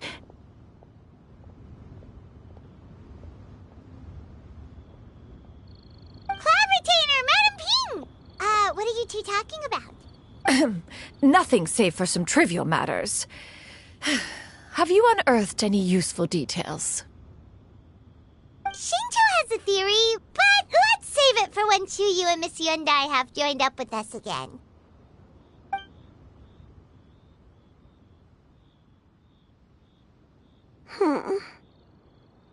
Cloud Retainer, Madam Ping! What are you two talking about? Nothing save for some trivial matters. Have you unearthed any useful details? Xingqiu has a theory, but let's save it for when Chuyu and Miss Yuendai have joined up with us again.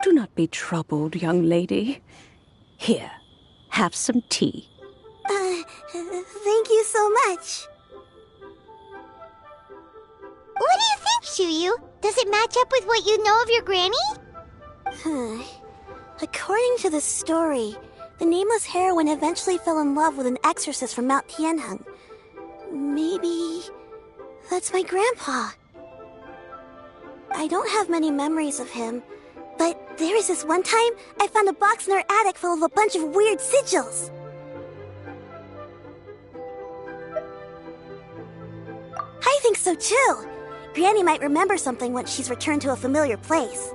Do not be troubled, young lady. Here, have some tea. Thank you so much. What do you think, Chuyu? Does it match up with what you know of your granny? According to the story, the nameless heroine eventually fell in love with an exorcist from Mount Tianheng. Maybe that's my grandpa. I don't have many memories of him. But there was this one time I found a box in our attic full of a bunch of weird sigils. I think so too. Granny might remember something once she's returned to a familiar place.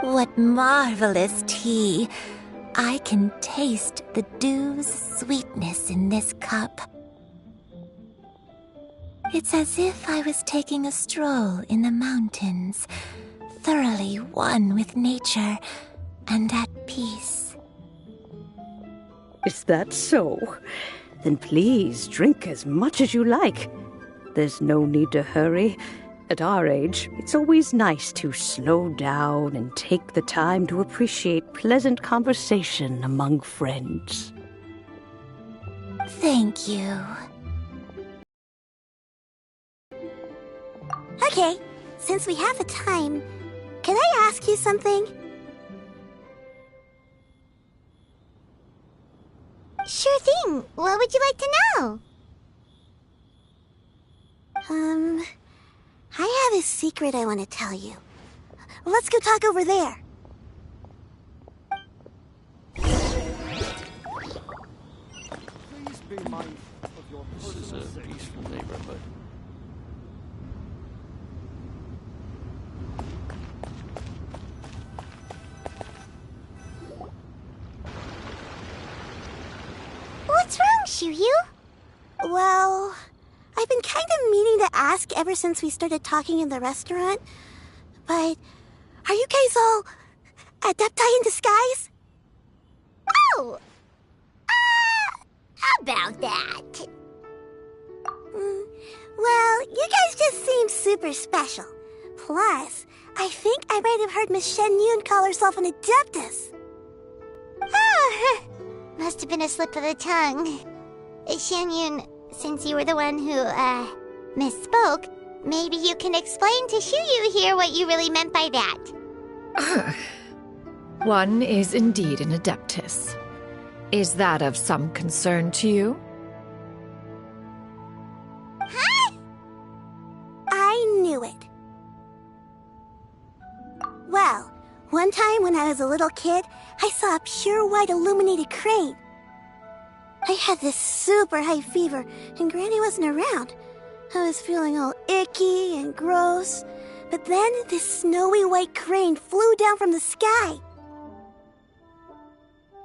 What marvelous tea. I can taste the dew's sweetness in this cup. It's as if I was taking a stroll in the mountains, thoroughly one with nature and at peace. Is that so? Then please drink as much as you like. There's no need to hurry. At our age, it's always nice to slow down and take the time to appreciate pleasant conversation among friends. Thank you. Okay, since we have the time, can I ask you something? Sure thing. What would you like to know? I have a secret I want to tell you. Let's go talk over there. Please be mindful of your personal safety. This is a peaceful neighborhood. What's wrong, Shiryu? Well, I've been kind of meaning to ask ever since we started talking in the restaurant, but are you guys all adepti in disguise? Oh! About that. Well, you guys just seem super special. Plus, I think I might have heard Miss Shen Yun call herself an adeptus. Oh, must have been a slip of the tongue. Shen Yun, since you were the one who, misspoke, maybe you can explain to Shiryu here what you really meant by that. One is indeed an adeptus. Is that of some concern to you? Huh? I knew it. Well, one time when I was a little kid, I saw a pure white illuminated crane. I had this super high fever, and Granny wasn't around. I was feeling all icky and gross. But then this snowy white crane flew down from the sky.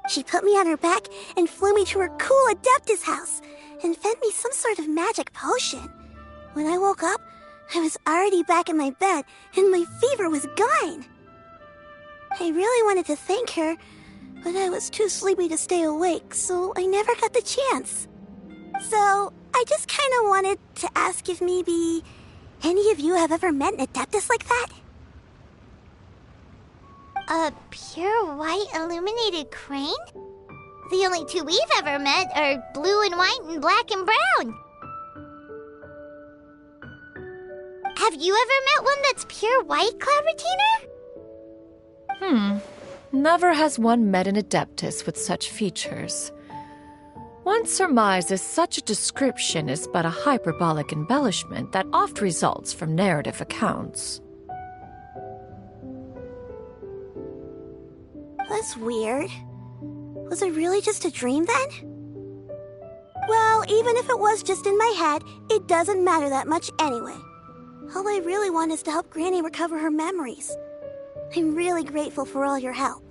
She put me on her back and flew me to her cool Adeptus house and fed me some sort of magic potion. When I woke up, I was already back in my bed and my fever was gone. I really wanted to thank her, but I was too sleepy to stay awake, so I never got the chance. So, I just kind of wanted to ask if maybe any of you have ever met an Adeptus like that? A pure white illuminated crane? The only two we've ever met are blue and white and black and brown. Have you ever met one that's pure white, Cloud Retainer? Never has one met an adeptus with such features. One surmises such a description is but a hyperbolic embellishment that oft results from narrative accounts. That's weird. Was it really just a dream then? Well, even if it was just in my head, it doesn't matter that much anyway. All I really want is to help Granny recover her memories. I'm really grateful for all your help.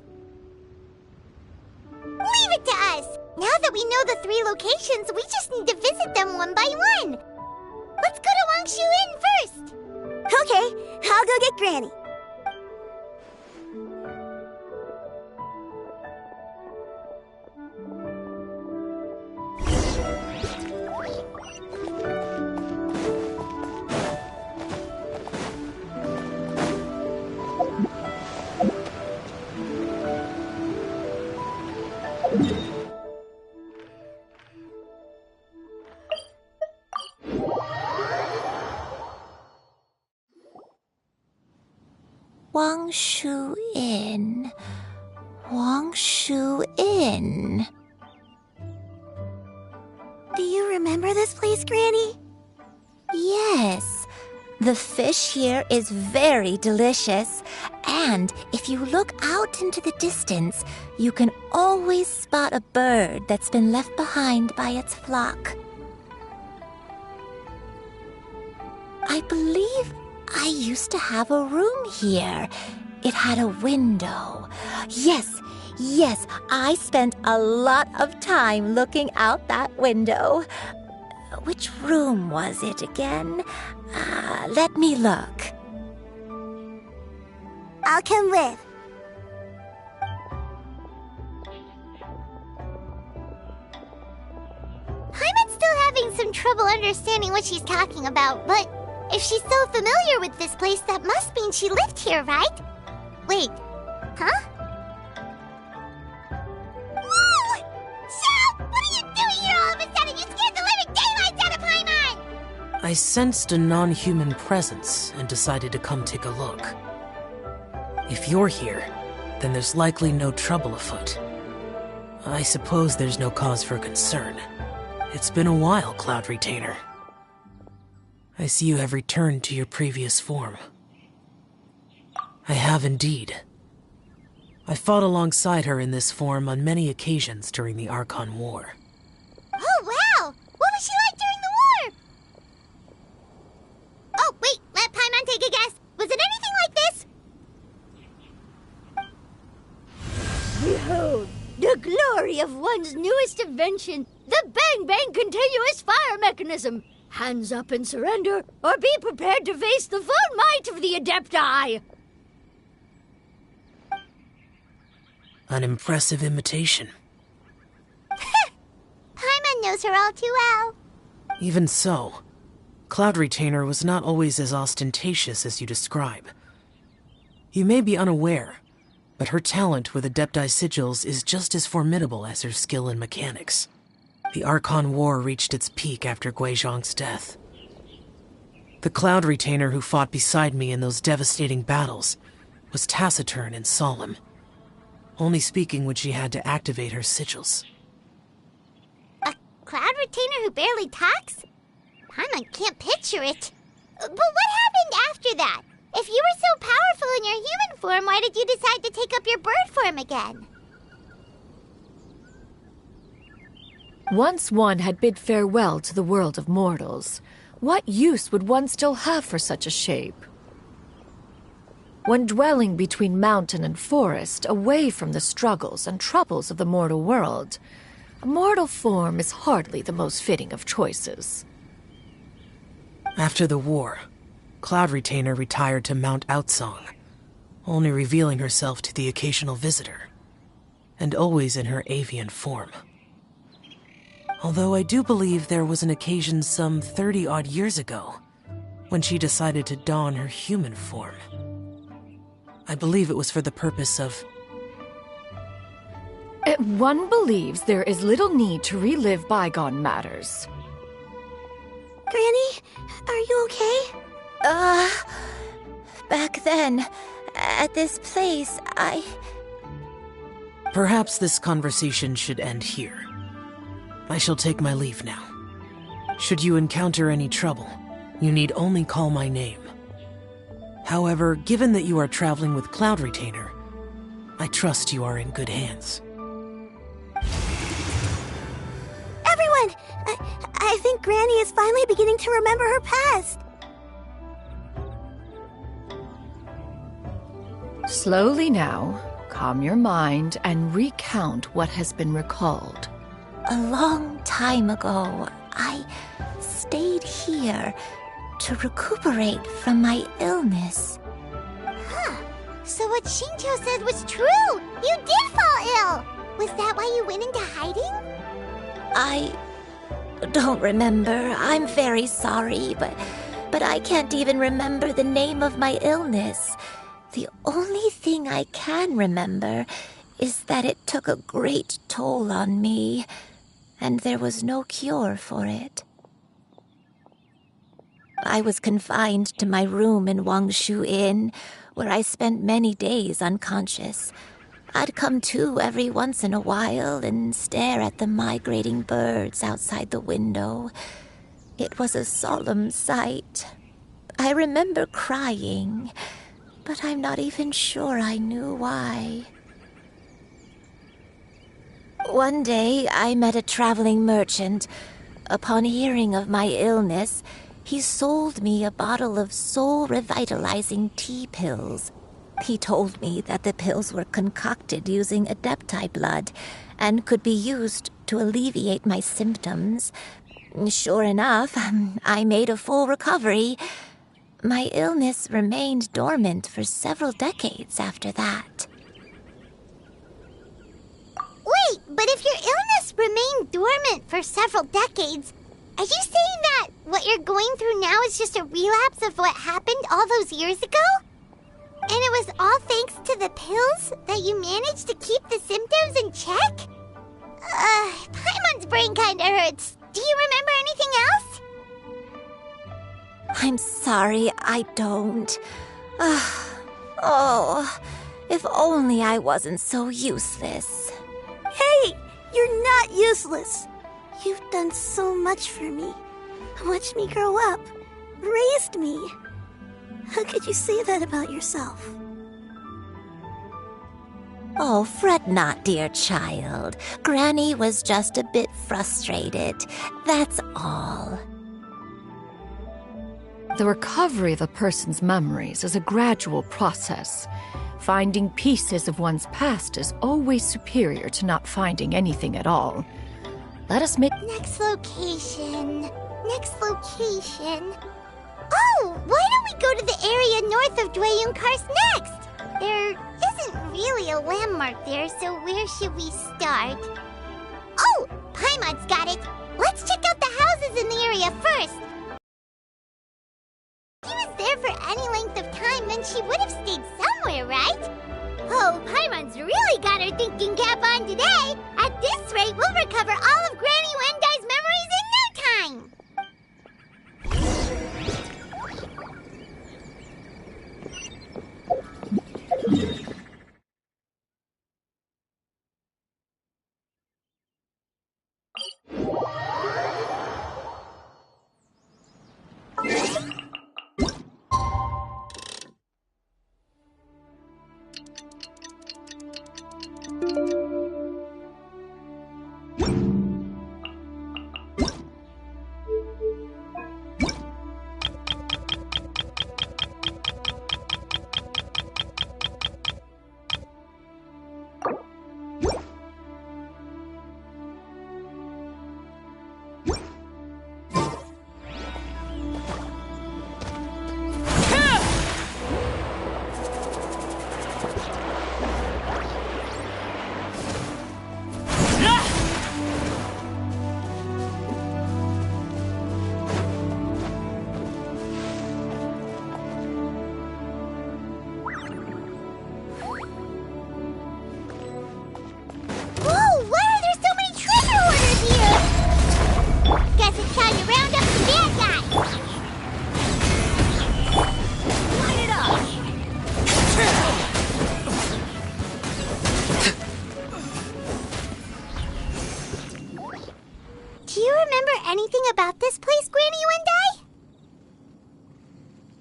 Leave it to us! Now that we know the 3 locations, we just need to visit them one by one. Let's go to Wangshu Inn first! Okay, I'll go get Granny. Wangshu Inn. Wangshu Inn. Do you remember this place, Granny? Yes. The fish here is very delicious, and if you look out into the distance, you can always spot a bird that's been left behind by its flock. I believe I used to have a room here. It had a window. Yes, I spent a lot of time looking out that window. Which room was it again? Let me look. I'll come with. Paimon's still having some trouble understanding what she's talking about, but if she's so familiar with this place, that must mean she lived here, right? Wait, huh? Whoa! Shep! What are you doing here all of a sudden? You scared the living daylights out of Paimon! I sensed a non-human presence and decided to come take a look. If you're here, then there's likely no trouble afoot. I suppose there's no cause for concern. It's been a while, Cloud Retainer. I see you have returned to your previous form. I have indeed. I fought alongside her in this form on many occasions during the Archon War. Oh, wow! What was she like during the war? Oh, wait, let Paimon take a guess. Was it anything like this? Behold, the glory of one's newest invention, the Bang Bang continuous fire mechanism. Hands up and surrender, or be prepared to face the full might of the Adepti! An impressive imitation. Paimon knows her all too well. Even so, Cloud Retainer was not always as ostentatious as you describe. You may be unaware, but her talent with Adepti sigils is just as formidable as her skill in mechanics. The Archon War reached its peak after Guizhong's death. The Cloud Retainer who fought beside me in those devastating battles was taciturn and solemn, only speaking when she had to activate her sigils. A Cloud Retainer who barely talks? Paimon can't picture it. But what happened after that? If you were so powerful in your human form, why did you decide to take up your bird form again? Once one had bid farewell to the world of mortals, what use would one still have for such a shape? When dwelling between mountain and forest, away from the struggles and troubles of the mortal world, a mortal form is hardly the most fitting of choices. After the war, Cloud Retainer retired to Mount Outsong, only revealing herself to the occasional visitor, and always in her avian form. Although I do believe there was an occasion some 30-odd years ago when she decided to don her human form. I believe it was for the purpose of... One believes there is little need to relive bygone matters. Granny, are you okay? Back then, at this place, Perhaps this conversation should end here. I shall take my leave now. Should you encounter any trouble, you need only call my name. However, given that you are traveling with Cloud Retainer, I trust you are in good hands. Everyone! I think Granny is finally beginning to remember her past. Slowly now, calm your mind and recount what has been recalled. A long time ago, I stayed here to recuperate from my illness. Huh. So what Shinto said was true! You did fall ill! Was that why you went into hiding? I don't remember. I'm very sorry, but I can't even remember the name of my illness. The only thing I can remember is that it took a great toll on me, and there was no cure for it. I was confined to my room in Wangshu Inn, where I spent many days unconscious. I'd come to every once in a while and stare at the migrating birds outside the window. It was a solemn sight. I remember crying, but I'm not even sure I knew why. One day, I met a traveling merchant. Upon hearing of my illness, he sold me a bottle of soul-revitalizing tea pills. He told me that the pills were concocted using Adepti blood and could be used to alleviate my symptoms. Sure enough, I made a full recovery. My illness remained dormant for several decades after that. Wait, but if your illness remained dormant for several decades, are you saying that what you're going through now is just a relapse of what happened all those years ago? And it was all thanks to the pills that you managed to keep the symptoms in check? Paimon's brain kinda hurts. Do you remember anything else? I'm sorry, I don't. Oh, if only I wasn't so useless. Hey, you're not useless. You've done so much for me. Watched me grow up. Raised me. How could you say that about yourself? Oh, fret not, dear child. Granny was just a bit frustrated. That's all. The recovery of a person's memories is a gradual process. Finding pieces of one's past is always superior to not finding anything at all. Let us make... Next location. Oh, why don't we go to the area north of Dwayun Karst next? There isn't really a landmark there, so where should we start? Oh, Paimon's got it. Let's check out the houses in the area first. If she was there for any length of time, then she would have stayed somewhere, right? Oh, Paimon's really got her thinking cap on today. At this rate, we'll recover all of Granny Wendai's memories in no time.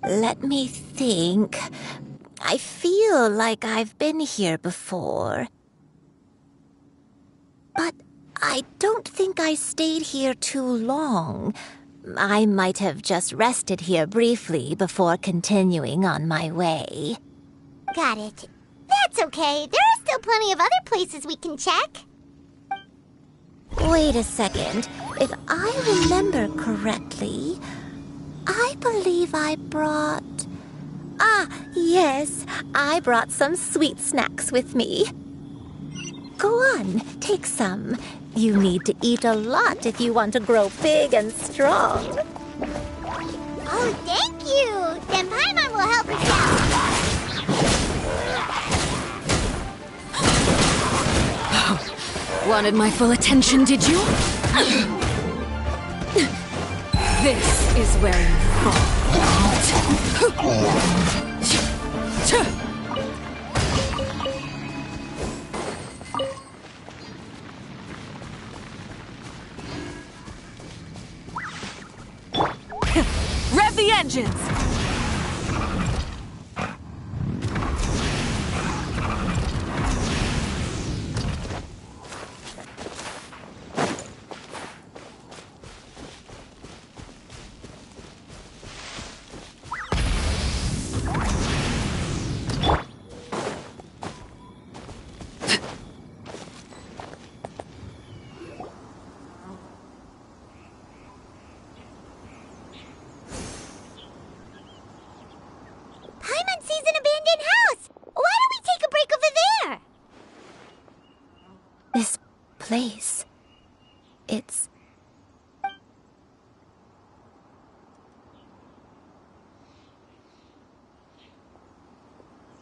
Let me think. I feel like I've been here before. But I don't think I stayed here too long. I might have just rested here briefly before continuing on my way. Got it. That's okay. There are still plenty of other places we can check. Wait a second. If I remember correctly, I believe I brought... Ah, yes. I brought some sweet snacks with me. Go on, take some. You need to eat a lot if you want to grow big and strong. Oh, thank you. Then Paimon will help herself. Wanted my full attention, did you? This is where you fall. Rev the engines!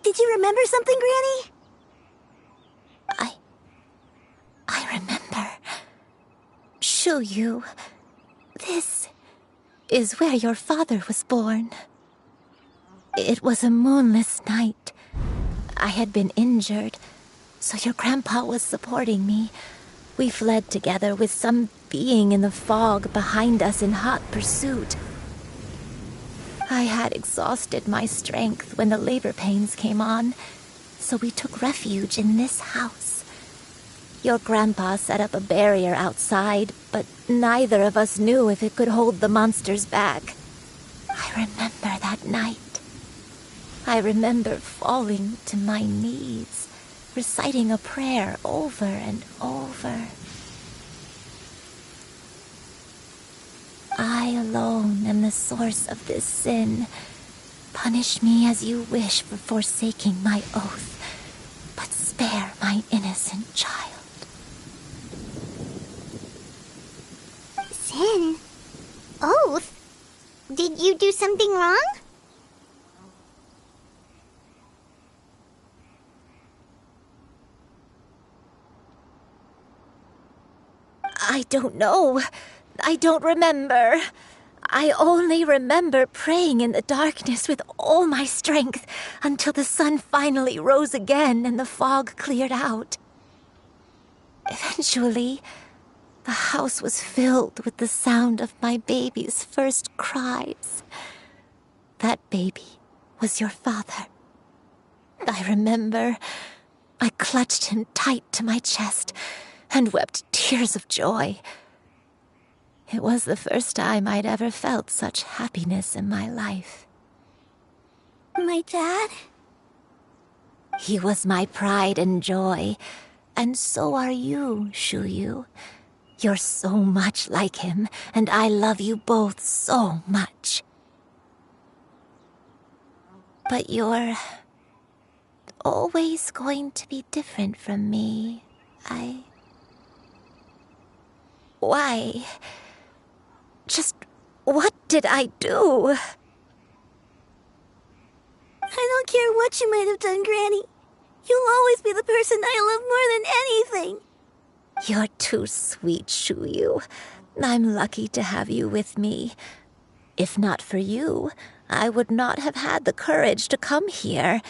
Did you remember something, Granny? I remember. Shuyu, this is where your father was born. It was a moonless night. I had been injured, so your grandpa was supporting me. We fled together with some being in the fog behind us in hot pursuit. I had exhausted my strength when the labor pains came on, so we took refuge in this house. Your grandpa set up a barrier outside, but neither of us knew if it could hold the monsters back. I remember that night. I remember falling to my knees, reciting a prayer over and over. I alone am the source of this sin. Punish me as you wish for forsaking my oath, but spare my innocent child. Sin? Oath? Did you do something wrong? I don't know. I don't remember. I only remember praying in the darkness with all my strength until the sun finally rose again and the fog cleared out. Eventually, the house was filled with the sound of my baby's first cries. That baby was your father. I remember I clutched him tight to my chest and wept tears of joy. It was the first time I'd ever felt such happiness in my life. My dad? He was my pride and joy, and so are you, Shuyu. You're so much like him, and I love you both so much. But you're always going to be different from me. Why? Just what did I do? I don't care what you might have done, Granny. You'll always be the person I love more than anything. You're too sweet, Shuyu. I'm lucky to have you with me. If not for you, I would not have had the courage to come here,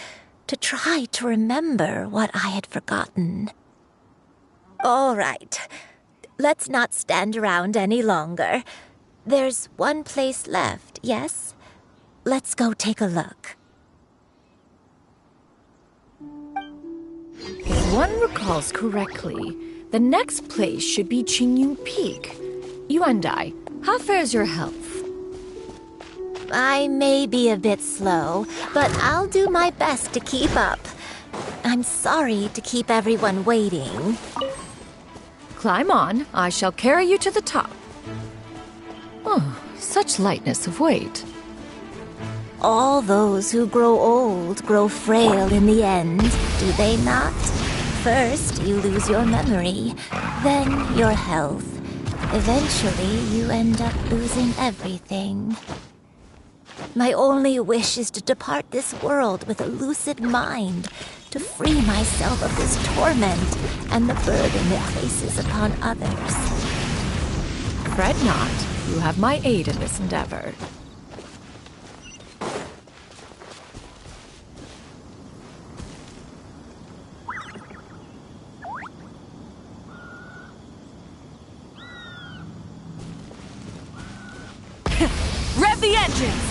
to try to remember what I had forgotten. All right. Let's not stand around any longer. There's one place left, yes? Let's go take a look. If one recalls correctly, the next place should be Qingyun Peak. Yuandai, how fares your health? I may be a bit slow, but I'll do my best to keep up. I'm sorry to keep everyone waiting. Climb on. I shall carry you to the top. Oh, such lightness of weight. All those who grow old grow frail in the end, do they not? First, you lose your memory, then your health. Eventually, you end up losing everything. My only wish is to depart this world with a lucid mind, to free myself of this torment and the burden it places upon others. Fret not. You have my aid in this endeavor. Rev the engines!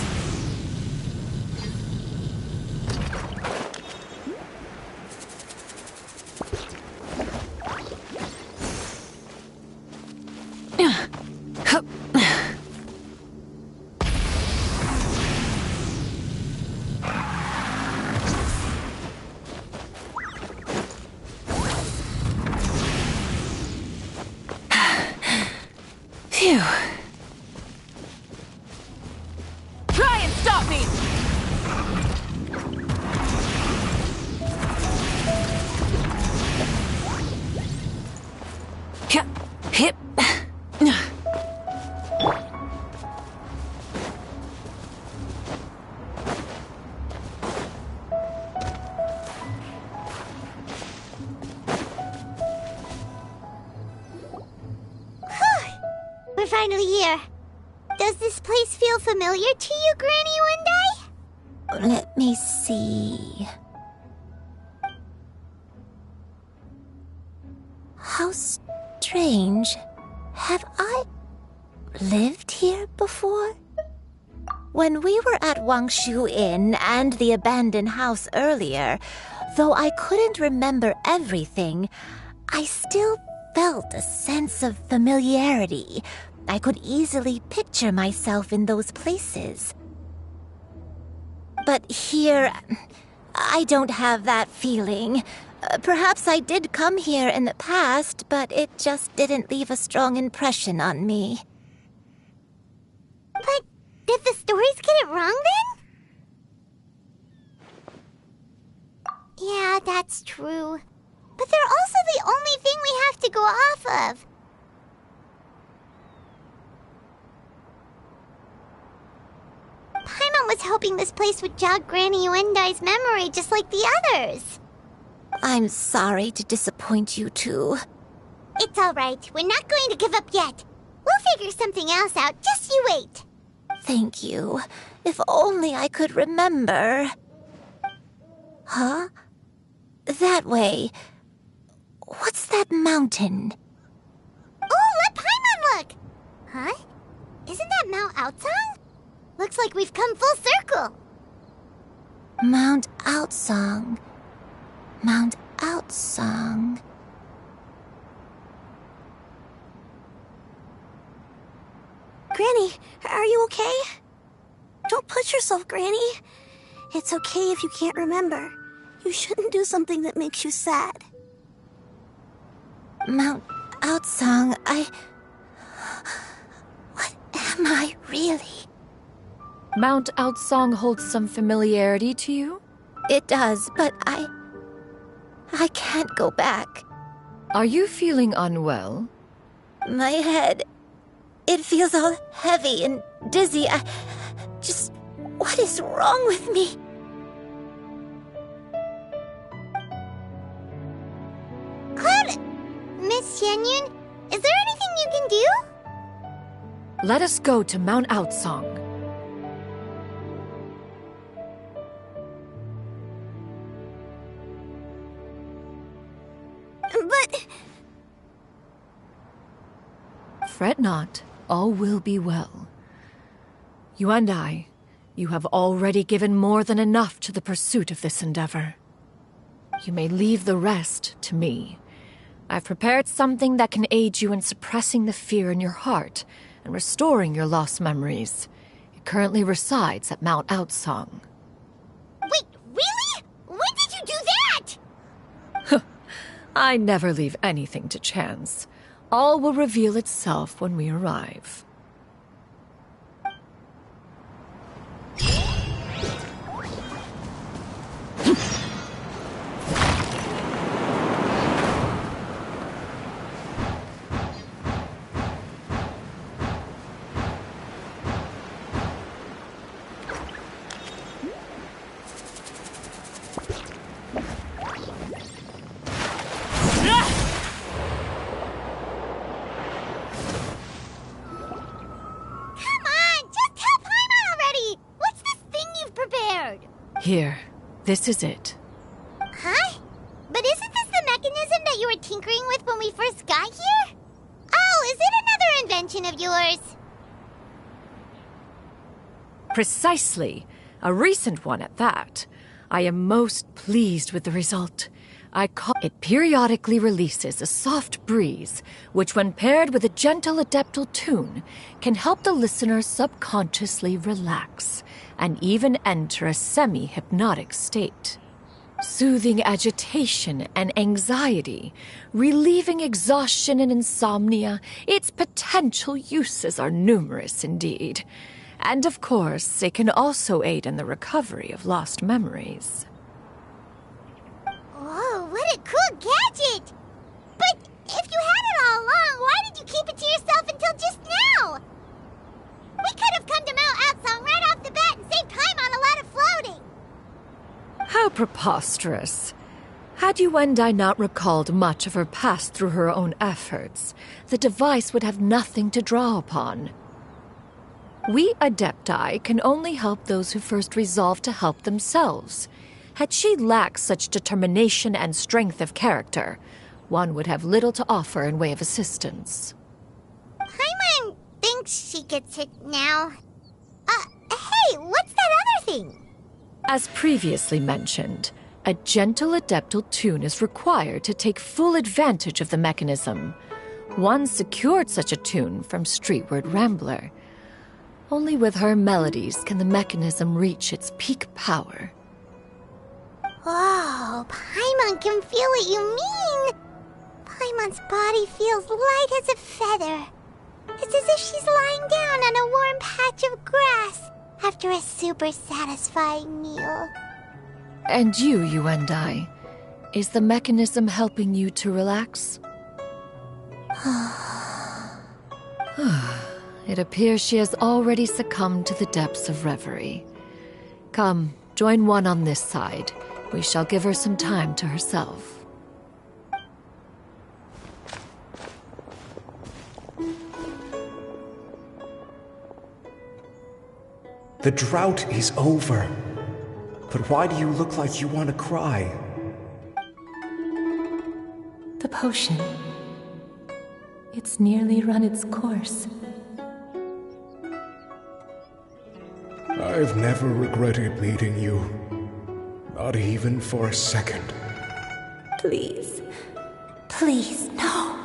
Phew. finally here. Does this place feel familiar to you, Granny Wendai? Let me see. How strange. Have I lived here before? When we were at Wangshu Inn and the abandoned house earlier, though I couldn't remember everything, I still felt a sense of familiarity. I could easily picture myself in those places. But here, I don't have that feeling. Perhaps I did come here in the past, but it just didn't leave a strong impression on me. But did the stories get it wrong then? Yeah, that's true. But they're also the only thing we have to go off of. Paimon was hoping this place would jog Granny Wendai's memory just like the others. I'm sorry to disappoint you too. It's alright. We're not going to give up yet. We'll figure something else out. Just you wait. Thank you. If only I could remember. Huh? That way. What's that mountain? Oh, let Paimon look! Huh? Isn't that Mount Outsong? Looks like we've come full circle. Mount Outsong. Mount Outsong. Granny, are you okay? Don't push yourself, Granny. It's okay if you can't remember. You shouldn't do something that makes you sad. Mount Outsong, What am I really? Mount Outsong holds some familiarity to you? It does, but I can't go back. Are you feeling unwell? My head, it feels all heavy and dizzy. What is wrong with me? Cloud, Miss Xianyun, is there anything you can do? Let us go to Mount Outsong. But... Fret not, all will be well. You and I, you have already given more than enough to the pursuit of this endeavor. You may leave the rest to me. I've prepared something that can aid you in suppressing the fear in your heart and restoring your lost memories. It currently resides at Mount Outsong. Wait, really? When did you do that? I never leave anything to chance. All will reveal itself when we arrive. Here, this is it. Huh? But isn't this the mechanism that you were tinkering with when we first got here? Oh, is it another invention of yours? Precisely. A recent one at that. I am most pleased with the result. It periodically releases a soft breeze, which when paired with a gentle adeptal tune, can help the listener subconsciously relax and even enter a semi-hypnotic state. Soothing agitation and anxiety, relieving exhaustion and insomnia, its potential uses are numerous indeed. And of course, it can also aid in the recovery of lost memories. Whoa, what a cool gadget! But if you had it all along, why did you keep it to yourself until just now? We could have come to Mount Outsong right off the bat and saved time on a lot of floating. How preposterous. Had Yuendai not recalled much of her past through her own efforts, the device would have nothing to draw upon. We Adepti can only help those who first resolve to help themselves. Had she lacked such determination and strength of character, one would have little to offer in way of assistance. Paimon thinks she gets it now. Hey, what's that other thing? As previously mentioned, a gentle adeptal tune is required to take full advantage of the mechanism. One secured such a tune from Streetward Rambler. Only with her melodies can the mechanism reach its peak power. Whoa, Paimon can feel what you mean. Paimon's body feels light as a feather. It's as if she's lying down on a warm patch of grass after a super satisfying meal. And you, Yuendai, is the mechanism helping you to relax? It appears she has already succumbed to the depths of reverie. Come, join one on this side. We shall give her some time to herself. The drought is over. But why do you look like you want to cry? The potion. It's nearly run its course. I've never regretted meeting you. Not even for a second. Please. Please, no.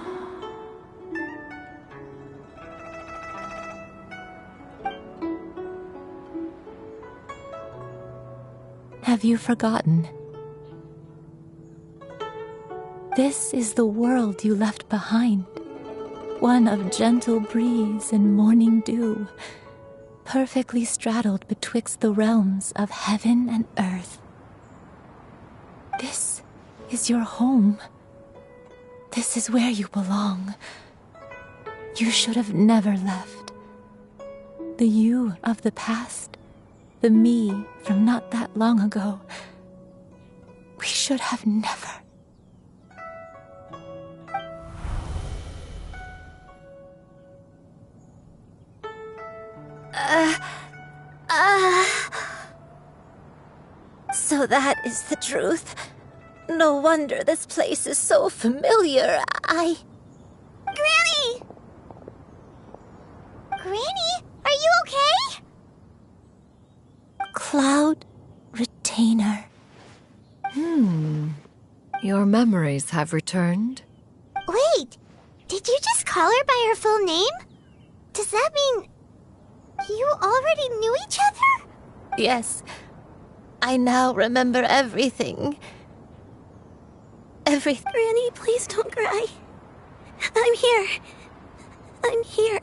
Have you forgotten? This is the world you left behind. One of gentle breeze and morning dew, perfectly straddled betwixt the realms of heaven and earth. This is your home. This is where you belong. You should have never left. The you of the past, the me from not that long ago. We should have never. So that is the truth. No wonder this place is so familiar. Granny! Granny, are you okay? Cloud Retainer. Your memories have returned? Wait, did you just call her by her full name? Does that mean you already knew each other? Yes. I now remember everything. Granny, please don't cry. I'm here. I'm here.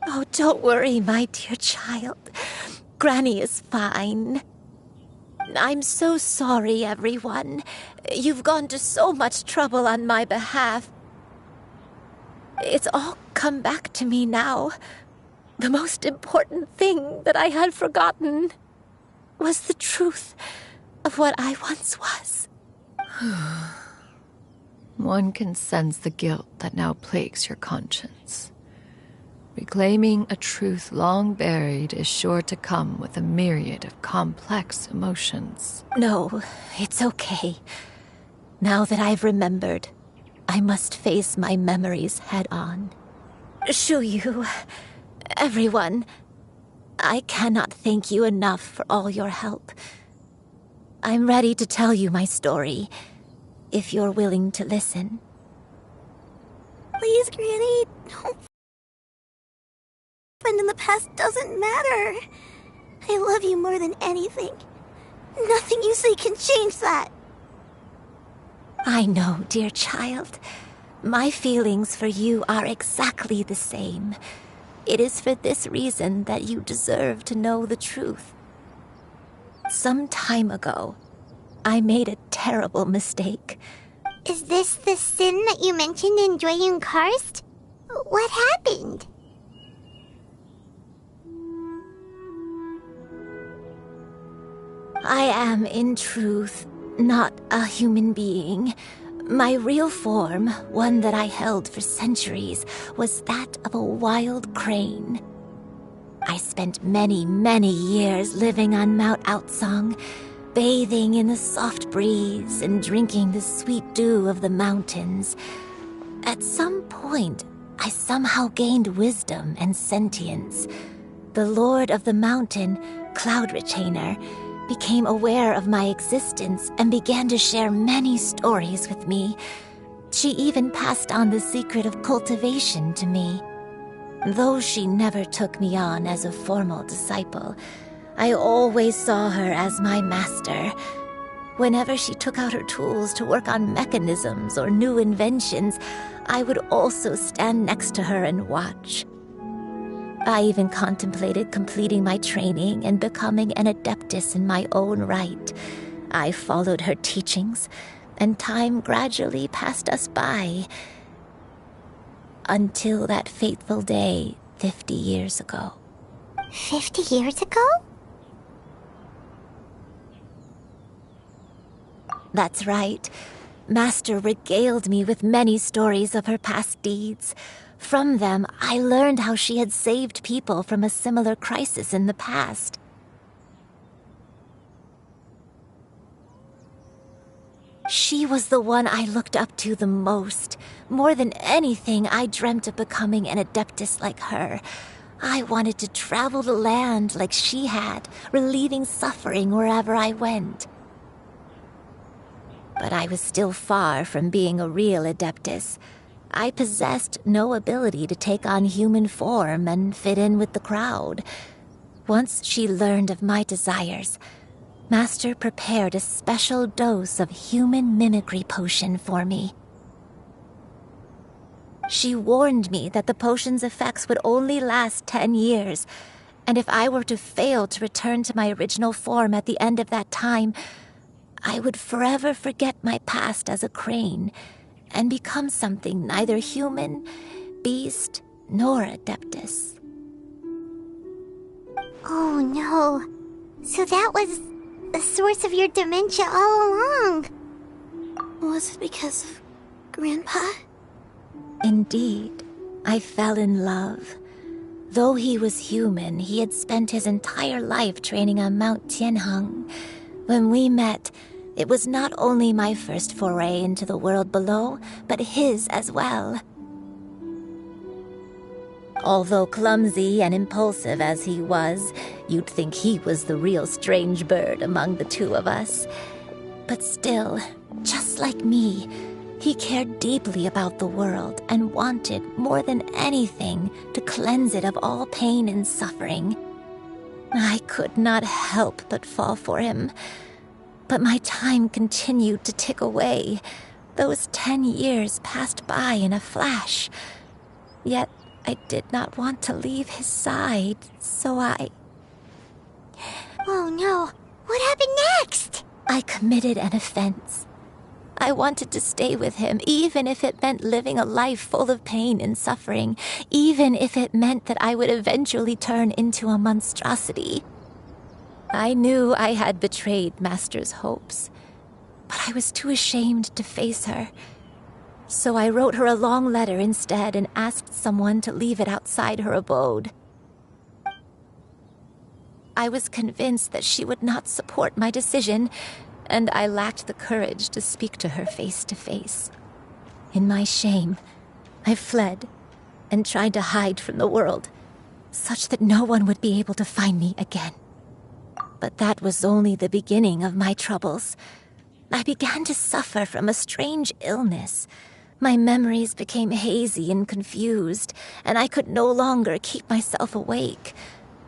Oh, don't worry, my dear child. Granny is fine. I'm so sorry, everyone. You've gone to so much trouble on my behalf. It's all come back to me now. The most important thing that I had forgotten was the truth of what I once was. One can sense the guilt that now plagues your conscience. Reclaiming a truth long buried is sure to come with a myriad of complex emotions. No, it's okay. Now that I've remembered, I must face my memories head on. Shuyu, everyone, I cannot thank you enough for all your help. I'm ready to tell you my story, if you're willing to listen. Please, Granny, don't. What happened in the past doesn't matter. I love you more than anything. Nothing you say can change that. I know, dear child. My feelings for you are exactly the same. It is for this reason that you deserve to know the truth. Some time ago, I made a terrible mistake. Is this the sin that you mentioned in Joyun Karst? What happened? I am, in truth, not a human being. My real form, one that I held for centuries, was that of a wild crane. I spent many, many years living on Mount Outsong, bathing in the soft breeze and drinking the sweet dew of the mountains. At some point, I somehow gained wisdom and sentience. The Lord of the Mountain, Cloud Retainer, became aware of my existence and began to share many stories with me. She even passed on the secret of cultivation to me. Though she never took me on as a formal disciple, I always saw her as my master. Whenever she took out her tools to work on mechanisms or new inventions, I would also stand next to her and watch. I even contemplated completing my training and becoming an adeptus in my own right. I followed her teachings, and time gradually passed us by. Until that fateful day 50 years ago. 50 years ago? That's right. Master regaled me with many stories of her past deeds. From them, I learned how she had saved people from a similar crisis in the past. She was the one I looked up to the most. More than anything, I dreamt of becoming an adeptus like her. I wanted to travel the land like she had, relieving suffering wherever I went. But I was still far from being a real adeptus. I possessed no ability to take on human form and fit in with the crowd. Once she learned of my desires, Master prepared a special dose of human mimicry potion for me. She warned me that the potion's effects would only last 10 years, and if I were to fail to return to my original form at the end of that time, I would forever forget my past as a crane and become something neither human, beast, nor adeptus. Oh no. So that was the source of your dementia all along. Was it because of Grandpa? Indeed, I fell in love. Though he was human, he had spent his entire life training on Mount Tianheng. When we met, it was not only my first foray into the world below, but his as well. Although clumsy and impulsive as he was, you'd think he was the real strange bird among the two of us. But still, just like me, he cared deeply about the world and wanted, more than anything, to cleanse it of all pain and suffering. I could not help but fall for him. But my time continued to tick away. Those 10 years passed by in a flash. Yet I did not want to leave his side, so I... Oh no, what happened next? I committed an offense. I wanted to stay with him, even if it meant living a life full of pain and suffering, even if it meant that I would eventually turn into a monstrosity. I knew I had betrayed Master's hopes, but I was too ashamed to face her. So I wrote her a long letter instead and asked someone to leave it outside her abode. I was convinced that she would not support my decision, and I lacked the courage to speak to her face to face. In my shame, I fled and tried to hide from the world, such that no one would be able to find me again. But that was only the beginning of my troubles. I began to suffer from a strange illness. My memories became hazy and confused, and I could no longer keep myself awake.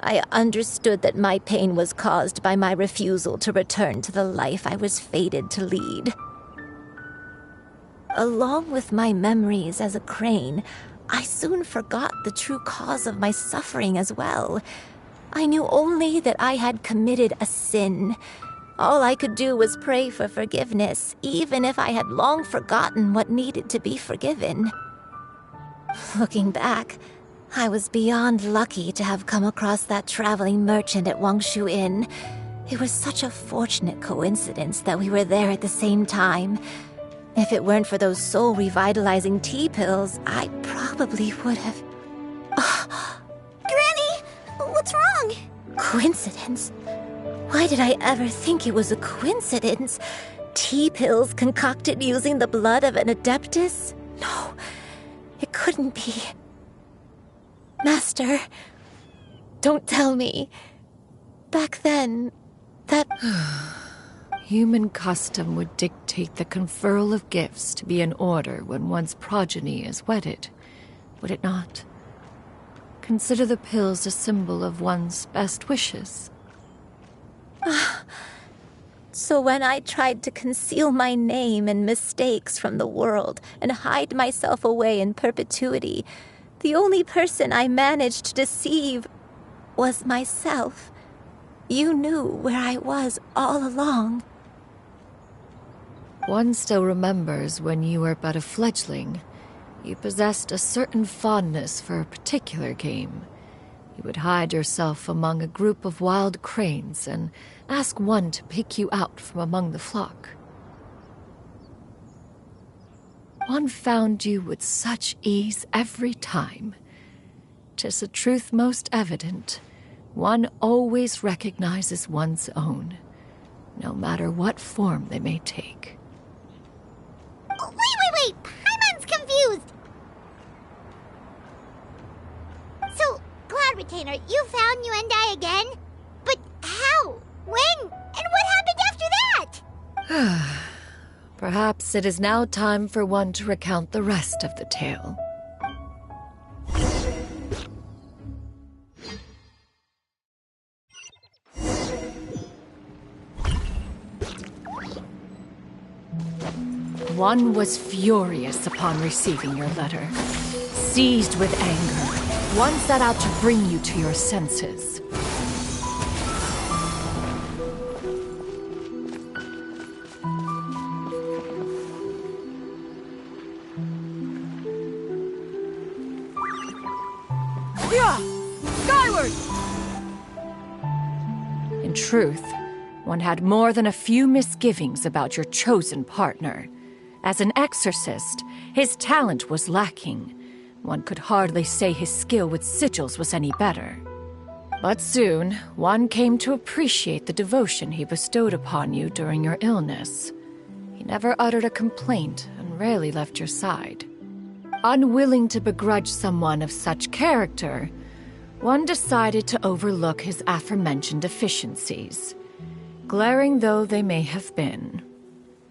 I understood that my pain was caused by my refusal to return to the life I was fated to lead. Along with my memories as a crane, I soon forgot the true cause of my suffering as well. I knew only that I had committed a sin. All I could do was pray for forgiveness, even if I had long forgotten what needed to be forgiven. Looking back, I was beyond lucky to have come across that traveling merchant at Wangshu Inn. It was such a fortunate coincidence that we were there at the same time. If it weren't for those soul-revitalizing tea pills, I probably would have... Granny! What's wrong? Coincidence? Why did I ever think it was a coincidence? Tea pills concocted using the blood of an Adeptus? No, it couldn't be. Master, don't tell me. Back then, that... Human custom would dictate the conferral of gifts to be in order when one's progeny is wedded, would it not? Consider the pills a symbol of one's best wishes. So when I tried to conceal my name and mistakes from the world and hide myself away in perpetuity, the only person I managed to deceive was myself. You knew where I was all along. One still remembers when you were but a fledgling. You possessed a certain fondness for a particular game. You would hide yourself among a group of wild cranes and ask one to pick you out from among the flock. One found you with such ease every time. 'Tis a truth most evident. One always recognizes one's own, no matter what form they may take. Wait! Paimon's confused! So, Cloud Retainer, you found Yuendai again? But how? When? And what happened after that? Perhaps it is now time for one to recount the rest of the tale. One was furious upon receiving your letter. Seized with anger, one set out to bring you to your senses. Yeah! Skyward! In truth, one had more than a few misgivings about your chosen partner. As an exorcist, his talent was lacking. One could hardly say his skill with sigils was any better. But soon, one came to appreciate the devotion he bestowed upon you during your illness. He never uttered a complaint and rarely left your side. Unwilling to begrudge someone of such character, one decided to overlook his aforementioned deficiencies, glaring though they may have been.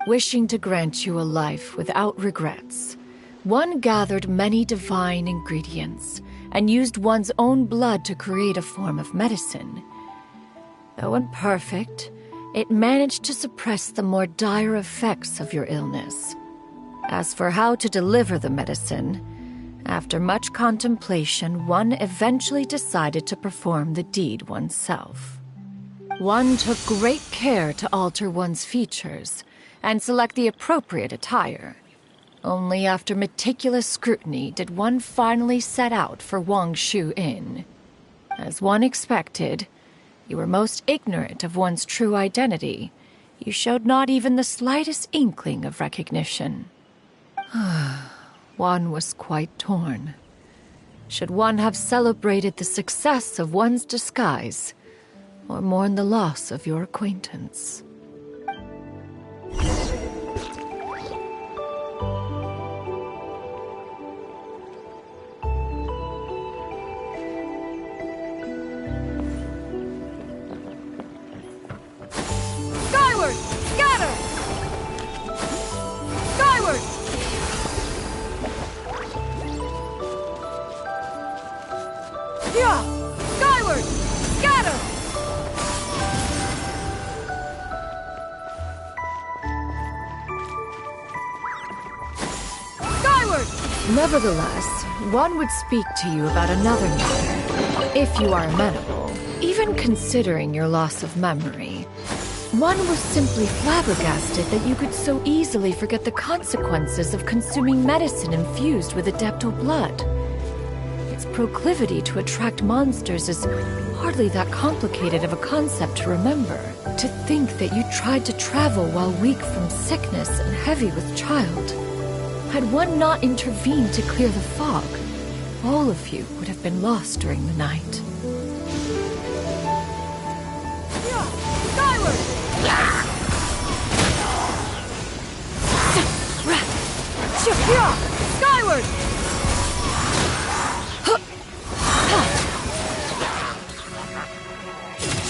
Wishing to grant you a life without regrets, one gathered many divine ingredients and used one's own blood to create a form of medicine. Though imperfect, it managed to suppress the more dire effects of your illness. As for how to deliver the medicine, after much contemplation, one eventually decided to perform the deed oneself. One took great care to alter one's features and select the appropriate attire. Only after meticulous scrutiny did one finally set out for Wangshu Inn. As one expected, you were most ignorant of one's true identity. You showed not even the slightest inkling of recognition. One was quite torn. Should one have celebrated the success of one's disguise, or mourn the loss of your acquaintance? Skyward! Scatter! Skyward! Yeah! Skyward! Scatter! Skyward! Nevertheless, one would speak to you about another matter, if you are amenable. Even considering your loss of memory, one was simply flabbergasted that you could so easily forget the consequences of consuming medicine infused with adeptal blood. It's proclivity to attract monsters is hardly that complicated of a concept to remember. To think that you tried to travel while weak from sickness and heavy with child. Had one not intervened to clear the fog, all of you would have been lost during the night. Skyward! Skyward!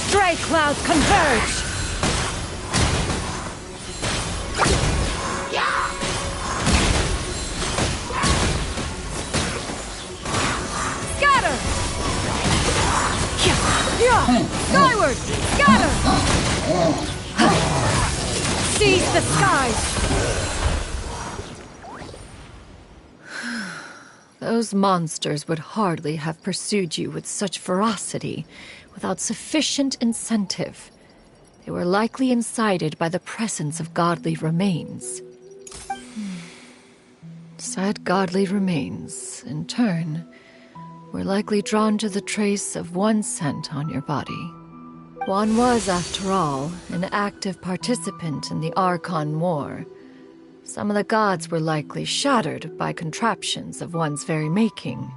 Stray clouds converge! Scatter! Skyward! Scatter! Seize the skies! Those monsters would hardly have pursued you with such ferocity without sufficient incentive. They were likely incited by the presence of godly remains. Said godly remains, in turn, were likely drawn to the trace of one scent on your body. One was, after all, an active participant in the Archon War. Some of the gods were likely shattered by contraptions of one's very making.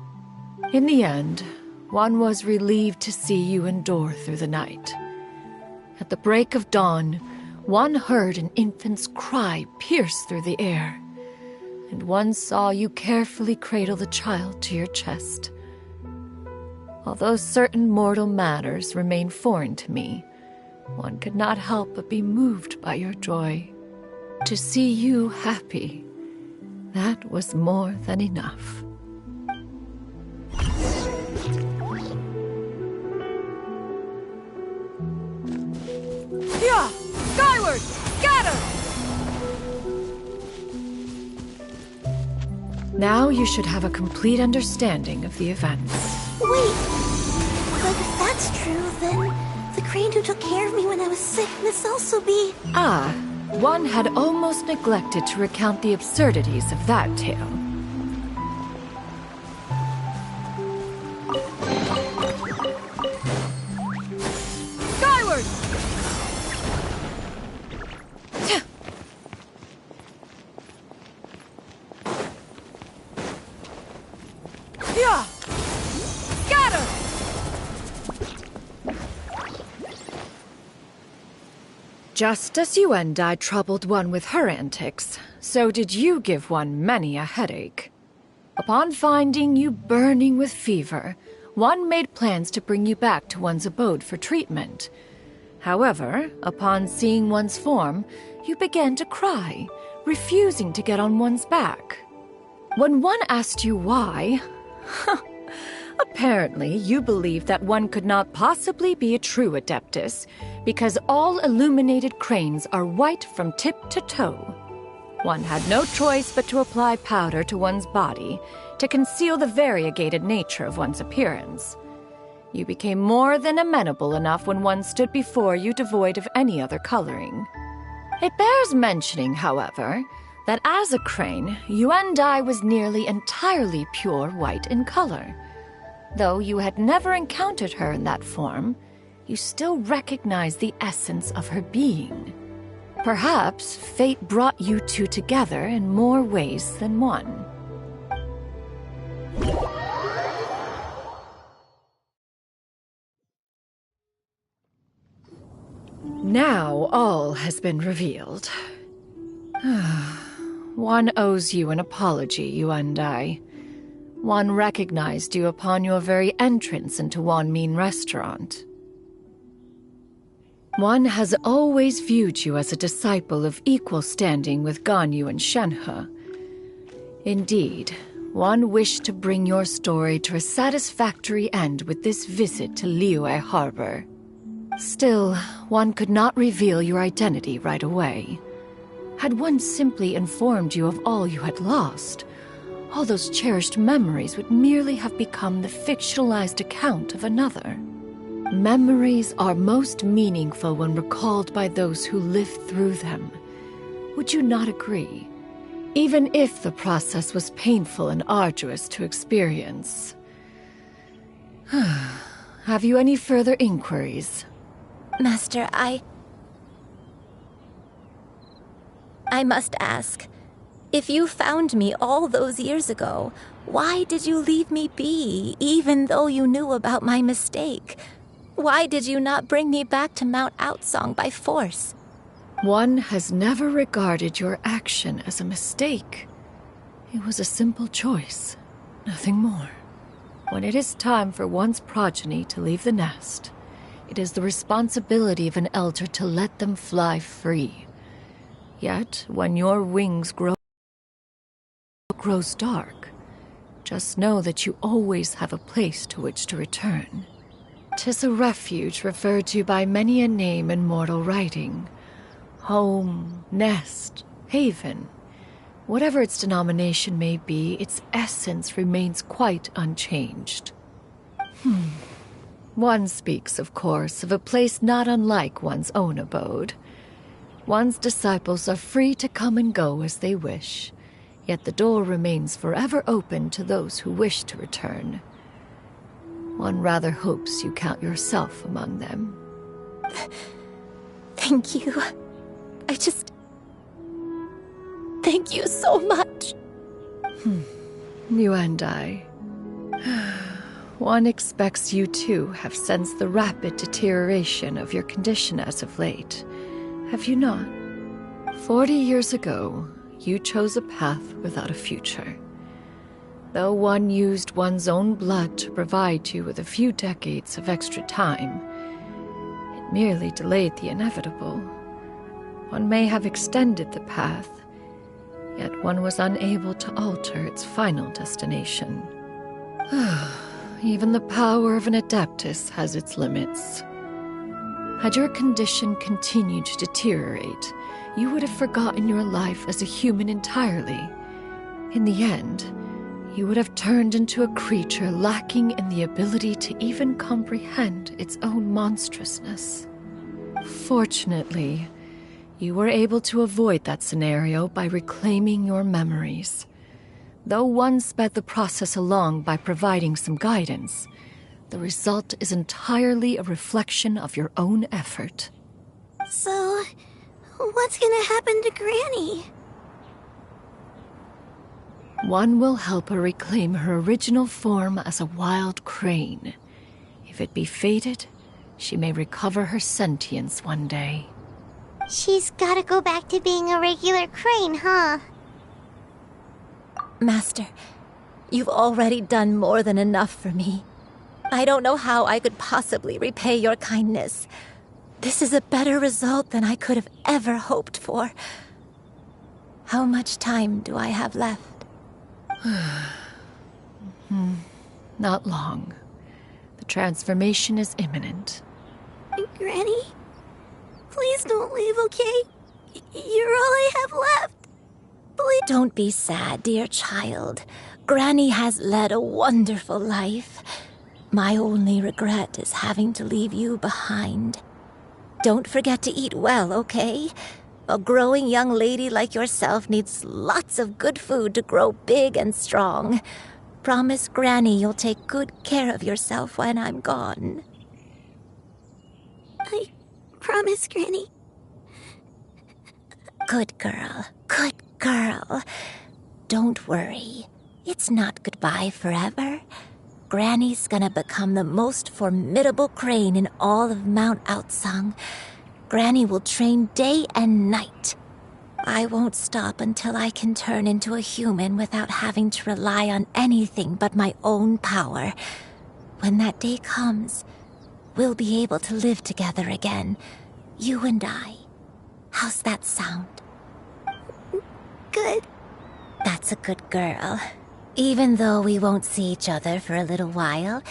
In the end, one was relieved to see you endure through the night. At the break of dawn, one heard an infant's cry pierce through the air, and one saw you carefully cradle the child to your chest. Although certain mortal matters remain foreign to me, one could not help but be moved by your joy. To see you happy, that was more than enough. Skyward! Scatter! Now you should have a complete understanding of the events. Wait! But if that's true, then the crane who took care of me when I was sick must also be... Ah, one had almost neglected to recount the absurdities of that tale. Skyward! Scatter! Just as you and I troubled one with her antics, so did you give one many a headache. Upon finding you burning with fever, one made plans to bring you back to one's abode for treatment. However, upon seeing one's form, you began to cry, refusing to get on one's back. When one asked you why, apparently you believed that one could not possibly be a true Adeptus, because all illuminated cranes are white from tip to toe. One had no choice but to apply powder to one's body to conceal the variegated nature of one's appearance. You became more than amenable enough when one stood before you devoid of any other coloring. It bears mentioning, however, that as a crane, Yuendai was nearly entirely pure white in color. Though you had never encountered her in that form, you still recognized the essence of her being. Perhaps fate brought you two together in more ways than one. Now all has been revealed. One owes you an apology, you and I. One recognized you upon your very entrance into Wanmin Restaurant. One has always viewed you as a disciple of equal standing with Ganyu and Shenhe. Indeed, one wished to bring your story to a satisfactory end with this visit to Liyue Harbor. Still, one could not reveal your identity right away. Had one simply informed you of all you had lost, all those cherished memories would merely have become the fictionalized account of another. Memories are most meaningful when recalled by those who lived through them. Would you not agree? Even if the process was painful and arduous to experience. Have you any further inquiries? Master, I must ask. If you found me all those years ago, why did you leave me be, even though you knew about my mistake? Why did you not bring me back to Mount Outsong by force? One has never regarded your action as a mistake. It was a simple choice, nothing more. When it is time for one's progeny to leave the nest, it is the responsibility of an elder to let them fly free. Yet, when your wings grows dark, just know that you always have a place to which to return. 'Tis a refuge referred to by many a name in mortal writing. Home, nest, haven. Whatever its denomination may be, its essence remains quite unchanged. One speaks, of course, of a place not unlike one's own abode. One's disciples are free to come and go as they wish, yet the door remains forever open to those who wish to return. One rather hopes you count yourself among them. Thank you. Thank you so much. You and I. One expects you too have sensed the rapid deterioration of your condition as of late. Have you not? 40 years ago, you chose a path without a future. Though one used one's own blood to provide you with a few decades of extra time, it merely delayed the inevitable. One may have extended the path, yet one was unable to alter its final destination. Even the power of an Adeptus has its limits. Had your condition continued to deteriorate, you would have forgotten your life as a human entirely. In the end, you would have turned into a creature lacking in the ability to even comprehend its own monstrousness. Fortunately, you were able to avoid that scenario by reclaiming your memories. Though one sped the process along by providing some guidance, the result is entirely a reflection of your own effort. So, what's gonna happen to Granny? One will help her reclaim her original form as a wild crane. If it be fated, she may recover her sentience one day. She's gotta go back to being a regular crane, huh? Master, you've already done more than enough for me. I don't know how I could possibly repay your kindness. This is a better result than I could have ever hoped for. How much time do I have left? Not long. The transformation is imminent. Granny? Please don't leave, okay? You're all I have left. Please. Don't be sad, dear child. Granny has led a wonderful life. My only regret is having to leave you behind. Don't forget to eat well, okay? A growing young lady like yourself needs lots of good food to grow big and strong. Promise Granny you'll take good care of yourself when I'm gone. I promise, Granny. Good girl. Good girl. Don't worry. It's not goodbye forever. Granny's gonna become the most formidable crane in all of Mount Outsong. Granny will train day and night. I won't stop until I can turn into a human without having to rely on anything but my own power. When that day comes, we'll be able to live together again. You and I. How's that sound? Good. That's a good girl. Even though we won't see each other for a little while,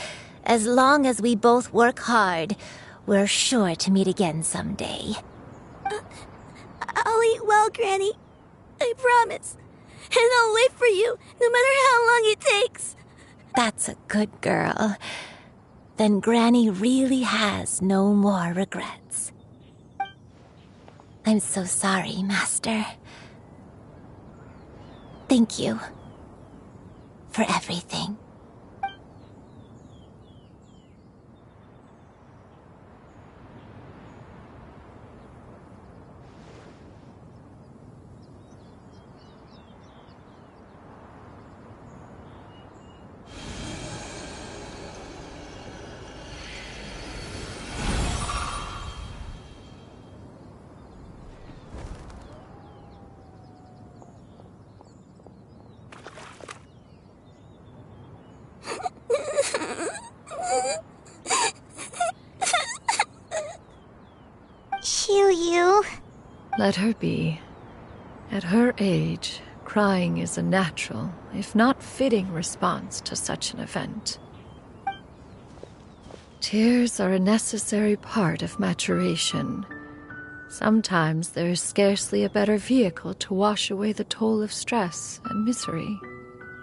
as long as we both work hard, we're sure to meet again someday. I'll eat well, Granny. I promise. And I'll wait for you, no matter how long it takes. That's a good girl. Then Granny really has no more regrets. I'm so sorry, Master. Thank you for everything. Shoo-Yu. Let her be. At her age, crying is a natural, if not fitting, response to such an event. Tears are a necessary part of maturation. Sometimes there is scarcely a better vehicle to wash away the toll of stress and misery.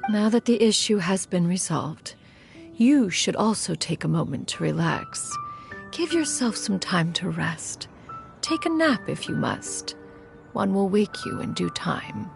Now that the issue has been resolved, you should also take a moment to relax. Give yourself some time to rest. Take a nap if you must. One will wake you in due time.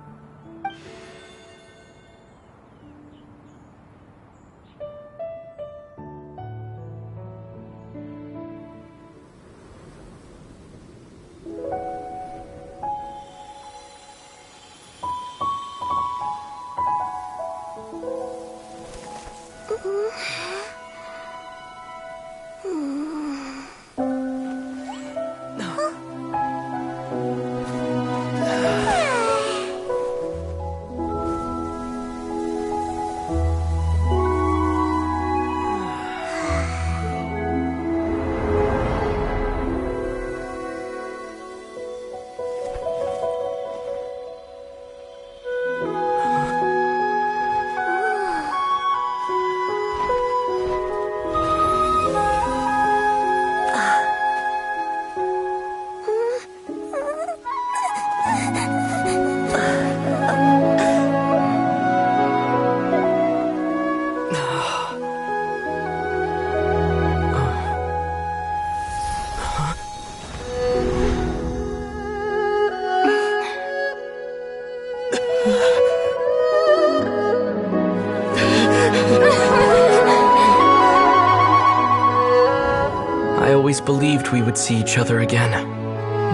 I always believed we would see each other again,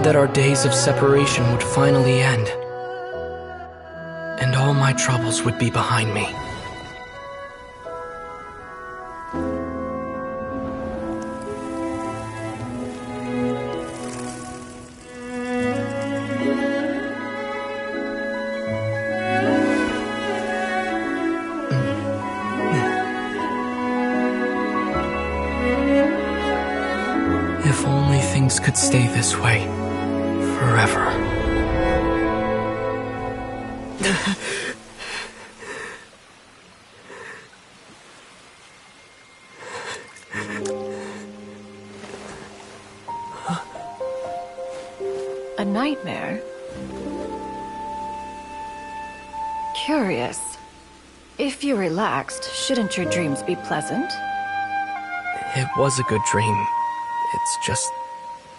that our days of separation would finally end, and all my troubles would be behind me. If only things could stay this way forever. A nightmare? Curious. If you're relaxed, shouldn't your dreams be pleasant? It was a good dream. It's just...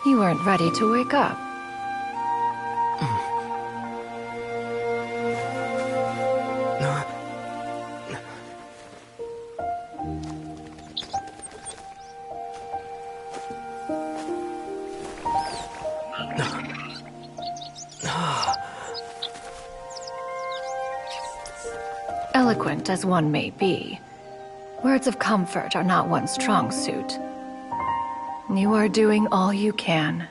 You weren't ready to wake up. Eloquent as one may be, words of comfort are not one's strong suit. You are doing all you can.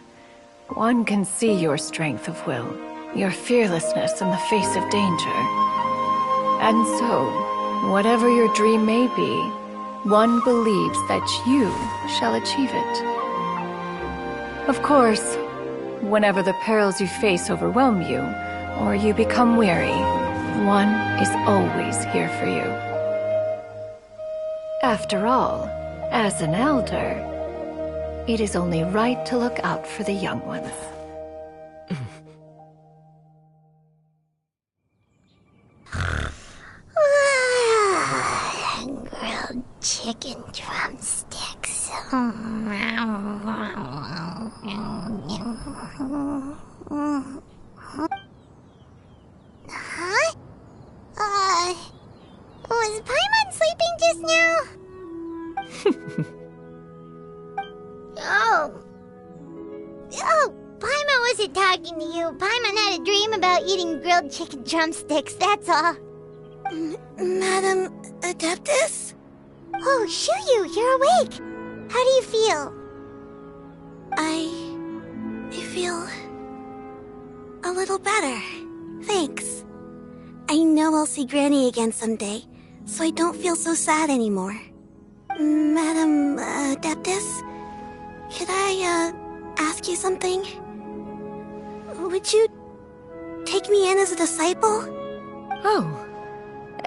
One can see your strength of will, your fearlessness in the face of danger. And so, whatever your dream may be, one believes that you shall achieve it. Of course, whenever the perils you face overwhelm you, or you become weary, one is always here for you. After all, as an elder, it is only right to look out for the young ones. Grilled chicken drumsticks. Huh? Was Paimon sleeping just now? Oh, Paimon wasn't talking to you. Paimon had a dream about eating grilled chicken drumsticks, that's all. Madam Adeptus? Oh, Shoo-Yu, you're awake. How do you feel? I feel a little better. Thanks. I know I'll see Granny again someday, so I don't feel so sad anymore. Madam Adeptus, could I ask you something? Would you take me in as a disciple? Oh,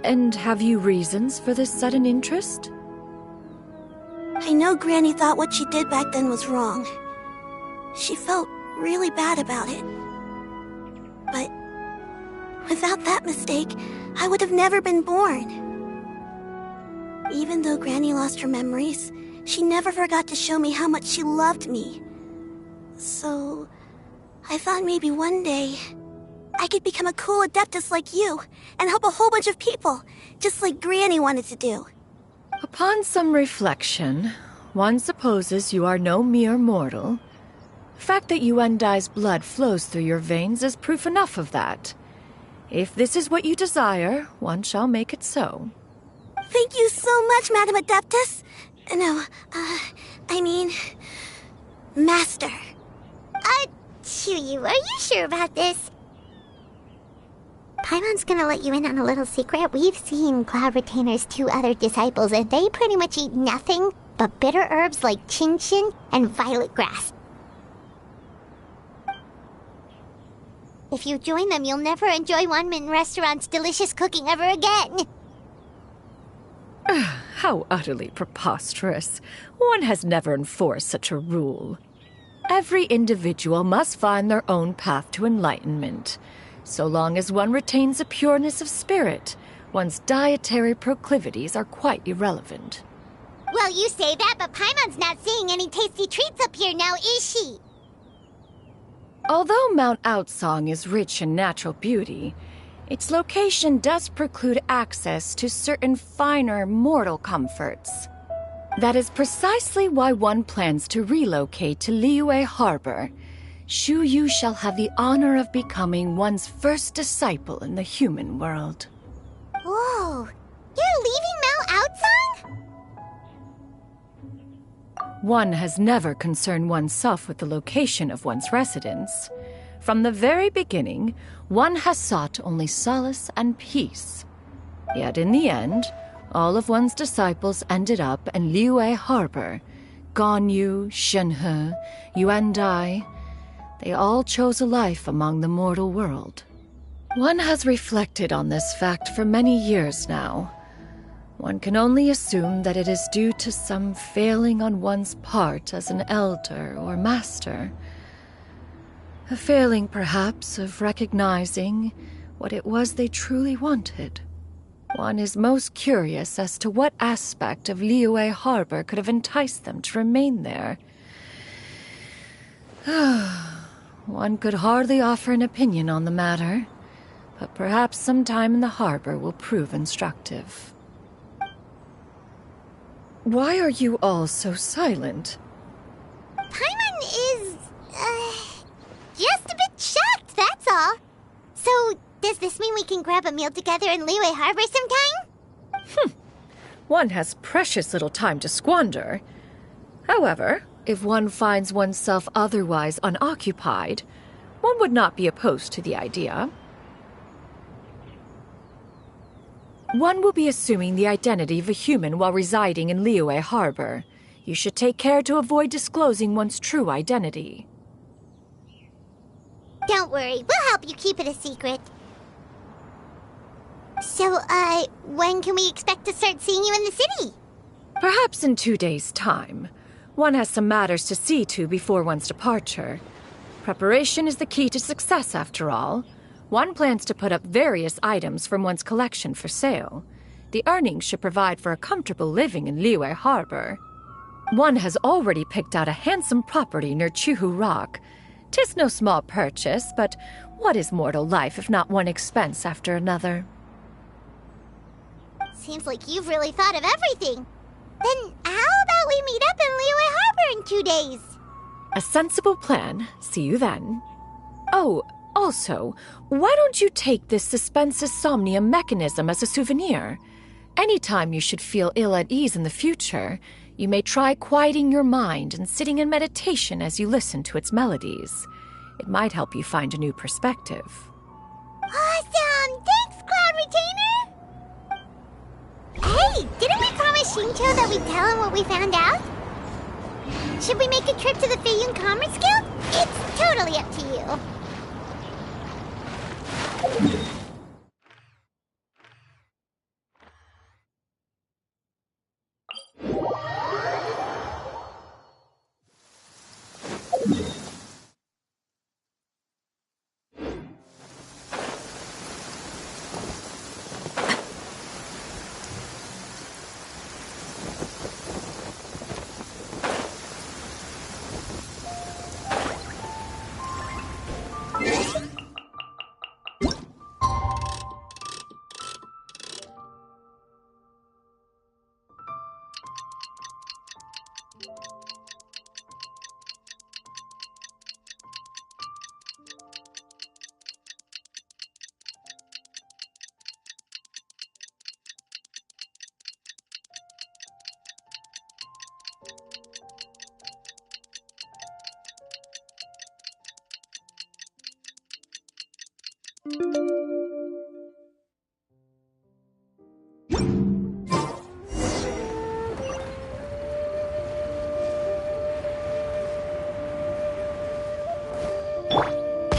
and have you reasons for this sudden interest? I know Granny thought what she did back then was wrong. She felt really bad about it. But without that mistake, I would have never been born. Even though Granny lost her memories, she never forgot to show me how much she loved me. So, I thought maybe one day I could become a cool adeptus like you and help a whole bunch of people, just like Granny wanted to do. Upon some reflection, one supposes you are no mere mortal. The fact that Yuendai's blood flows through your veins is proof enough of that. If this is what you desire, one shall make it so. Thank you so much, Madam Adeptus. No, I mean, Master. Chuyu, are you sure about this? Paimon's gonna let you in on a little secret. We've seen Cloud Retainer's 2 other disciples, and they pretty much eat nothing but bitter herbs like Genshin and violet grass. If you join them, you'll never enjoy Wanmin Restaurant's delicious cooking ever again. How utterly preposterous. One has never enforced such a rule. Every individual must find their own path to enlightenment. So long as one retains a pureness of spirit, one's dietary proclivities are quite irrelevant. Well, you say that, but Paimon's not seeing any tasty treats up here now, is she? Although Mount Outsong is rich in natural beauty, its location does preclude access to certain finer mortal comforts. That is precisely why one plans to relocate to Liyue Harbor. Shu Yu shall have the honor of becoming one's first disciple in the human world. Whoa! You're leaving Mount Outsong? One has never concerned oneself with the location of one's residence. From the very beginning, one has sought only solace and peace. Yet in the end, all of one's disciples ended up in Liyue Harbor. Ganyu, Shenhe, Yuendai. They all chose a life among the mortal world. One has reflected on this fact for many years now. One can only assume that it is due to some failing on one's part as an elder or master. A failing, perhaps, of recognizing what it was they truly wanted. One is most curious as to what aspect of Liyue Harbor could have enticed them to remain there. One could hardly offer an opinion on the matter, but perhaps some time in the harbor will prove instructive. Why are you all so silent? Paimon is, just a bit shocked, that's all. So, does this mean we can grab a meal together in Liyue Harbor sometime? One has precious little time to squander. However, if one finds oneself otherwise unoccupied, one would not be opposed to the idea. One will be assuming the identity of a human while residing in Liyue Harbor. You should take care to avoid disclosing one's true identity. Don't worry, we'll help you keep it a secret. So, when can we expect to start seeing you in the city? Perhaps in 2 days' time. One has some matters to see to before one's departure. Preparation is the key to success, after all. One plans to put up various items from one's collection for sale. The earnings should provide for a comfortable living in Liyue Harbor. One has already picked out a handsome property near Chuhu Rock. 'Tis no small purchase, but what is mortal life if not one expense after another? Seems like you've really thought of everything. Then how about we meet up in Liyue Harbor in 2 days? A sensible plan. See you then. Oh, also, why don't you take this suspensus somnium mechanism as a souvenir? Anytime you should feel ill at ease in the future, you may try quieting your mind and sitting in meditation as you listen to its melodies. It might help you find a new perspective. Awesome! Thanks, Cloud Retainer! Hey, didn't we promise Shincho that we'd tell him what we found out? Should we make a trip to the Feiyun Commerce Guild? It's totally up to you.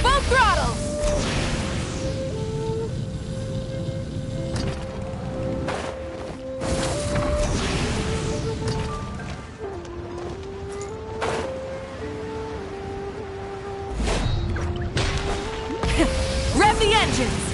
Full throttle! Rev the engines!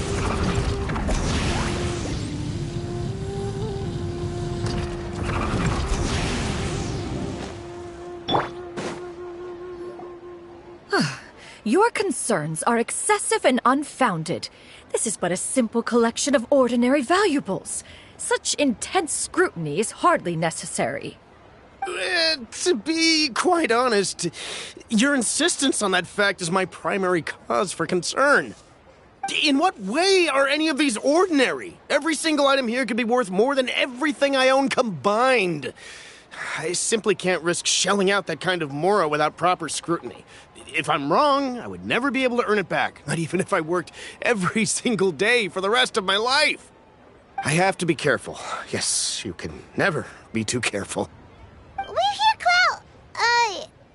Your concerns are excessive and unfounded. This is but a simple collection of ordinary valuables. Such intense scrutiny is hardly necessary. To be quite honest, your insistence on that fact is my primary cause for concern. In what way are any of these ordinary? Every single item here could be worth more than everything I own combined. I simply can't risk shelling out that kind of mora without proper scrutiny. If I'm wrong, I would never be able to earn it back, not even if I worked every single day for the rest of my life. I have to be careful. Yes, you can never be too careful. We're here, Clow.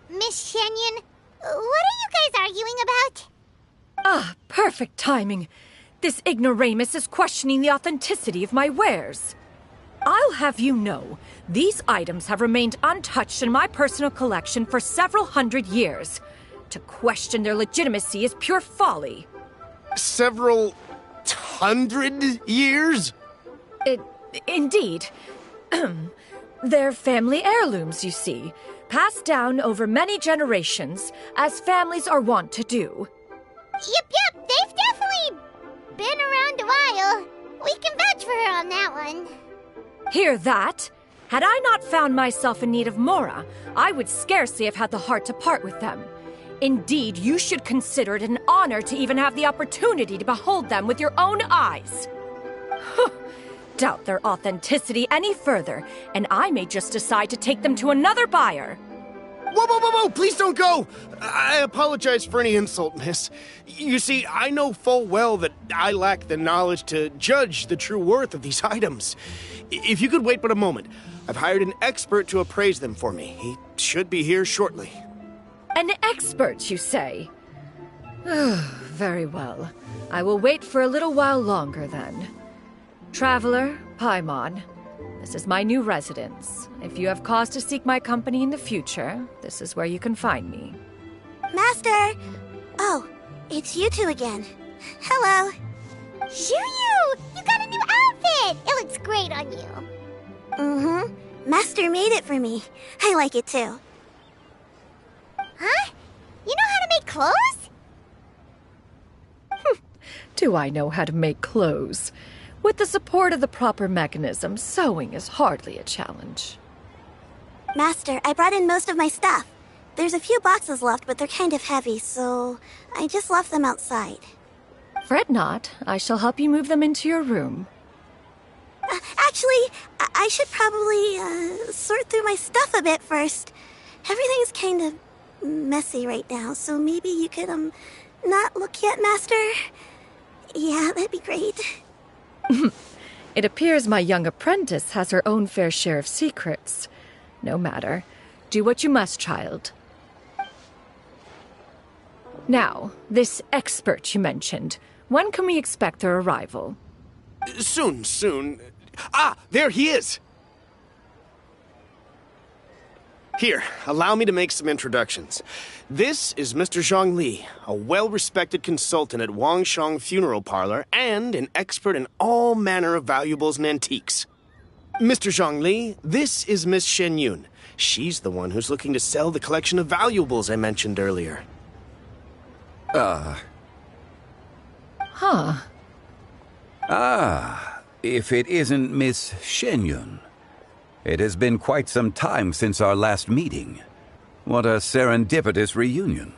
Miss Shenyan, what are you guys arguing about? Ah, perfect timing. This ignoramus is questioning the authenticity of my wares. I'll have you know, these items have remained untouched in my personal collection for several hundred years. To question their legitimacy is pure folly. Several hundred years? Indeed. They're family heirlooms, you see, passed down over many generations, as families are wont to do. Yep, they've definitely been around a while. We can vouch for her on that one. Hear that? Had I not found myself in need of mora, I would scarcely have had the heart to part with them. Indeed, you should consider it an honor to even have the opportunity to behold them with your own eyes. Doubt their authenticity any further, and I may just decide to take them to another buyer. Whoa, please don't go! I apologize for any insult, miss. You see, I know full well that I lack the knowledge to judge the true worth of these items. If you could wait but a moment, I've hired an expert to appraise them for me. He should be here shortly. An expert, you say? Very well. I will wait for a little while longer, then. Traveler, Paimon, this is my new residence. If you have cause to seek my company in the future, this is where you can find me. Master! Oh, it's you two again. Hello. Zhuyu! You got a new outfit! It looks great on you. Mm-hmm. Master made it for me. I like it too. Huh? You know how to make clothes? Do I know how to make clothes? With the support of the proper mechanism, sewing is hardly a challenge. Master, I brought in most of my stuff. There's a few boxes left, but they're kind of heavy, so I just left them outside. Fret not. I shall help you move them into your room. Actually, I should probably sort through my stuff a bit first. Everything's kind of messy right now, so maybe you could, not look yet, Master? Yeah, that'd be great. It appears my young apprentice has her own fair share of secrets. No matter. Do what you must, child. Now, this expert you mentioned, When can we expect their arrival? Soon. Ah, there he is! Here, allow me to make some introductions. This is Mr. Zhongli, a well-respected consultant at Wangshang Funeral Parlor and an expert in all manner of valuables and antiques. Mr. Zhongli, this is Miss Shenyun. She's the one who's looking to sell the collection of valuables I mentioned earlier. If it isn't Miss Shenyun. It has been quite some time since our last meeting. What a serendipitous reunion.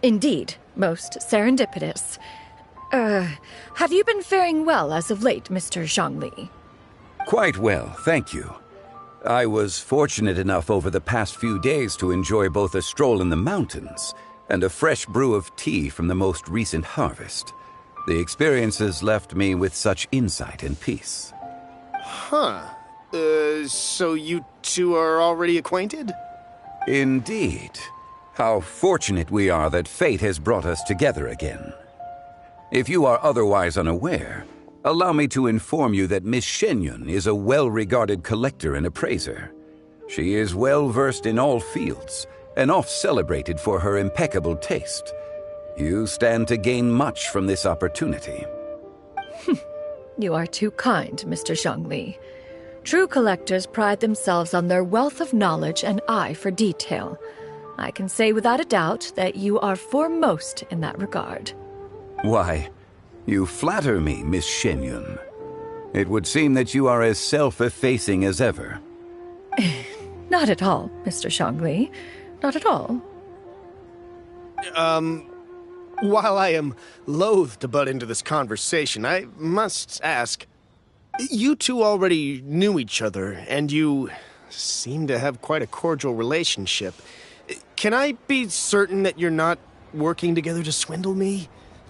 Indeed, most serendipitous. Have you been faring well as of late, Mr. Zhongli? Quite well, thank you. I was fortunate enough over the past few days to enjoy both a stroll in the mountains and a fresh brew of tea from the most recent harvest. The experiences left me with such insight and peace. Huh. So you two are already acquainted? Indeed. How fortunate we are that fate has brought us together again. If you are otherwise unaware, allow me to inform you that Miss Shenyun is a well-regarded collector and appraiser. She is well-versed in all fields, and oft-celebrated for her impeccable taste. You stand to gain much from this opportunity. You are too kind, Mr. Zhongli. True collectors pride themselves on their wealth of knowledge and eye for detail. I can say without a doubt that you are foremost in that regard. Why, you flatter me, Miss Shenyun. It would seem that you are as self-effacing as ever. Not at all, Mr. Zhongli. Not at all. While I am loath to butt into this conversation, I must ask, you two already knew each other, and you seem to have quite a cordial relationship. Can I be certain that you're not working together to swindle me?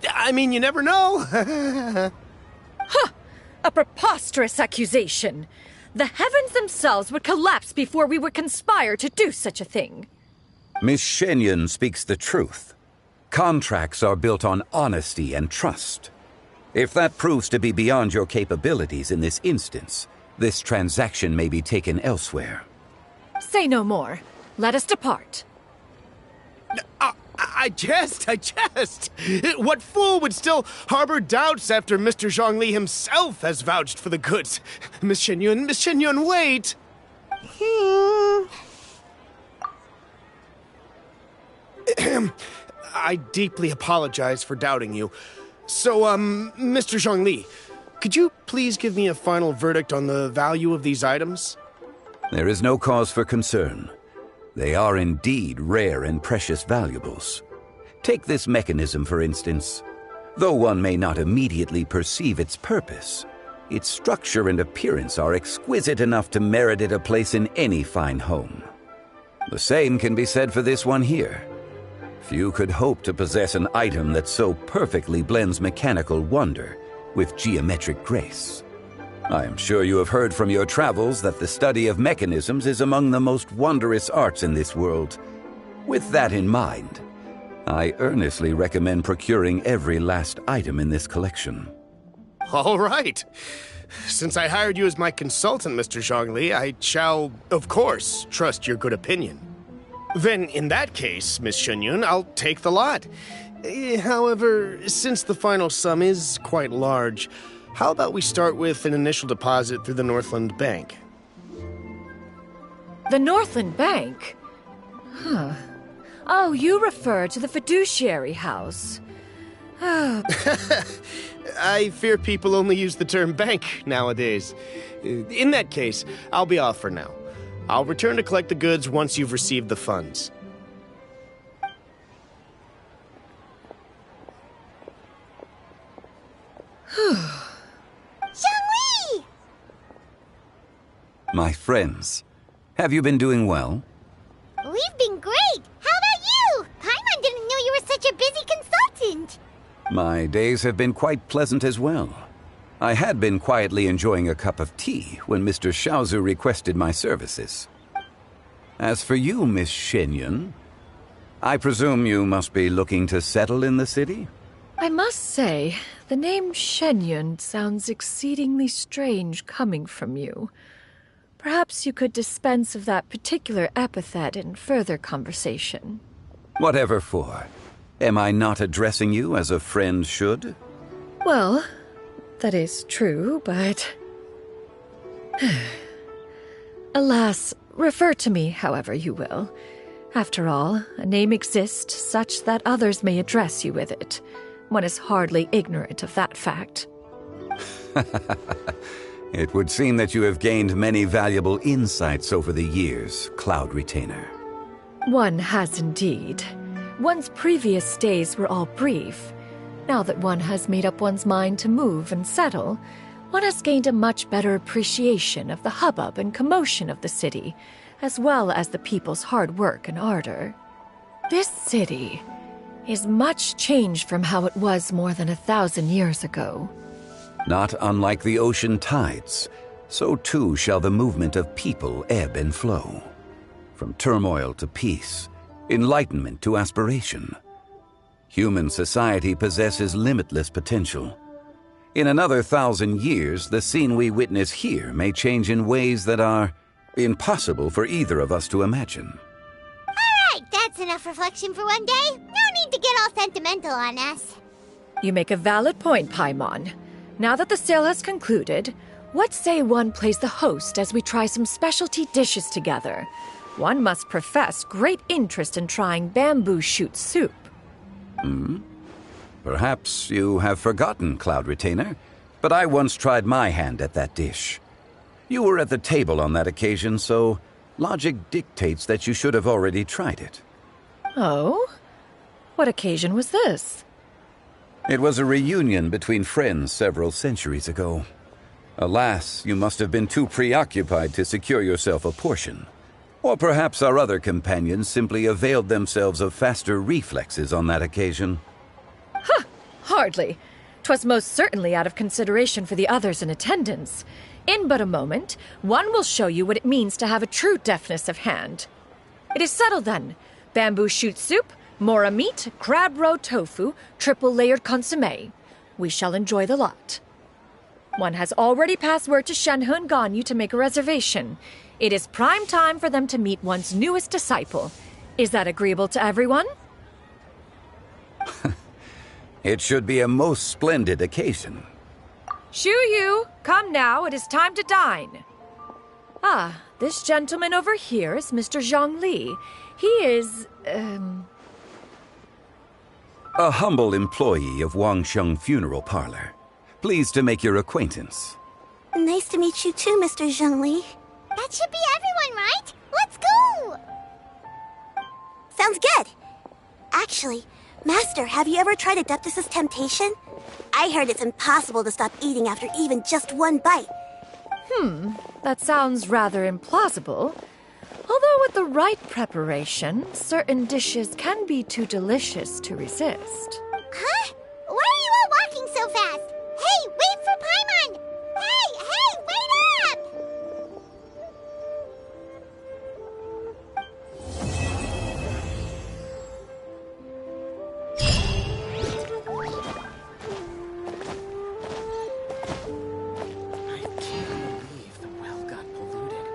I mean, you never know. Huh! A preposterous accusation. The heavens themselves would collapse before we would conspire to do such a thing. Miss Shenyun speaks the truth. Contracts are built on honesty and trust. If that proves to be beyond your capabilities in this instance, this transaction may be taken elsewhere. Say no more. Let us depart. I jest. What fool would still harbor doubts after Mr. Zhongli himself has vouched for the goods? Miss Shenyun, wait! I deeply apologize for doubting you. So, Mr. Zhongli, could you please give me a final verdict on the value of these items? There is no cause for concern. They are indeed rare and precious valuables. Take this mechanism, for instance. Though one may not immediately perceive its purpose, its structure and appearance are exquisite enough to merit it a place in any fine home. The same can be said for this one here. Few could hope to possess an item that so perfectly blends mechanical wonder with geometric grace. I am sure you have heard from your travels that the study of mechanisms is among the most wondrous arts in this world. With that in mind, I earnestly recommend procuring every last item in this collection. All right. Since I hired you as my consultant, Mr. Zhongli, I shall, of course, trust your good opinion. Then, in that case, Miss Shenyun, I'll take the lot. However, since the final sum is quite large, how about we start with an initial deposit through the Northland Bank? The Northland Bank? Huh. Oh, you refer to the fiduciary house. I fear people only use the term bank nowadays. In that case, I'll be off for now. I'll return to collect the goods once you've received the funds. Zhongli! My friends, have you been doing well? We've been great! How about you? Paimon didn't know you were such a busy consultant! My days have been quite pleasant as well. I had been quietly enjoying a cup of tea when Mr. Xiaozu requested my services. As for you, Miss Shenyun, I presume you must be looking to settle in the city? I must say, the name Shenyun sounds exceedingly strange coming from you. Perhaps you could dispense of that particular epithet in further conversation. Whatever for. Am I not addressing you as a friend should? Well, that is true, but... Alas, refer to me however you will. After all, a name exists such that others may address you with it. One is hardly ignorant of that fact. It would seem that you have gained many valuable insights over the years, Cloud Retainer. One has indeed. One's previous days were all brief. Now that one has made up one's mind to move and settle, one has gained a much better appreciation of the hubbub and commotion of the city, as well as the people's hard work and ardor. This city is much changed from how it was more than 1,000 years ago. Not unlike the ocean tides, so too shall the movement of people ebb and flow. From turmoil to peace, enlightenment to aspiration. Human society possesses limitless potential. In another 1,000 years, the scene we witness here may change in ways that are impossible for either of us to imagine. Alright, that's enough reflection for one day. No need to get all sentimental on us. You make a valid point, Paimon. Now that the sale has concluded, what say one plays the host as we try some specialty dishes together? One must profess great interest in trying bamboo shoot soup. Perhaps you have forgotten, Cloud Retainer, but I once tried my hand at that dish. You were at the table on that occasion, so logic dictates that you should have already tried it. Oh? What occasion was this? It was a reunion between friends several centuries ago. Alas, you must have been too preoccupied to secure yourself a portion. Or perhaps our other companions simply availed themselves of faster reflexes on that occasion. Huh! Hardly. 'Twas most certainly out of consideration for the others in attendance. In but a moment, one will show you what it means to have a true deftness of hand. It is settled then. Bamboo shoot soup, mora meat, crab roe tofu, triple-layered consommé. We shall enjoy the lot. One has already passed word to Shenhe and Ganyu to make a reservation. It is prime time for them to meet one's newest disciple. Is that agreeable to everyone? It should be a most splendid occasion. Shu Yu, come now, it is time to dine. Ah, this gentleman over here is Mr. Zhang Li. He is, A humble employee of Wangsheng Funeral Parlor. Pleased to make your acquaintance. Nice to meet you too, Mr. Zhengli. That should be everyone, right? Let's go! Sounds good. Actually, Master, have you ever tried Adeptus' temptation? I heard it's impossible to stop eating after even just one bite. That sounds rather implausible. Although with the right preparation, certain dishes can be too delicious to resist. Huh? Why are you all walking so fast? Hey, wait for Paimon! Hey, wait up! I can't believe the well got polluted.